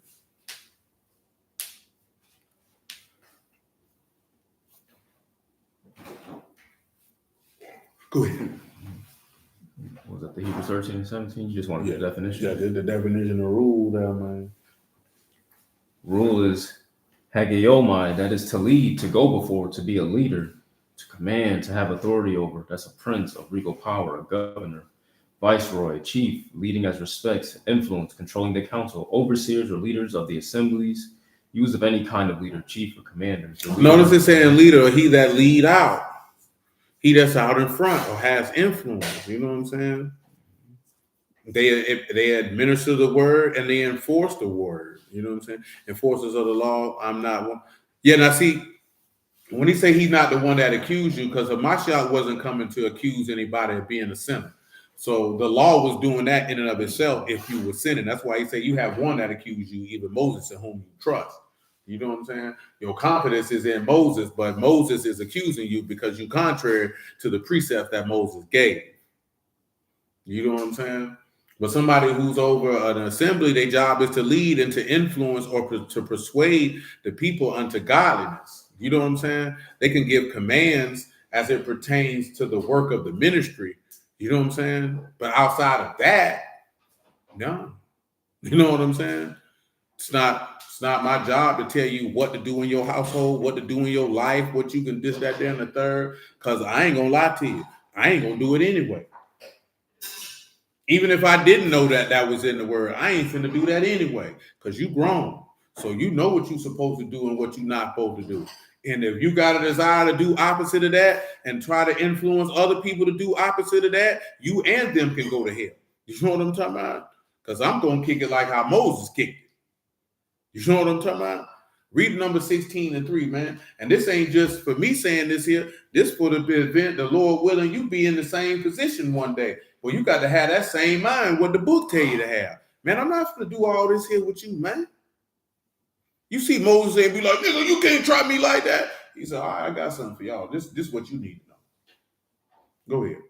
Go ahead. Was that the Hebrews 13 and 17? You just wanted the definition? Yeah, the definition of rule there, man. Rule is hagiomai, that is to lead, to go before, to be a leader, to command, to have authority over. That's a prince of regal power, a governor, viceroy, chief, leading as respects, influence, controlling the council, overseers or leaders of the assemblies, use of any kind of leader, chief or commander. Notice it's saying leader, he that lead out. He that's out in front or has influence. You know what I'm saying? They administer the word and they enforce the word. You know what I'm saying? Enforcers of the law. I'm not one. Yeah, now see, when he say he's not the one that accused you, because Mashiach wasn't coming to accuse anybody of being a sinner. So the law was doing that in and of itself if you were sinning. That's why he said you have one that accused you, even Moses, in whom you trust. You know what I'm saying? Your confidence is in Moses, but Moses is accusing you because you're contrary to the precept that Moses gave. You know what I'm saying? But somebody who's over an assembly, their job is to lead and to influence or to persuade the people unto godliness. You know what I'm saying? They can give commands as it pertains to the work of the ministry. You know what I'm saying? But outside of that, no. You know what I'm saying? It's not my job to tell you what to do in your household, what to do in your life, what you can this, that, there, and the third, because I ain't going to lie to you. I ain't going to do it anyway. Even if I didn't know that was in the word, I ain't finna do that anyway, because you grown. So you know what you're supposed to do and what you're not supposed to do. And if you got a desire to do opposite of that and try to influence other people to do opposite of that, you and them can go to hell. You know what I'm talking about? Because I'm going to kick it like how Moses kicked it. You know what I'm talking about? Read number 16:3, man. And this ain't just for me saying this here. This for the event, the Lord willing, you be in the same position one day. Well, you got to have that same mind, what the book tell you to have. Man, I'm not going to do all this here with you, man. You see Moses and be like, nigga, you can't try me like that. He said, all right, I got something for y'all. This is what you need to know. Go ahead.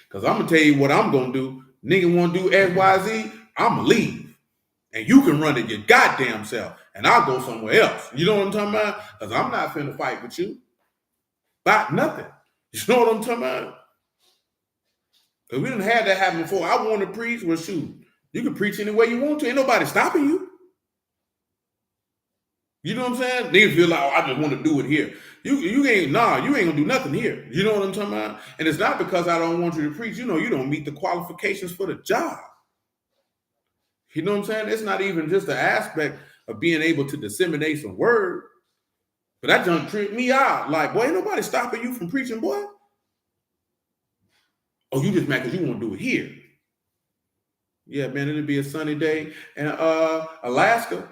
Because I'm going to tell you what I'm going to do. Nigga want to do X, Y, Z, I'm going to leave. And you can run it your goddamn self. And I'll go somewhere else. You know what I'm talking about? Because I'm not finna fight with you. About nothing. You know what I'm talking about? Because we didn't have that happen before. I want to preach. Well, shoot. You can preach any way you want to. Ain't nobody stopping you. You know what I'm saying? They feel like, oh, I just want to do it here. You ain't gonna do nothing here. You know what I'm talking about? And it's not because I don't want you to preach. You know, you don't meet the qualifications for the job. You know what I'm saying? It's not even just the aspect of being able to disseminate some word. But that junk tripped me out. Like, boy, ain't nobody stopping you from preaching, boy. Oh, you just mad because you want to do it here. Yeah, man, it'll be a sunny day. And Alaska,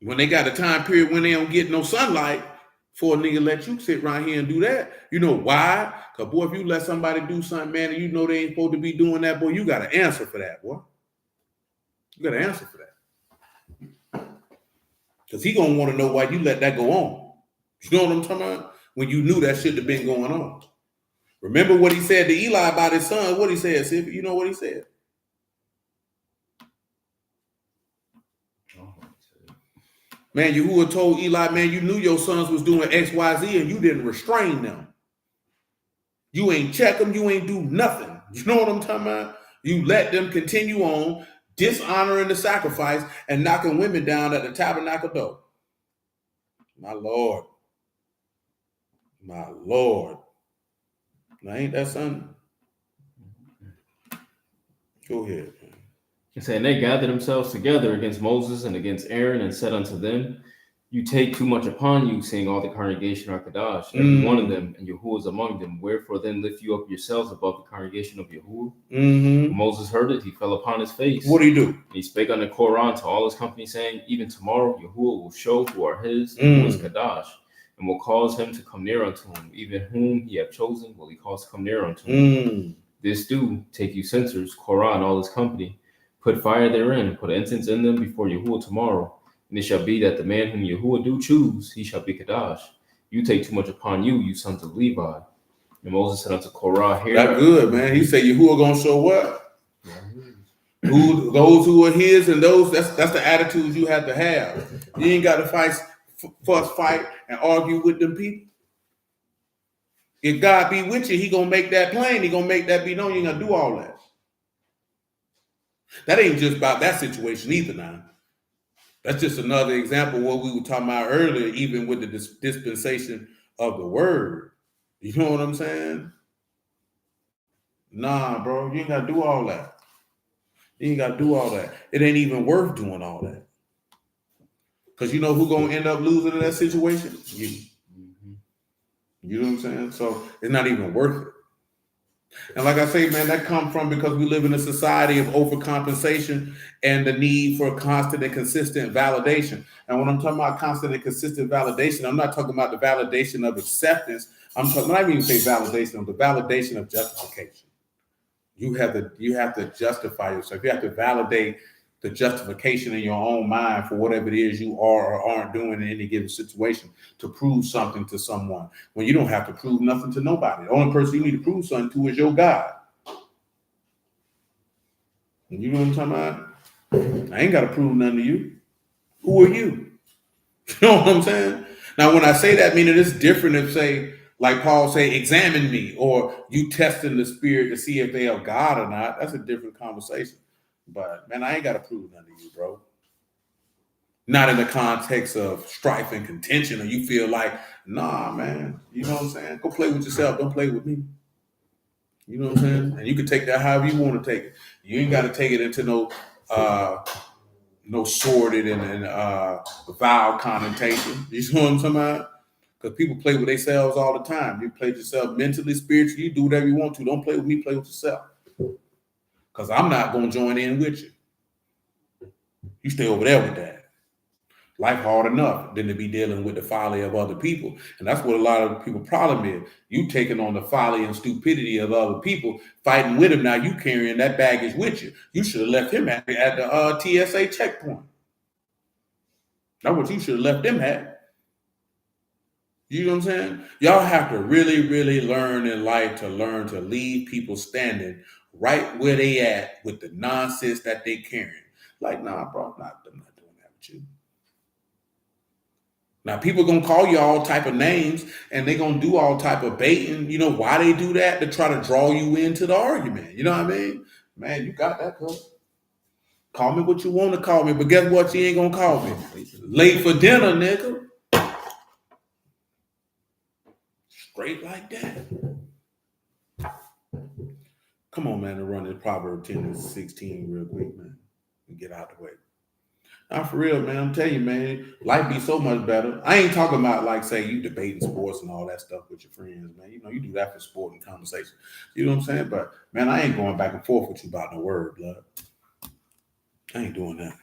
when they got a time period when they don't get no sunlight, for a nigga let you sit right here and do that. You know why? Because, boy, if you let somebody do something, man, and you know they ain't supposed to be doing that, boy, you got to answer for that, boy. You got to answer for that. Because he going to want to know why you let that go on. You know what I'm talking about? When you knew that shit had been going on. Remember what he said to Eli about his son? What he said, Sif? You know what he said? Man, Yahuwah told Eli, man, you knew your sons was doing X, Y, Z, and you didn't restrain them. You ain't check them. You ain't do nothing. You know what I'm talking about? You let them continue on, dishonoring the sacrifice and knocking women down at the tabernacle door. My Lord. My Lord. Now, ain't that something? Go ahead, man. And saying they gathered themselves together against Moses and against Aaron and said unto them, you take too much upon you, seeing all the congregation are Kadash, every one of them, and Yahuwah is among them. Wherefore then lift you up yourselves above the congregation of Yahuwah. When Moses heard it, he fell upon his face. What did he do? And he spake unto Korah to all his company, saying, even tomorrow Yahuwah will show who are his, and who is Kadash, and will cause him to come near unto him. Even whom he have chosen will he cause to come near unto him. This do, take you censers, Korah and all his company, put fire therein, put incense in them before Yahuwah tomorrow. And it shall be that the man whom Yahuwah do choose, he shall be Kadash. You take too much upon you, you sons of Levi. And Moses said unto Korah, here. That's good, man. He said Yahuwah gonna show what? Those who are his, and those that's the attitude you have to have. You ain't got to fight and argue with them people. If God be with you, he gonna make that plain. He gonna make that be known. You ain't gonna do all that. That ain't just about that situation either now. That's just another example of what we were talking about earlier, even with the dispensation of the word. You know what I'm saying? Nah, bro, you ain't got to do all that. You ain't got to do all that. It ain't even worth doing all that. Because you know who going to end up losing in that situation? You. You know what I'm saying? So it's not even worth it. And like I say, man, that comes from because we live in a society of overcompensation and the need for constant and consistent validation. And when I'm talking about constant and consistent validation, I'm not talking about the validation of acceptance. I'm not even say validation of the validation of justification. You have to justify yourself. You have to validate the justification in your own mind for whatever it is you are or aren't doing in any given situation to prove something to someone when you don't have to prove nothing to nobody. The only person you need to prove something to is your God. And you know what I'm talking about? I ain't got to prove nothing to you. Who are you? You know what I'm saying? Now, when I say that, meaning it's different if, say, like Paul say, examine me, or you testing the spirit to see if they are God or not. That's a different conversation. But, man, I ain't got to prove nothing to you, bro. Not in the context of strife and contention, or you feel like, nah, man, you know what I'm saying? Go play with yourself. Don't play with me. You know what I'm saying? And you can take that however you want to take it. You ain't got to take it into no sordid and vile connotation. You know what I'm talking about? Because people play with themselves all the time. You play with yourself mentally, spiritually. You do whatever you want to. Don't play with me. Play with yourself. Because I'm not going to join in with you. You stay over there with that. Life hard enough than to be dealing with the folly of other people. And that's what a lot of people problem is. You taking on the folly and stupidity of other people, fighting with him. Now you carrying that baggage with you. You should have left him at the TSA checkpoint. That's what you should have left him at. You know what I'm saying? Y'all have to really, really learn in life to learn to leave people standing right where they at with the nonsense that they carrying. Like, nah, bro, I'm not doing that with you. Now, people going to call you all type of names, and they going to do all type of baiting. You know why they do that? To try to draw you into the argument. You know what I mean? Man, you got that, cuz. Call me what you want to call me, but guess what? You ain't going to call me. Late for dinner, nigga. Straight like that. Come on, man, to run this Proverbs 10 and 16 real quick, man, and get out the way. Now, for real, man, I'm telling you, man, life be so much better. I ain't talking about, like, say, you debating sports and all that stuff with your friends, man. You know, you do that for sport and conversation. You know what I'm saying? But, man, I ain't going back and forth with you about no word, blood. I ain't doing that.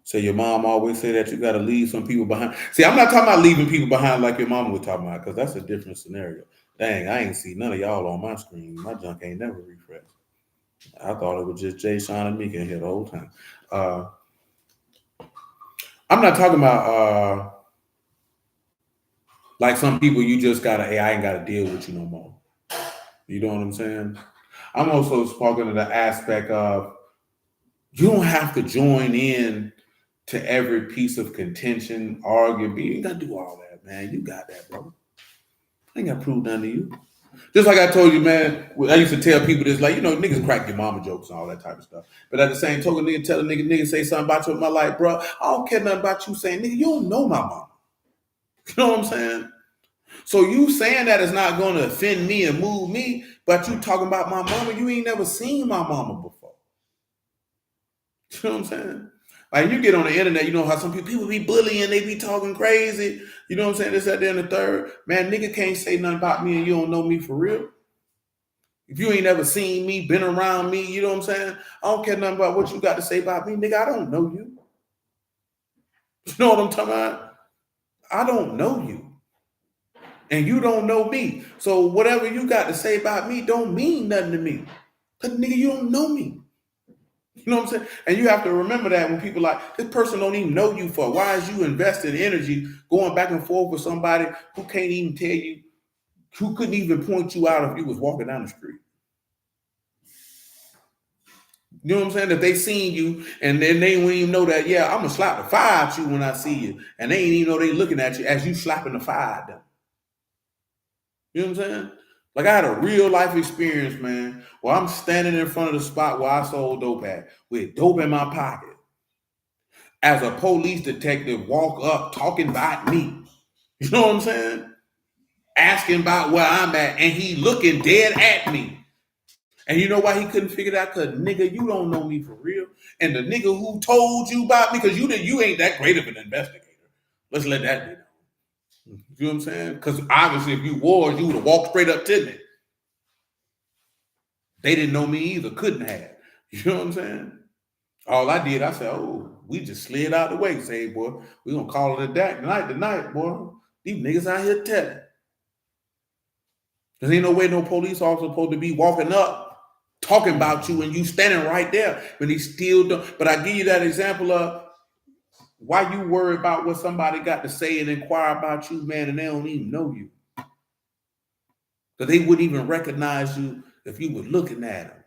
Say your mom always say that you got to leave some people behind. See, I'm not talking about leaving people behind like your mama was talking about, because that's a different scenario. Dang, I ain't see none of y'all on my screen. My junk ain't never refreshed. I thought it was just Jay, Sean, and Mika in here the whole time. I'm not talking about like some people you just gotta, hey, I ain't gotta deal with you no more. You know what I'm saying? I'm also talking to the aspect of you don't have to join in to every piece of contention, argument. You ain't gotta do all that, man. You got that, bro. I ain't gotta prove nothing to you. Just like I told you, man, I used to tell people this, like, you know, niggas crack your mama jokes and all that type of stuff. But at the same token, nigga tell a nigga say something about you in my life, bro. I don't care nothing about you saying, nigga, you don't know my mama. You know what I'm saying? So you saying that is not going to offend me and move me, but you talking about my mama, you ain't never seen my mama before. You know what I'm saying? Like, you get on the internet, you know how some people be bullying, they be talking crazy. You know what I'm saying? This, that, there, and the third. Man, nigga can't say nothing about me and you don't know me for real. If you ain't never seen me, been around me, you know what I'm saying? I don't care nothing about what you got to say about me. Nigga, I don't know you. You know what I'm talking about? I don't know you. And you don't know me. So whatever you got to say about me don't mean nothing to me. Because, nigga, you don't know me. You know what I'm saying? And you have to remember that when people like, this person don't even know you for. Why is you investing energy going back and forth with somebody who can't even tell you, who couldn't even point you out if you was walking down the street? You know what I'm saying? If they seen you and then they wouldn't even know that, yeah, I'm going to slap the fire at you when I see you. And they ain't even know they looking at you as you slapping the fire at them. You know what I'm saying? Like, I had a real life experience, man, where I'm standing in front of the spot where I sold dope at with dope in my pocket. As a police detective walk up talking about me. You know what I'm saying? Asking about where I'm at, and he looking dead at me. And you know why he couldn't figure it out? Because, nigga, you don't know me for real. And the nigga who told you about me, because you ain't that great of an investigator. Let's let that be known. You know what I'm saying? Because obviously if you was, you would have walked straight up to me. They didn't know me either, couldn't have. You know what I'm saying? All I did, I said, oh, we just slid out the way. Say, hey, boy, we gonna call it a day tonight, boy. These niggas out here telling. There ain't no way no police officer supposed to be walking up, talking about you, and you standing right there when he still don't. But I give you that example of why you worry about what somebody got to say and inquire about you, man, and they don't even know you. Because they wouldn't even recognize you if you were looking at them.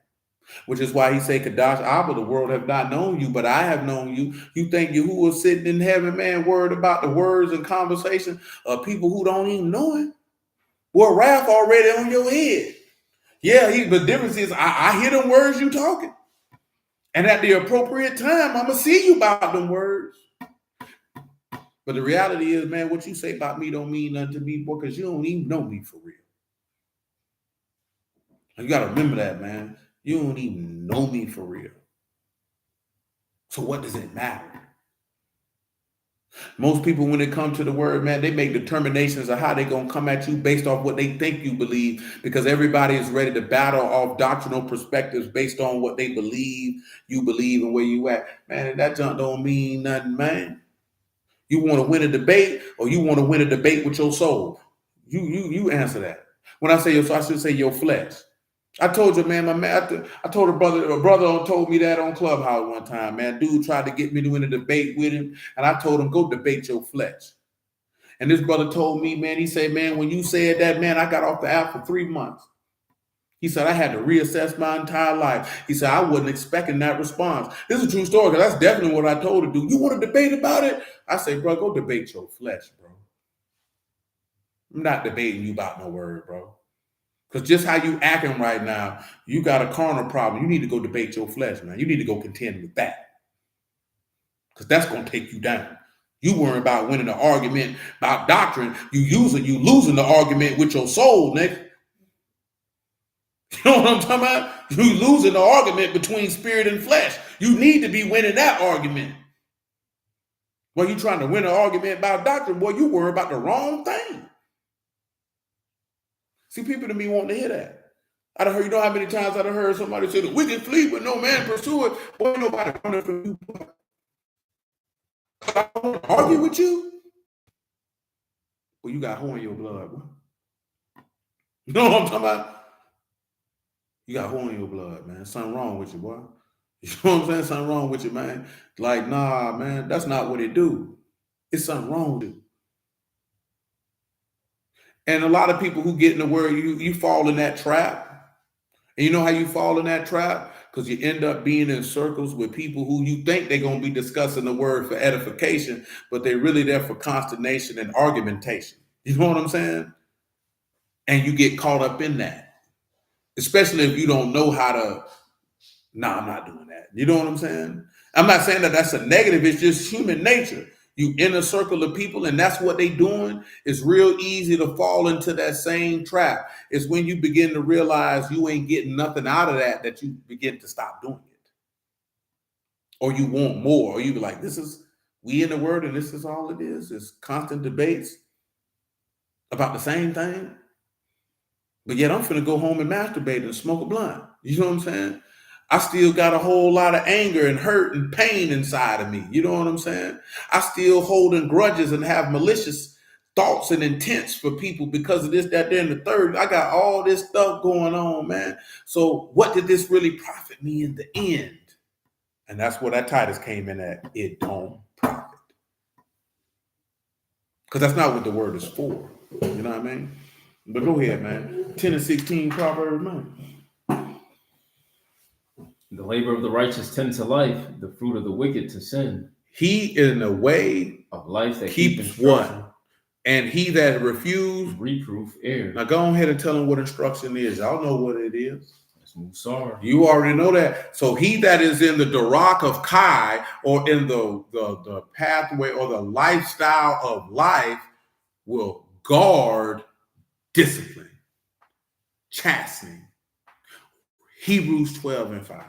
Which is why he said, Kadash Abba, the world have not known you, but I have known you. You think you who was sitting in heaven, man, worried about the words and conversation of people who don't even know him? Well, wrath already on your head. Yeah, the difference is I hear them words you talking. And at the appropriate time, I'm going to see you about them words. But the reality is, man, what you say about me don't mean nothing to me, boy, because you don't even know me for real. You got to remember that, man. You don't even know me for real. So what does it matter? Most people, when it comes to the word, man, they make determinations of how they're going to come at you based off what they think you believe, because everybody is ready to battle off doctrinal perspectives based on what they believe, you believe, and where you at. Man, that junk don't mean nothing, man. You want to win a debate, or you want to win a debate with your soul? You answer that. When I say your soul, I should say your flesh. I told you, man, I told a brother told me that on Clubhouse one time, man. Dude tried to get me to win a debate with him, and I told him, go debate your flesh. And this brother told me, man, he said, man, when you said that, man, I got off the app for 3 months. He said, I had to reassess my entire life. He said, I wasn't expecting that response. This is a true story, because that's definitely what I told him to do. You want to debate about it? I say, bro, go debate your flesh, bro. I'm not debating you about no word, bro. Because just how you acting right now, you got a carnal problem. You need to go debate your flesh, man. You need to go contend with that. Because that's going to take you down. You worry about winning an argument about doctrine. You losing the argument with your soul, nigga. You know what I'm talking about? You losing the argument between spirit and flesh. You need to be winning that argument. Well, you trying to win an argument about doctrine, boy, you worry about the wrong thing. See, people to me want to hear that. I done heard, you know how many times I done heard somebody say, the wicked flee, but no man pursue it. Boy, nobody running from you. I want to argue with you. Well, you got whore in your blood, boy. You know what I'm talking about? You got whore in your blood, man. Something wrong with you, boy. You know what I'm saying? Something wrong with you, man. Like, nah, man, that's not what it do. It's something wrong with you. And a lot of people who get in the word, you fall in that trap. And you know how you fall in that trap? Because you end up being in circles with people who you think they're going to be discussing the word for edification, but they're really there for consternation and argumentation. You know what I'm saying? And you get caught up in that. Especially if you don't know how to, I'm not doing that. You know what I'm saying? I'm not saying that that's a negative. It's just human nature. You in a circle of people and that's what they doing. It's real easy to fall into that same trap. It's when you begin to realize you ain't getting nothing out of that you begin to stop doing it. Or you want more. Or you be like, we in the word and this is all it is. It's constant debates about the same thing. But yet I'm finna go home and masturbate and smoke a blunt. You know what I'm saying? I still got a whole lot of anger and hurt and pain inside of me. You know what I'm saying? I still holding grudges and have malicious thoughts and intents for people because of this, that, there, and the third. I got all this stuff going on, man. So what did this really profit me in the end? And that's where that Titus came in at. It don't profit. Because that's not what the word is for. You know what I mean? But go ahead, man. 10 and 16 Proverbs, man. The labor of the righteous tends to life, the fruit of the wicked to sin. He in a way of life that keeps what? And he that refused reproof err. Now go ahead and tell him what instruction is. Y'all know what it is. Sorry. You already know that. So he that is in the Darak of Kai, or in the pathway or the lifestyle of life, will guard discipline, chastening. Hebrews 12 and 5.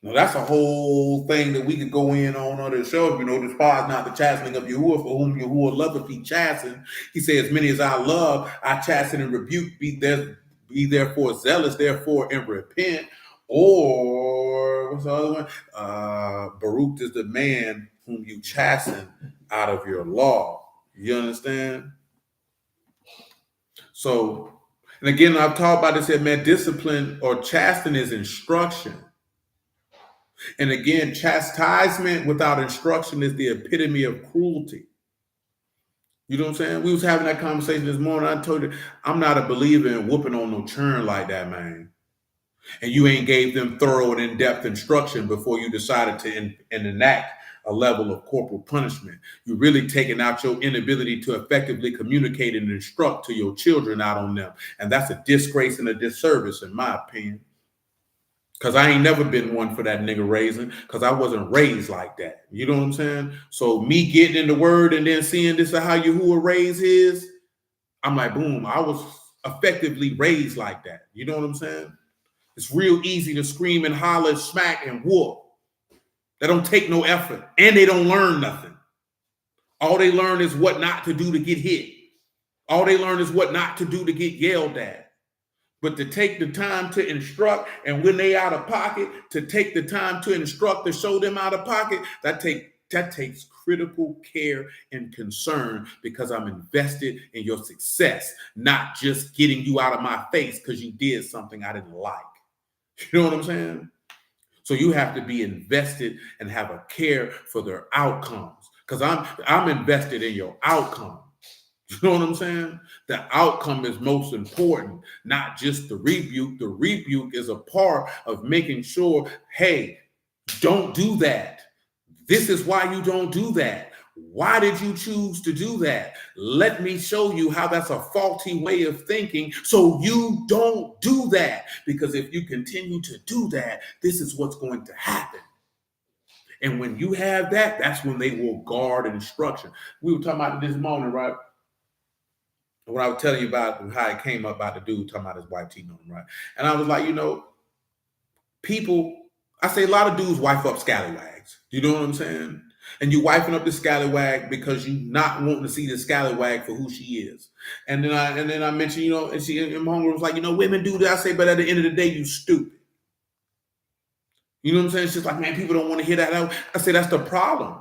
Now that's a whole thing that we could go in on the show. You know, despise not the chastening of Yahuwah, for whom Yahuwah loveth he chasten. He says, as many as I love, I chasten and rebuke. Be therefore zealous, therefore, and repent. Or what's the other one? Baruch is the man whom you chasten out of your law. You understand? So, and again, I've talked about this, man, discipline or chasten is instruction. And again, chastisement without instruction is the epitome of cruelty. You know what I'm saying? We was having that conversation this morning. I told you, I'm not a believer in whooping on no churn like that, man. And you ain't gave them thorough and in-depth instruction before you decided to enact a level of corporal punishment. You're really taking out your inability to effectively communicate and instruct to your children out on them. And that's a disgrace and a disservice, in my opinion. Because I ain't never been one for that nigga raising, because I wasn't raised like that. You know what I'm saying? So me getting in the word and then seeing this is how Yahuwah raised his, I'm like, boom, I was effectively raised like that. You know what I'm saying? It's real easy to scream and holler, smack and whoop. They don't take no effort and they don't learn nothing. All they learn is what not to do to get hit. All they learn is what not to do to get yelled at. But to take the time to instruct, and when they out of pocket, to take the time to instruct, to show them out of pocket, that take takes critical care and concern because I'm invested in your success, not just getting you out of my face because you did something I didn't like. You know what I'm saying? So you have to be invested and have a care for their outcomes because I'm invested in your outcome. You know what I'm saying? The outcome is most important, not just the rebuke. The rebuke is a part of making sure, hey, don't do that. This is why you don't do that. Why did you choose to do that? Let me show you how that's a faulty way of thinking so you don't do that. Because if you continue to do that, this is what's going to happen. And when you have that, that's when they will guard instruction. We were talking about this morning, right? When I was telling you about how it came up about the dude talking about his wife cheating on him, right? And I was like, people, I say a lot of dudes wife up scallywags. You know what I'm saying? And you wifing up the scallywag because you not wanting to see the scallywag for who she is. And then I mentioned, and my homegirl was like, women do that. I say, but at the end of the day, you stupid. You know what I'm saying? It's just like, man, people don't want to hear that. I say that's the problem.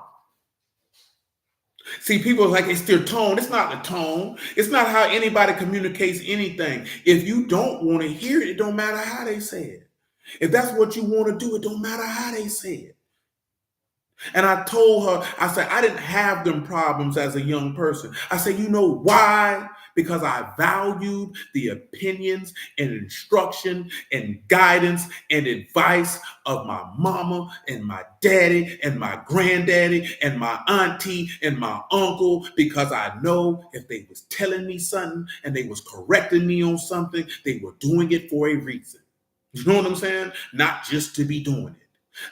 See, people are like, it's their tone. It's not the tone. It's not how anybody communicates anything. If you don't want to hear it, it don't matter how they say it. If that's what you want to do, it don't matter how they say it. And I told her, I said, I didn't have them problems as a young person. I said, you know why? Because I valued the opinions and instruction and guidance and advice of my mama and my daddy and my granddaddy and my auntie and my uncle, because I know if they was telling me something and they was correcting me on something, they were doing it for a reason. You know what I'm saying? Not just to be doing it.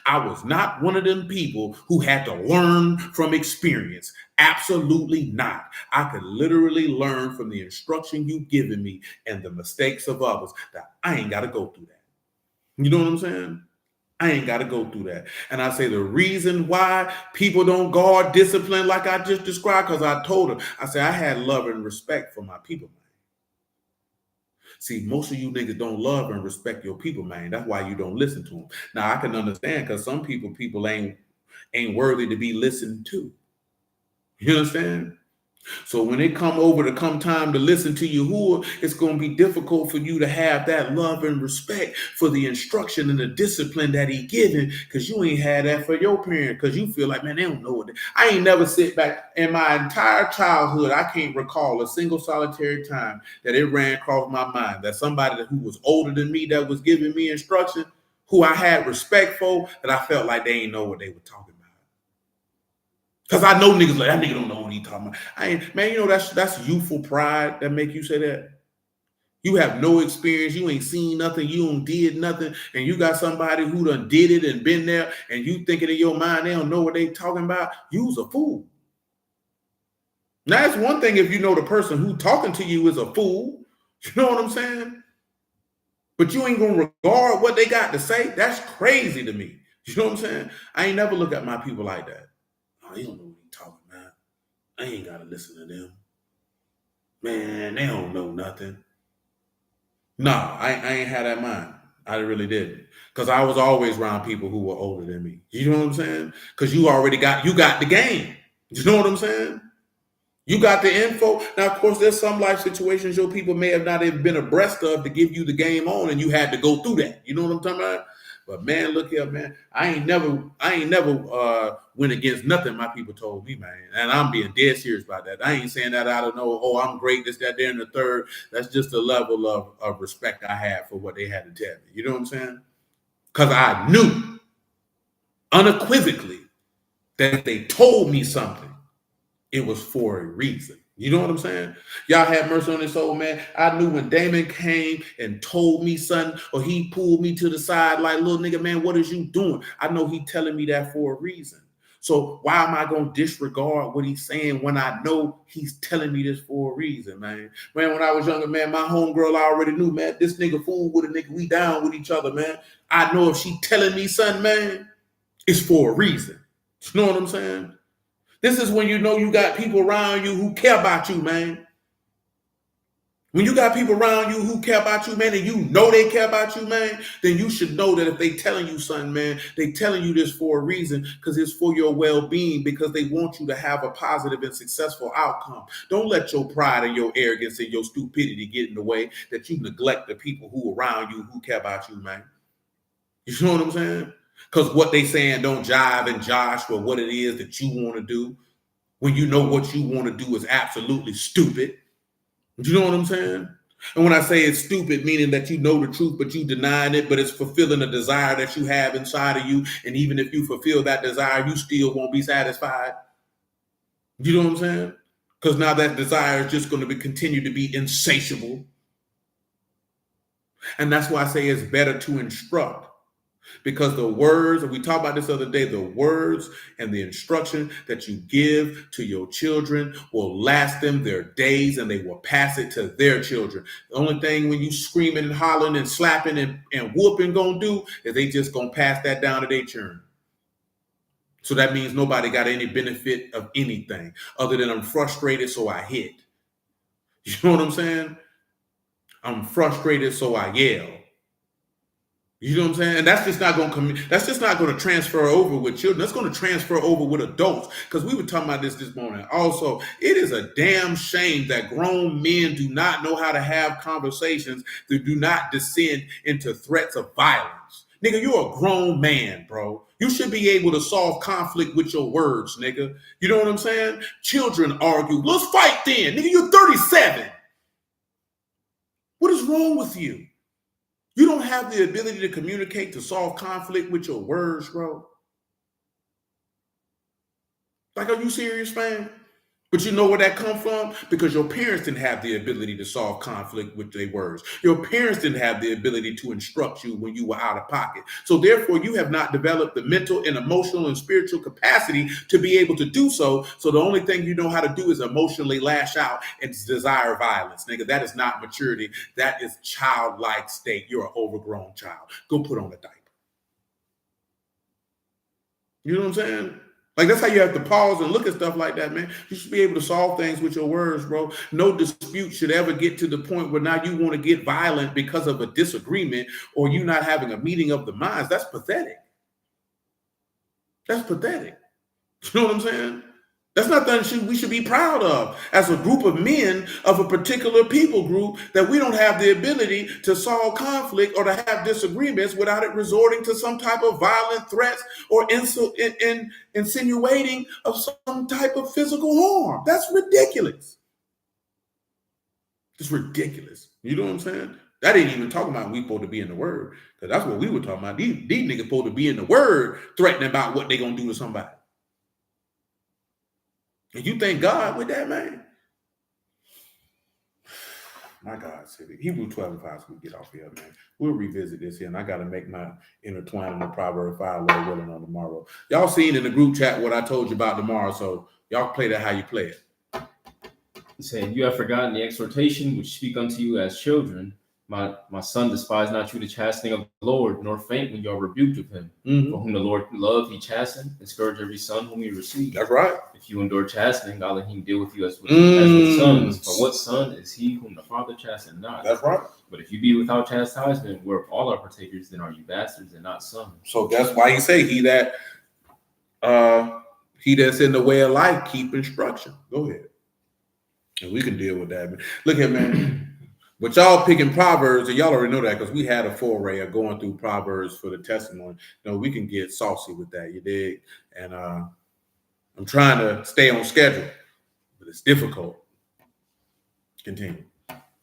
I was not one of them people who had to learn from experience. Absolutely not. I could literally learn from the instruction you've given me and the mistakes of others. That I ain't got to go through that. You know what I'm saying? I ain't got to go through that. And I say the reason why people don't guard discipline like I just described, because I told her, I said I had love and respect for my people. See, most of you niggas don't love and respect your people, man. That's why you don't listen to them. Now, I can understand because some people ain't worthy to be listened to. You understand? So when it come time to listen to Yahuwah, it's going to be difficult for you to have that love and respect for the instruction and the discipline that he given, because you ain't had that for your parent, because you feel like, man, they don't know what I ain't never sit back in my entire childhood. I can't recall a single solitary time that it ran across my mind that somebody who was older than me that was giving me instruction, who I had respect for, that I felt like they ain't know what they were talking about. Because I know niggas like, that nigga don't know what he talking about. Man, that's youthful pride that make you say that. You have no experience. You ain't seen nothing. You don't did nothing. And you got somebody who done did it and been there, and you thinking in your mind they don't know what they talking about. You's a fool. Now, it's one thing if you know the person who talking to you is a fool. You know what I'm saying? But you ain't going to regard what they got to say. That's crazy to me. You know what I'm saying? I ain't never look at my people like that. Oh, they don't know what he talking about. I ain't got to listen to them. Man, they don't know nothing. Nah, I ain't had that mind. I really didn't. Because I was always around people who were older than me. You know what I'm saying? Because you got the game. You know what I'm saying? You got the info. Now, of course, there's some life situations your people may have not even been abreast of to give you the game on, and you had to go through that. You know what I'm talking about? But man, look here, man. I ain't never went against nothing my people told me, man. And I'm being dead serious about that. I ain't saying that out of I'm great, this, that, there, and the third. That's just a level of respect I have for what they had to tell me. You know what I'm saying? Because I knew unequivocally that if they told me something, it was for a reason. You know what I'm saying? Y'all have mercy on this old man. I knew when Damon came and told me something, or he pulled me to the side like, little nigga, man, what is you doing? I know he telling me that for a reason. So why am I going to disregard what he's saying when I know he's telling me this for a reason, man? Man, when I was younger, man, my homegirl I already knew, man, this nigga fool with a nigga, we down with each other, man. I know if she telling me something, man, it's for a reason. You know what I'm saying? This is when you know you got people around you who care about you, man. When you got people around you who care about you, man, and you know they care about you, man, then you should know that if they telling you something, man, they telling you this for a reason, because it's for your well-being, because they want you to have a positive and successful outcome. Don't let your pride and your arrogance and your stupidity get in the way that you neglect the people who around you who care about you, man. You know what I'm saying? Because what they saying don't jive and josh with what it is that you want to do, when you know what you want to do is absolutely stupid. You know what I'm saying? And when I say it's stupid, meaning that you know the truth, but you denying it, but it's fulfilling a desire that you have inside of you. And even if you fulfill that desire, you still won't be satisfied. You know what I'm saying? Because now that desire is just going to continue to be insatiable. And that's why I say it's better to instruct. Because the words, and we talked about this the other day, the words and the instruction that you give to your children will last them their days, and they will pass it to their children. The only thing when you screaming and hollering and slapping and whooping gonna do is they just gonna pass that down to their children. So that means nobody got any benefit of anything other than I'm frustrated, so I hit. You know what I'm saying? I'm frustrated, so I yell. You know what I'm saying? And that's just not going to that's just not going to transfer over with children. That's going to transfer over with adults. Because we were talking about this morning. Also, it is a damn shame that grown men do not know how to have conversations that do not descend into threats of violence. Nigga, you're a grown man, bro. You should be able to solve conflict with your words, nigga. You know what I'm saying? Children argue. Let's fight then. Nigga, you're 37. What is wrong with you? You don't have the ability to communicate, to solve conflict with your words, bro. Like, are you serious, man? But you know where that come from? Because your parents didn't have the ability to solve conflict with their words. Your parents didn't have the ability to instruct you when you were out of pocket. So therefore, you have not developed the mental and emotional and spiritual capacity to be able to do so. So the only thing you know how to do is emotionally lash out and desire violence. Nigga, that is not maturity. That is childlike state. You're an overgrown child. Go put on a diaper. You know what I'm saying? Like, that's how you have to pause and look at stuff like that, man. You should be able to solve things with your words, bro. No dispute should ever get to the point where now you want to get violent because of a disagreement or you not having a meeting of the minds. That's pathetic. That's pathetic. You know what I'm saying? That's not something we should be proud of as a group of men of a particular people group, that we don't have the ability to solve conflict or to have disagreements without it resorting to some type of violent threats or insinuating of some type of physical harm. That's ridiculous. It's ridiculous. You know what I'm saying? That ain't even talking about we supposed to be in the word, because that's what we were talking about. These niggas supposed to be in the word threatening about what they gonna do to somebody. And you thank God with that, man? My God, City. Hebrews 12:5, so we get off here, man. We'll revisit this here, and I got to make my intertwining the Proverbs 5, Lord willing, on tomorrow. Y'all seen in the group chat what I told you about tomorrow, so y'all play that how you play it. He's saying, you have forgotten the exhortation which speak unto you as children. My son, despise not you the chastening of the Lord, nor faint when you are rebuked of him. Mm-hmm. For whom the Lord loved, he chastened, and scourged every son whom he received. That's right. If you endure chastening, God let him deal with you as with sons. For what son is he whom the Father chastened not? That's right. But if you be without chastisement, whereof all are partakers, then are you bastards and not sons. So that's why he say he that's in the way of life, keep instruction. Go ahead. And we can deal with that. Look here, man. But y'all picking Proverbs, and y'all already know that because we had a foray of going through Proverbs for the testimony. You know, we can get saucy with that, you dig? And I'm trying to stay on schedule, but it's difficult. Continue.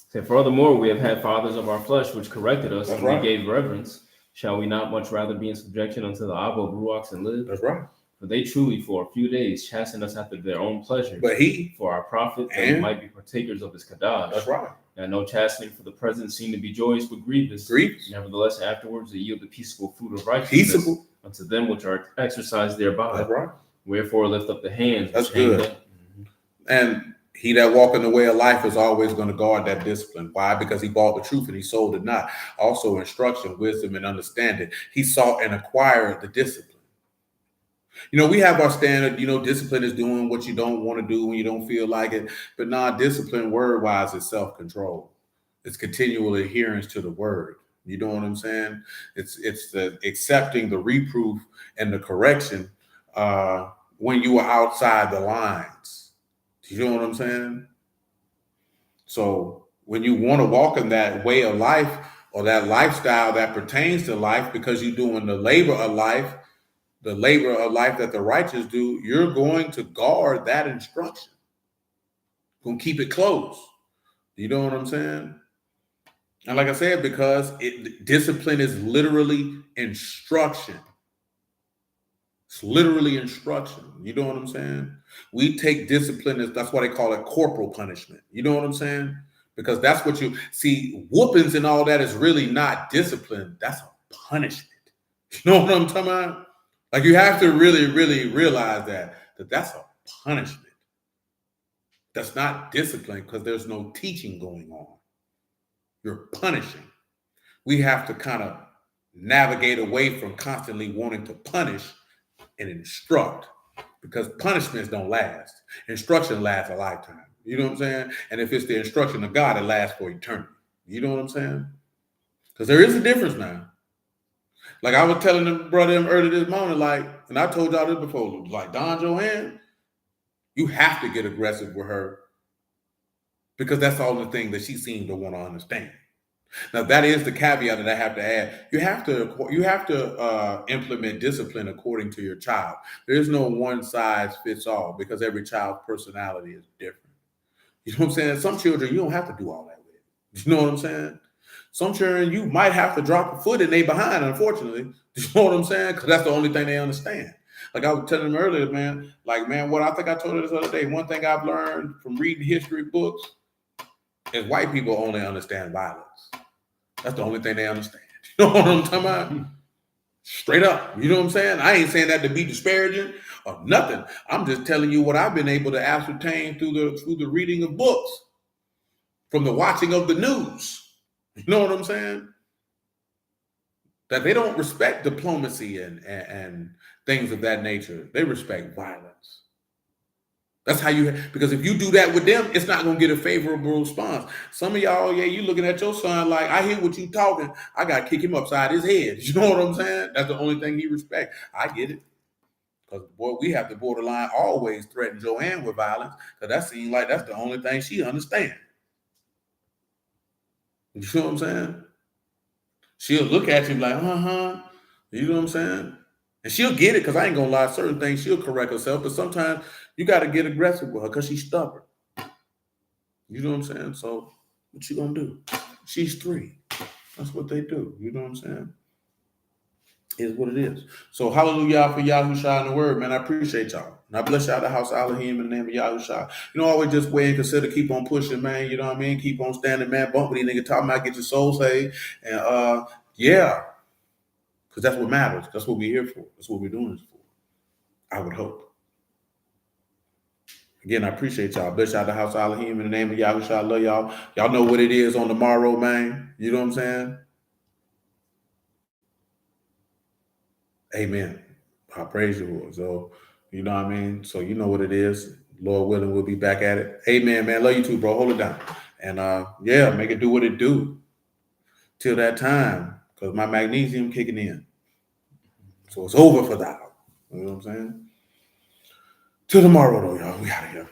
So furthermore, we have had fathers of our flesh which corrected us, That's and right. we gave reverence. Shall we not much rather be in subjection unto the Abba of Ruachs and live? That's right. For they truly for a few days chastened us after their own pleasure. But he, for our profit, that we might be partakers of his Kadash. That's right. Now no chastening for the present seemed to be joyous but grievous. Nevertheless, afterwards they yield the peaceable fruit of righteousness unto them which are exercised thereby. That's right. Wherefore lift up the hands. That's good. Mm-hmm. And he that walk in the way of life is always going to guard that discipline. Why? Because he bought the truth and he sold it not. Also instruction, wisdom, and understanding. He sought and acquired the discipline. You know, we have our standard, you know, discipline is doing what you don't want to do when you don't feel like it. But discipline word-wise is self-control. It's continual adherence to the word. You know what I'm saying? It's the accepting the reproof and the correction when you are outside the lines. You know what I'm saying? So when you want to walk in that way of life or that lifestyle that pertains to life, because you're doing the labor of life that the righteous do, you're going to guard that instruction. Gonna keep it close. You know what I'm saying? And like I said, because discipline is literally instruction. It's literally instruction. You know what I'm saying? We take discipline as, that's why they call it corporal punishment. You know what I'm saying? Because that's what you see. Whoopings and all that is really not discipline. That's a punishment. You know what I'm talking about? Like, you have to really, really realize that that's a punishment. That's not discipline, because there's no teaching going on. You're punishing. We have to kind of navigate away from constantly wanting to punish and instruct, because punishments don't last. Instruction lasts a lifetime. You know what I'm saying? And if it's the instruction of God, it lasts for eternity. You know what I'm saying? Because there is a difference now. Like I was telling the brother earlier this morning, like, and I told y'all this before, like Don Joanne, you have to get aggressive with her, because that's the only thing that she seemed to want to understand. Now, that is the caveat that I have to add. You have to implement discipline according to your child. There is no one size fits all, because every child's personality is different. You know what I'm saying? Some children you don't have to do all that with. You know what I'm saying? Some children you might have to drop a foot and they behind, unfortunately. You know what I'm saying? Because that's the only thing they understand. Like I was telling them earlier, man, what I think I told her this other day, one thing I've learned from reading history books is white people only understand violence. That's the only thing they understand. You know what I'm talking about? Straight up. You know what I'm saying? I ain't saying that to be disparaging or nothing. I'm just telling you what I've been able to ascertain through the reading of books, from the watching of the news. You know what I'm saying? That they don't respect diplomacy and things of that nature. They respect violence. That's how because if you do that with them, it's not going to get a favorable response. Some of y'all, you looking at your son like, I hear what you talking. I got to kick him upside his head. You know what I'm saying? That's the only thing he respects. I get it. Because, boy, we have to borderline always threaten Joanne with violence, because that seems like that's the only thing she understands. You know what I'm saying? She'll look at you like, you know what I'm saying? And she'll get it, because I ain't going to lie, certain things she'll correct herself, but sometimes you got to get aggressive with her because she's stubborn. You know what I'm saying? So what you going to do? She's 3. That's what they do. You know what I'm saying? Is what it is. So hallelujah for Yahushua in the word, man. I appreciate y'all. And I bless y'all the house of Elohim in the name of Yahushua. You know, always just wait and consider, keep on pushing, man. You know what I mean? Keep on standing, man. Bump with these niggas talking about, get your soul saved. And because that's what matters. That's what we're here for. That's what we're doing this for. I would hope. Again, I appreciate y'all. Bless y'all the house of Elohim in the name of Yahushua. I love y'all. Y'all know what it is on tomorrow, man. You know what I'm saying? Amen. I praise you, Lord. So, you know what I mean? So, you know what it is. Lord willing, we'll be back at it. Amen, man. Love you too, bro. Hold it down. And make it do what it do till that time, because my magnesium kicking in. So it's over for thou. You know what I'm saying? Till tomorrow, though, y'all. We out of here.